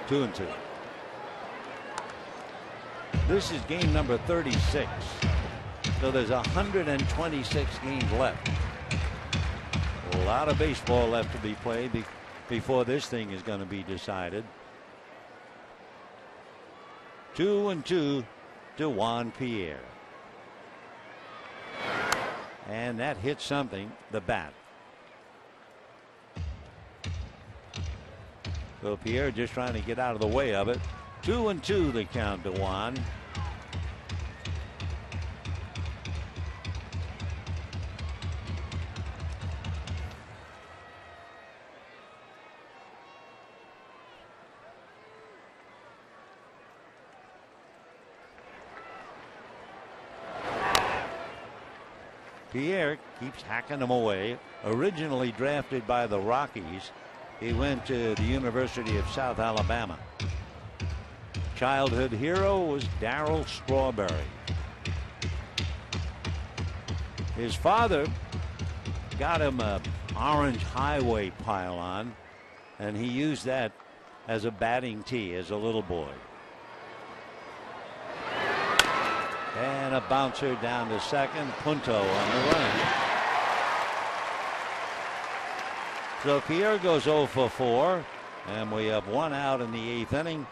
2-2. This is game number 36. So there's 126 games left. A lot of baseball left to be played before this thing is going to be decided. 2-2 to Juan Pierre. And that hits something, the bat. So Pierre just trying to get out of the way of it. 2-2 the count to Juan. Pierre keeps hacking them away. Originally drafted by the Rockies, he went to the University of South Alabama. Childhood hero was Darryl Strawberry. His father got him a Orange Highway pylon, and he used that as a batting tee as a little boy. And a bouncer down to second. Punto on the run. So Pierre goes 0 for 4, and we have 1 out in the 8th inning,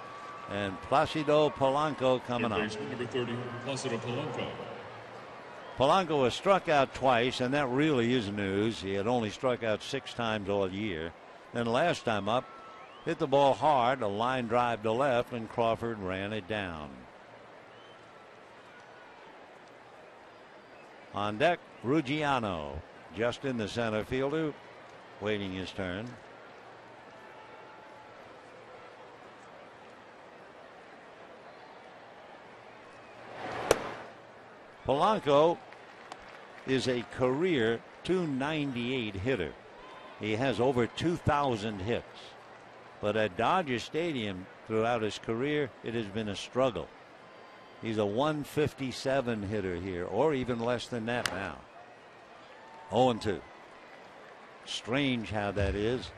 and Placido Polanco coming up. Number 30, Placido Polanco. Polanco was struck out twice, and that really is news. He had only struck out 6 times all year. Then last time up, hit the ball hard, a line drive to left, and Crawford ran it down. On deck, Ruggiano, Justin the center fielder, waiting his turn. Polanco is a career .298 hitter. He has over 2,000 hits. But at Dodger Stadium throughout his career, it has been a struggle. He's a .157 hitter here, or even less than that now. 0-2. Strange how that is.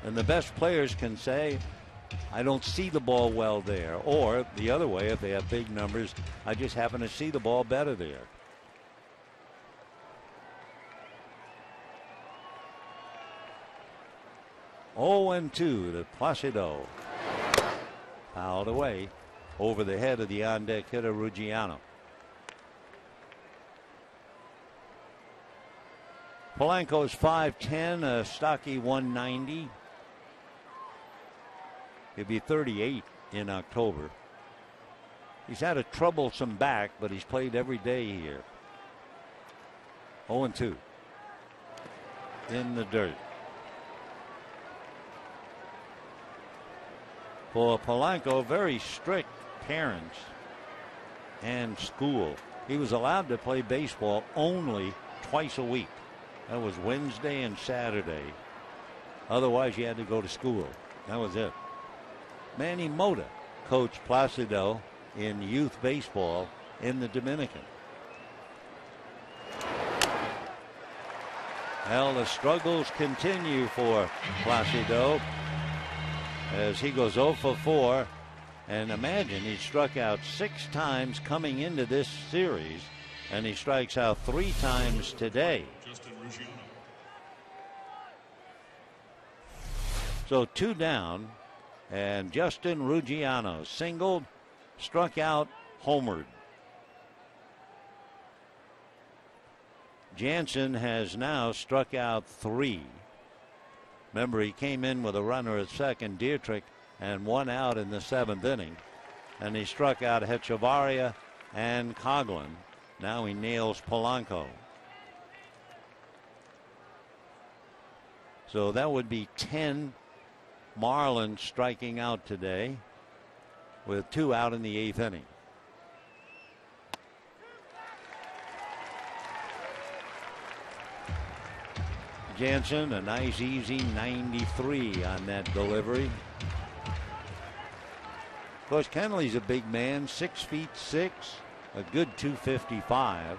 And the best players can say, I don't see the ball well there. Or the other way, if they have big numbers, I just happen to see the ball better there. (0-2) to Placido. Fouled away over the head of the on-deck hitter Ruggiano. Polanco's 5'10", a stocky 190. He'll be 38 in October. He's had a troublesome back, but he's played every day here. 0-2 in the dirt. For Polanco, very strict parents and school. He was allowed to play baseball only twice a week. That was Wednesday and Saturday. Otherwise, you had to go to school. That was it. Manny Mota coached Placido in youth baseball in the Dominican. Well, the struggles continue for Placido as he goes 0 for 4. And imagine, he struck out 6 times coming into this series, and he strikes out 3 times today. So 2 down, and Justin Ruggiano singled, struck out, homered. Jansen has now struck out 3. Remember, he came in with a runner at second, Dietrich, and 1 out in the 7th inning. And he struck out Hechavarria and Coghlan. Now he nails Polanco. So that would be 10 Marlins striking out today, with 2 out in the 8th inning. Jansen, a nice easy 93 on that delivery. Of course, Kenley's a big man, 6'6", a good 255.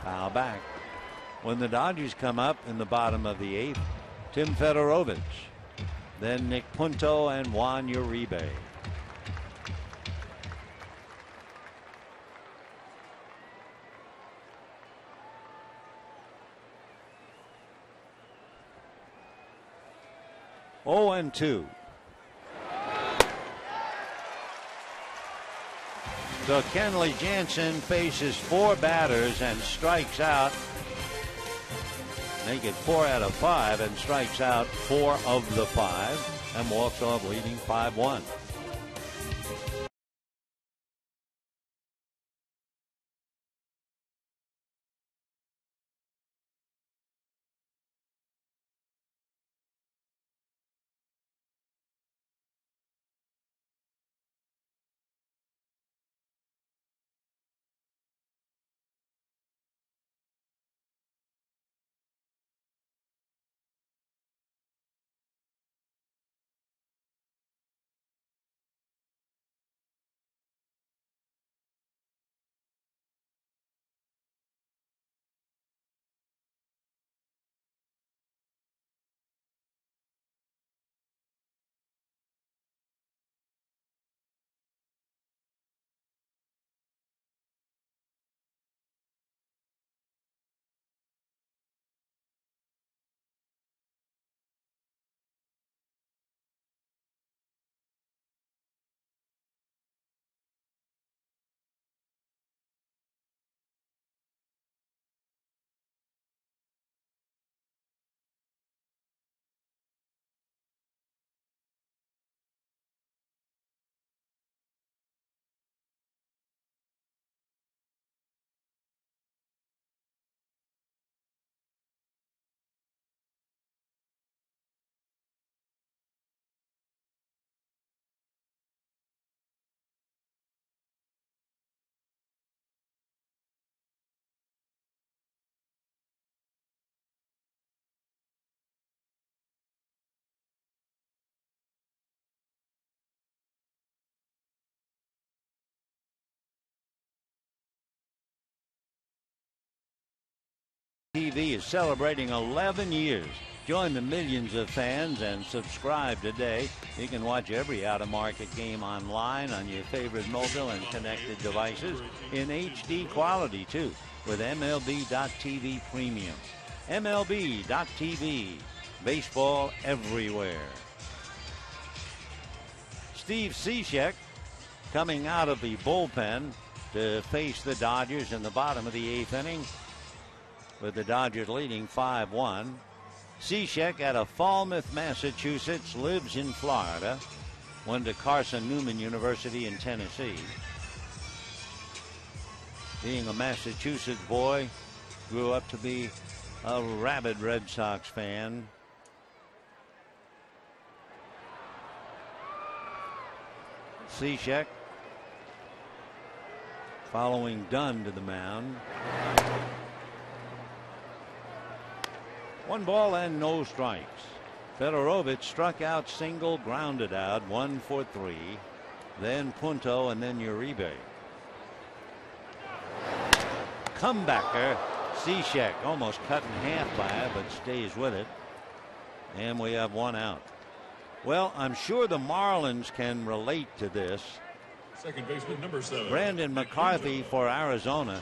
Foul back. When the Dodgers come up in the bottom of the 8th, Tim Fedorovich, then Nick Punto and Juan Uribe. Oh, and 2. So Kenley Jansen faces 4 batters and strikes out. Make it 4 out of 5 and strikes out 4 of the 5 and walks off leading 5-1. TV is celebrating 11 years. Join the millions of fans and subscribe today. You can watch every out-of-market game online on your favorite mobile and connected devices in HD quality, too, with MLB.TV Premium. MLB.TV. Baseball everywhere. Steve Cishek coming out of the bullpen to face the Dodgers in the bottom of the 8th inning, with the Dodgers leading 5-1. Cishek out of Falmouth, Massachusetts, lives in Florida. Went to Carson Newman University in Tennessee. Being a Massachusetts boy, grew up to be a rabid Red Sox fan. Cishek following Dunn to the mound. 1 ball and no strikes. Fedorovich struck out, single, grounded out, 1 for 3. Then Punto and then Uribe. Comebacker. Cishek almost cut in half by it, but stays with it. And we have 1 out. Well, I'm sure the Marlins can relate to this. Second baseman, number 7. Brandon McCarthy for Arizona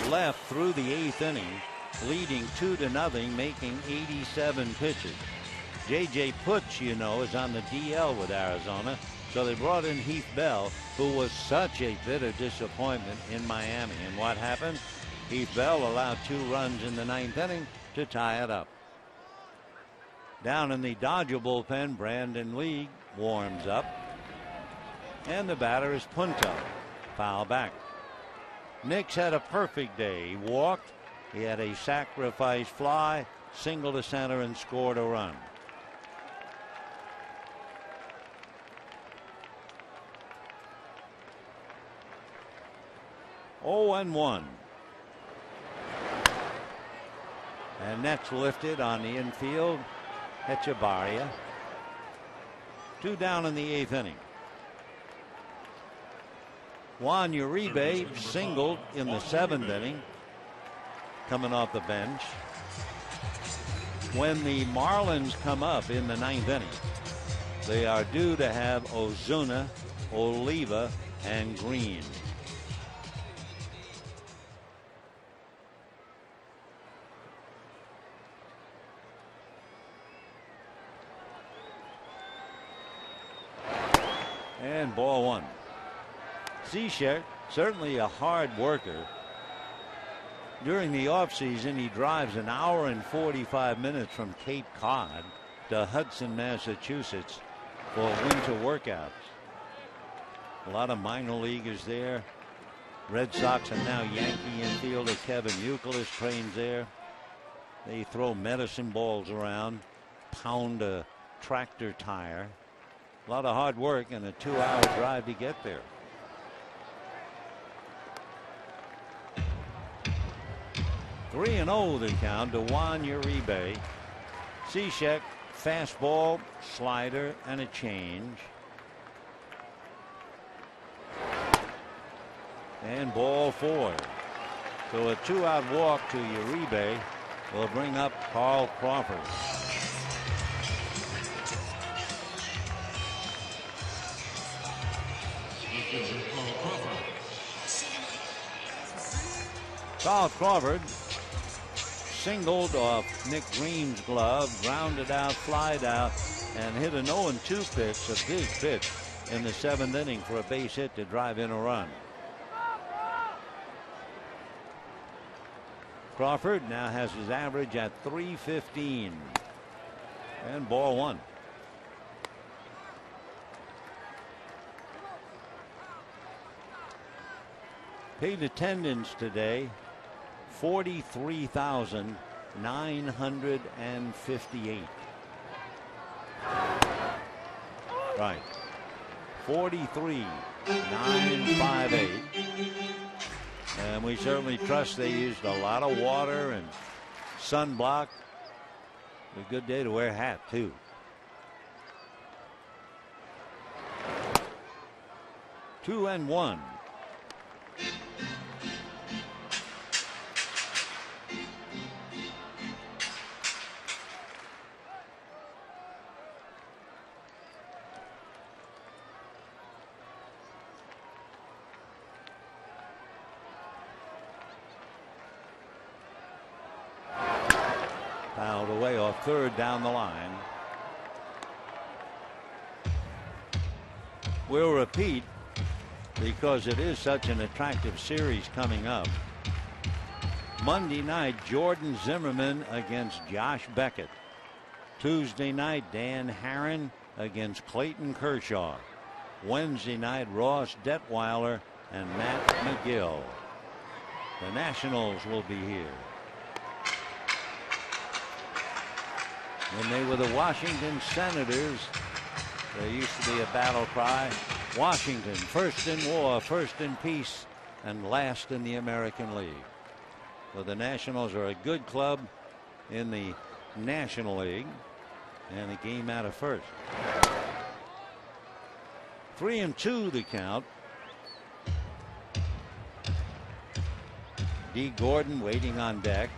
left through the 8th inning, leading 2-0, making 87 pitches. J.J. Putz, you know, is on the DL with Arizona, so they brought in Heath Bell, who was such a bitter disappointment in Miami. And what happened? Heath Bell allowed 2 runs in the 9th inning to tie it up. Down in the Dodger bullpen, Brandon Lee warms up. And the batter is Punto. Foul back. Nix had a perfect day. He walked. He had a sacrifice fly, single to center, and scored a run. Oh, and 1. And that's lifted on the infield. Echevarria. 2 down in the 8th inning. Juan Uribe singled in the 7th inning, coming off the bench. When the Marlins come up in the 9th inning, they are due to have Ozuna, Oliva, and Green. And ball 1. Cishek, certainly a hard worker. During the offseason, he drives 1 hour and 45 minutes from Cape Cod to Hudson, Massachusetts for winter workouts. A lot of minor leaguers there. Red Sox and now Yankee infielder Kevin Youkilis trains there. They throw medicine balls around, pound a tractor tire. A lot of hard work and a 2-hour drive to get there. Three and 0 the count to Juan Uribe. Cishek, fastball, slider, and a change. And ball 4. So a 2-out walk to Uribe will bring up Carl Crawford. Carl Crawford singled off Nick Green's glove, grounded out, flied out, and hit an 0-2 pitch, a big pitch in the 7th inning for a base hit to drive in a run. Crawford now has his average at .315. And ball 1. Paid attendance today, 43,958. Right. 43,958. And we certainly trust they used a lot of water and sunblock. A good day to wear a hat, too. Two and 1. Fouled away off third down the line. We'll repeat because it is such an attractive series coming up. Monday night, Jordan Zimmerman against Josh Beckett. Tuesday night, Dan Herron against Clayton Kershaw. Wednesday night, Ross Detweiler and Matt McGill. The Nationals will be here. When they were the Washington Senators, there used to be a battle cry: Washington, first in war, first in peace, and last in the American League. So the Nationals are a good club in the National League, and a game out of first. 3-2 the count. D. Gordon waiting on deck.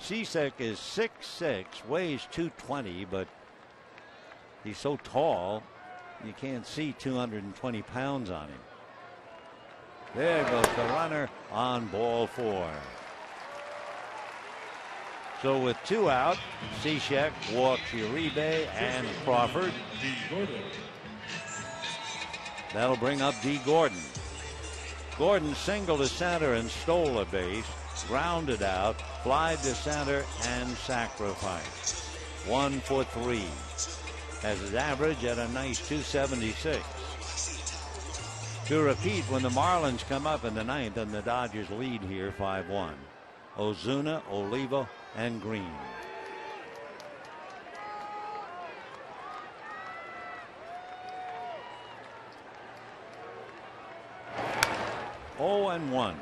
Cishek is 6'6", weighs 220, but he's so tall you can't see 220 pounds on him. There goes the runner on ball 4. So with 2 out, Cishek walks Uribe and Crawford. That'll bring up D. Gordon. Gordon singled to center and stole a base, grounded out, flied to center, and sacrificed. 1 for 3. Has his average at a nice 276. To repeat, when the Marlins come up in the 9th and the Dodgers lead here 5-1. Ozuna, Oliva, and Green. Oh, and 1.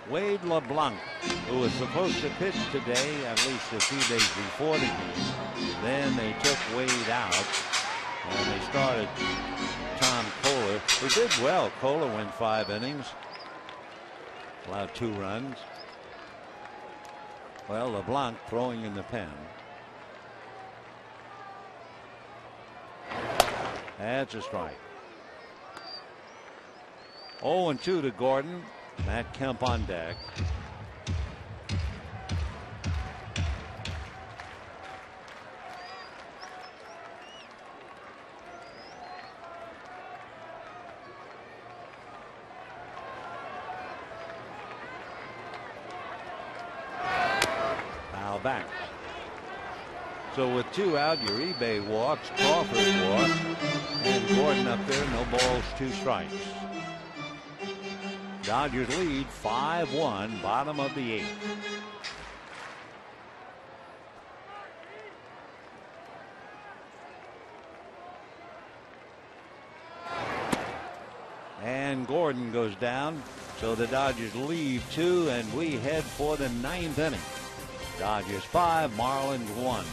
Wade LeBlanc, who was supposed to pitch today, at least a few days before the game. Then they took Wade out, and they started Tom Kohler, who did well. Kohler went 5 innings, allowed 2 runs. Well, LeBlanc throwing in the pen. That's a strike. 0-2 to Gordon. Matt Kemp on deck. Foul back. So with 2 out, Uribe walks, Crawford walks, and Gordon up there. No balls, 2 strikes. Dodgers lead 5-1, bottom of the 8th. And Gordon goes down, so the Dodgers leave 2, and we head for the 9th inning. Dodgers 5, Marlins 1.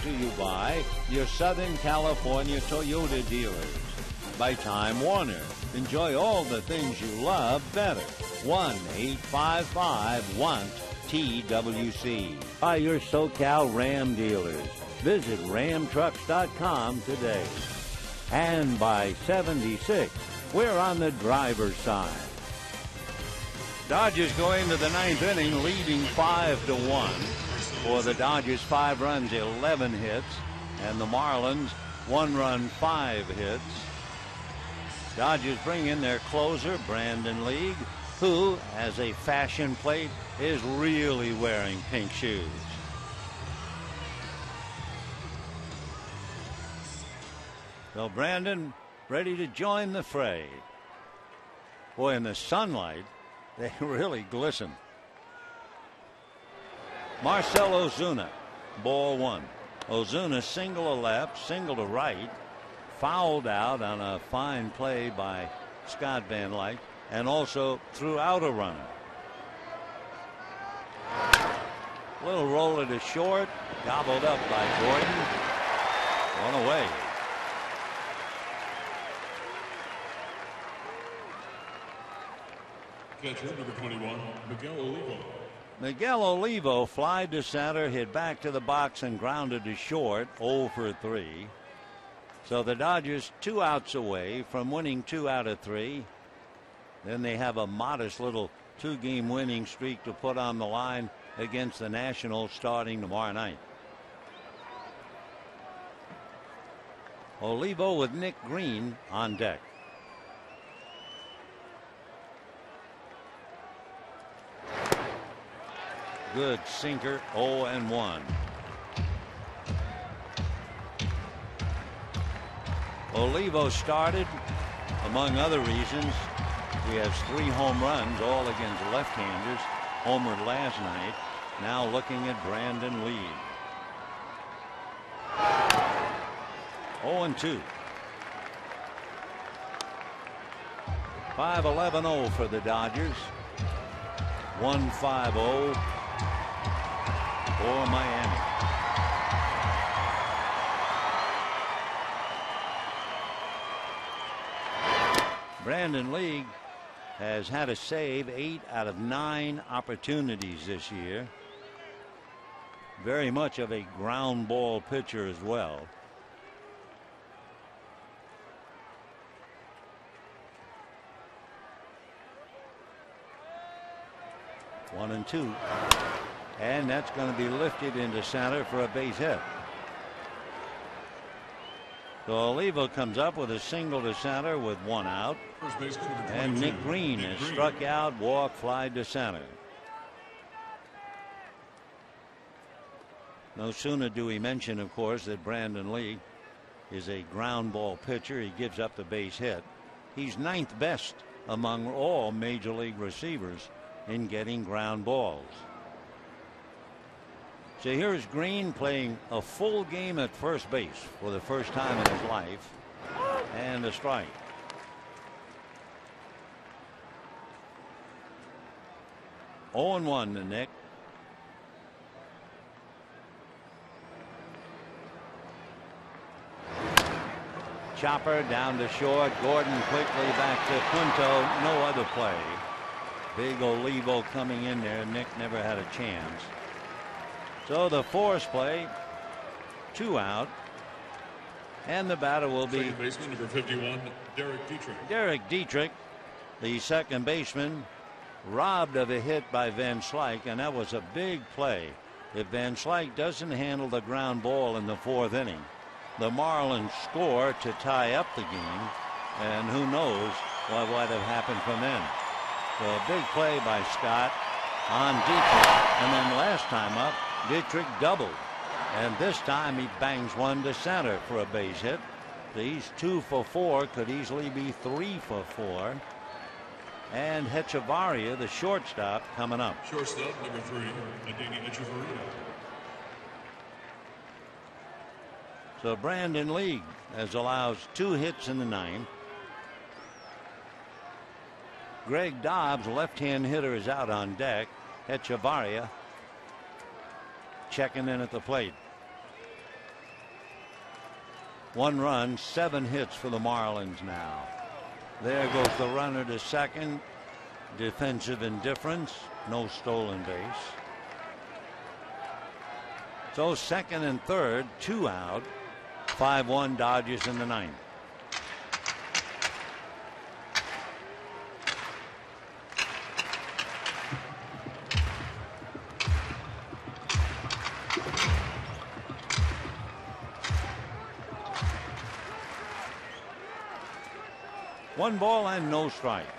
To you by your Southern California Toyota dealers. by Time Warner. Enjoy all the things you love better. 1-855-WANT-TWC. By your SoCal Ram dealers. Visit ramtrucks.com today. And by 76, we're on the driver's side. Dodgers going to the ninth inning, leading 5-1. For the Dodgers, 5 runs, 11 hits. And the Marlins, 1 run, 5 hits. Dodgers bring in their closer, Brandon League, who, as a fashion plate, is really wearing pink shoes. So Brandon ready to join the fray. Boy, in the sunlight, they really glisten. Marcell Ozuna, ball 1. Ozuna single to left, single to right, fouled out on a fine play by Scott Van Lyke, and also threw out a runner. Little roller to short, gobbled up by Gordon. One away. Catcher, number 21, Miguel Olivo. Miguel Olivo flied to center, hit back to the box, and grounded to short, 0 for 3. So the Dodgers 2 outs away from winning 2 out of 3. Then they have a modest little 2-game winning streak to put on the line against the Nationals starting tomorrow night. Olivo with Nick Green on deck. Good sinker, 0-1. Olivo started, among other reasons. He has 3 home runs, all against left-handers. Homered last night. Now looking at Brandon Lee. 0-2. 5-11-0 for the Dodgers. 1-5-0 for Miami. Brandon Lee has had a save 8 out of 9 opportunities this year. Very much of a ground ball pitcher as well. One and 2. And that's going to be lifted into center for a base hit. So Olivo comes up with a single to center with 1 out. And Nick Green is struck out, walk, fly to center. No sooner do we mention, of course, that Brandon Lee is a ground ball pitcher. He gives up the base hit. He's 9th best among all major league receivers in getting ground balls. So here's Green playing a full game at first base for the first time in his life, and a strike. Oh and 1 to Nick. Chopper down to short. Gordon quickly back to Quinto. No other play. Big Olivo coming in there. Nick never had a chance. So the force play, 2 out, and the batter will be second baseman number 51, Derek Dietrich. Derek Dietrich, the second baseman, robbed of a hit by Van Slyke, and that was a big play. If Van Slyke doesn't handle the ground ball in the 4th inning, the Marlins score to tie up the game, and who knows what might have happened from then. So a big play by Scott on Dietrich, and then last time up, Dietrich doubled, and this time he bangs one to center for a base hit. He's 2 for 4, could easily be 3 for 4. And Hechavarria, the shortstop, coming up. Shortstop number 3, Adeni Hechavarria. So Brandon Lee has allows 2 hits in the 9th. Greg Dobbs, left-hand hitter, is out on deck. Hechavarria checking in at the plate. 1 run, 7 hits for the Marlins now. There goes the runner to second. Defensive indifference, no stolen base. So second and third, 2 out. 5-1 Dodgers in the ninth. One ball and no strikes.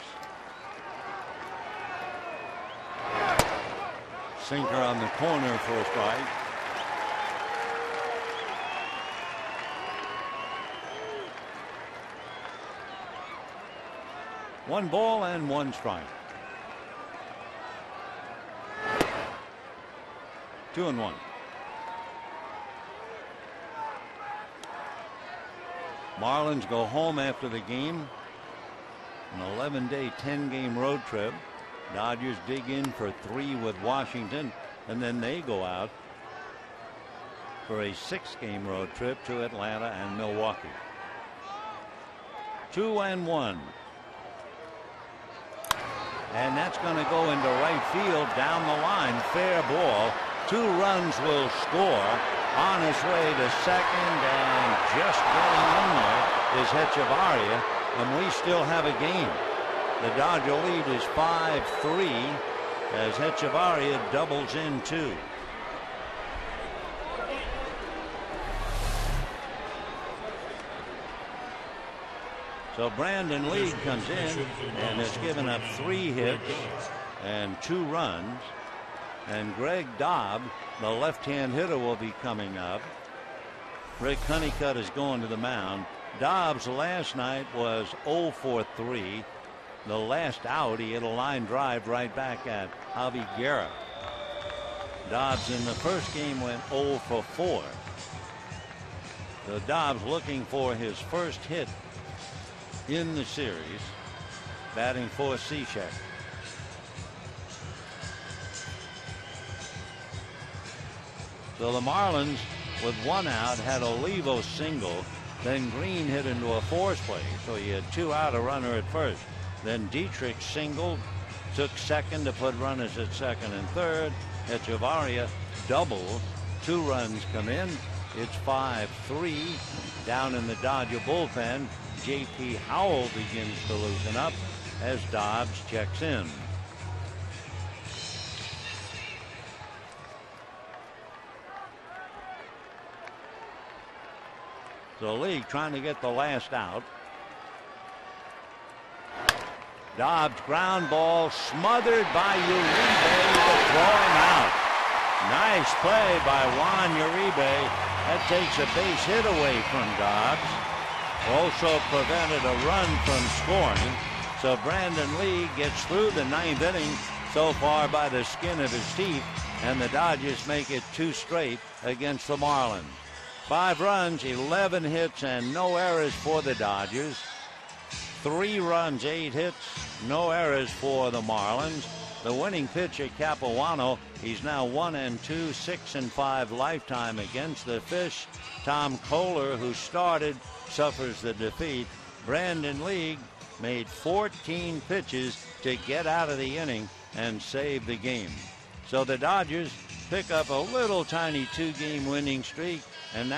Sinker on the corner for a strike. One ball and 1 strike. 2-1. Marlins go home after the game. An 11-day, 10-game road trip. Dodgers dig in for 3 with Washington, and then they go out for a 6-game road trip to Atlanta and Milwaukee. 2-1. And that's going to go into right field down the line. Fair ball. 2 runs will score. On his way to second and just getting in there is Hechavarria, and we still have a game. The Dodger lead is 5-3 as Hechavarria doubles in 2. So Brandon Lee comes in and has given up 3 hits and 2 runs. And Greg Dobb, the left-hand hitter, will be coming up. Rick Honeycutt is going to the mound. Dobbs last night was 0 for 3. The last out, he hit a line drive right back at Javi Guerra. Dobbs in the first game went 0 for 4. So Dobbs looking for his first hit in the series, batting for Cishek. So the Marlins, with 1 out, had Olivo single. Then Green hit into a force play, so he had 2 out, a runner at first. Then Dietrich singled, took second to put runners at second and third. Hechavarria doubled. 2 runs come in. It's 5-3. Down in the Dodger bullpen, J.P. Howell begins to loosen up as Dobbs checks in. So Lee trying to get the last out. Dobbs ground ball smothered by Uribe to throw him out. Nice play by Juan Uribe. That takes a base hit away from Dobbs. Also prevented a run from scoring. So Brandon Lee gets through the 9th inning so far by the skin of his teeth, and the Dodgers make it 2 straight against the Marlins. 5 runs, 11 hits, and no errors for the Dodgers. 3 runs, 8 hits, no errors for the Marlins. The winning pitcher, Capuano, he's now 1-2, 6-5 lifetime against the Fish. Tom Kohler, who started, suffers the defeat. Brandon Lee made 14 pitches to get out of the inning and save the game. So the Dodgers pick up a little tiny 2-game winning streak, and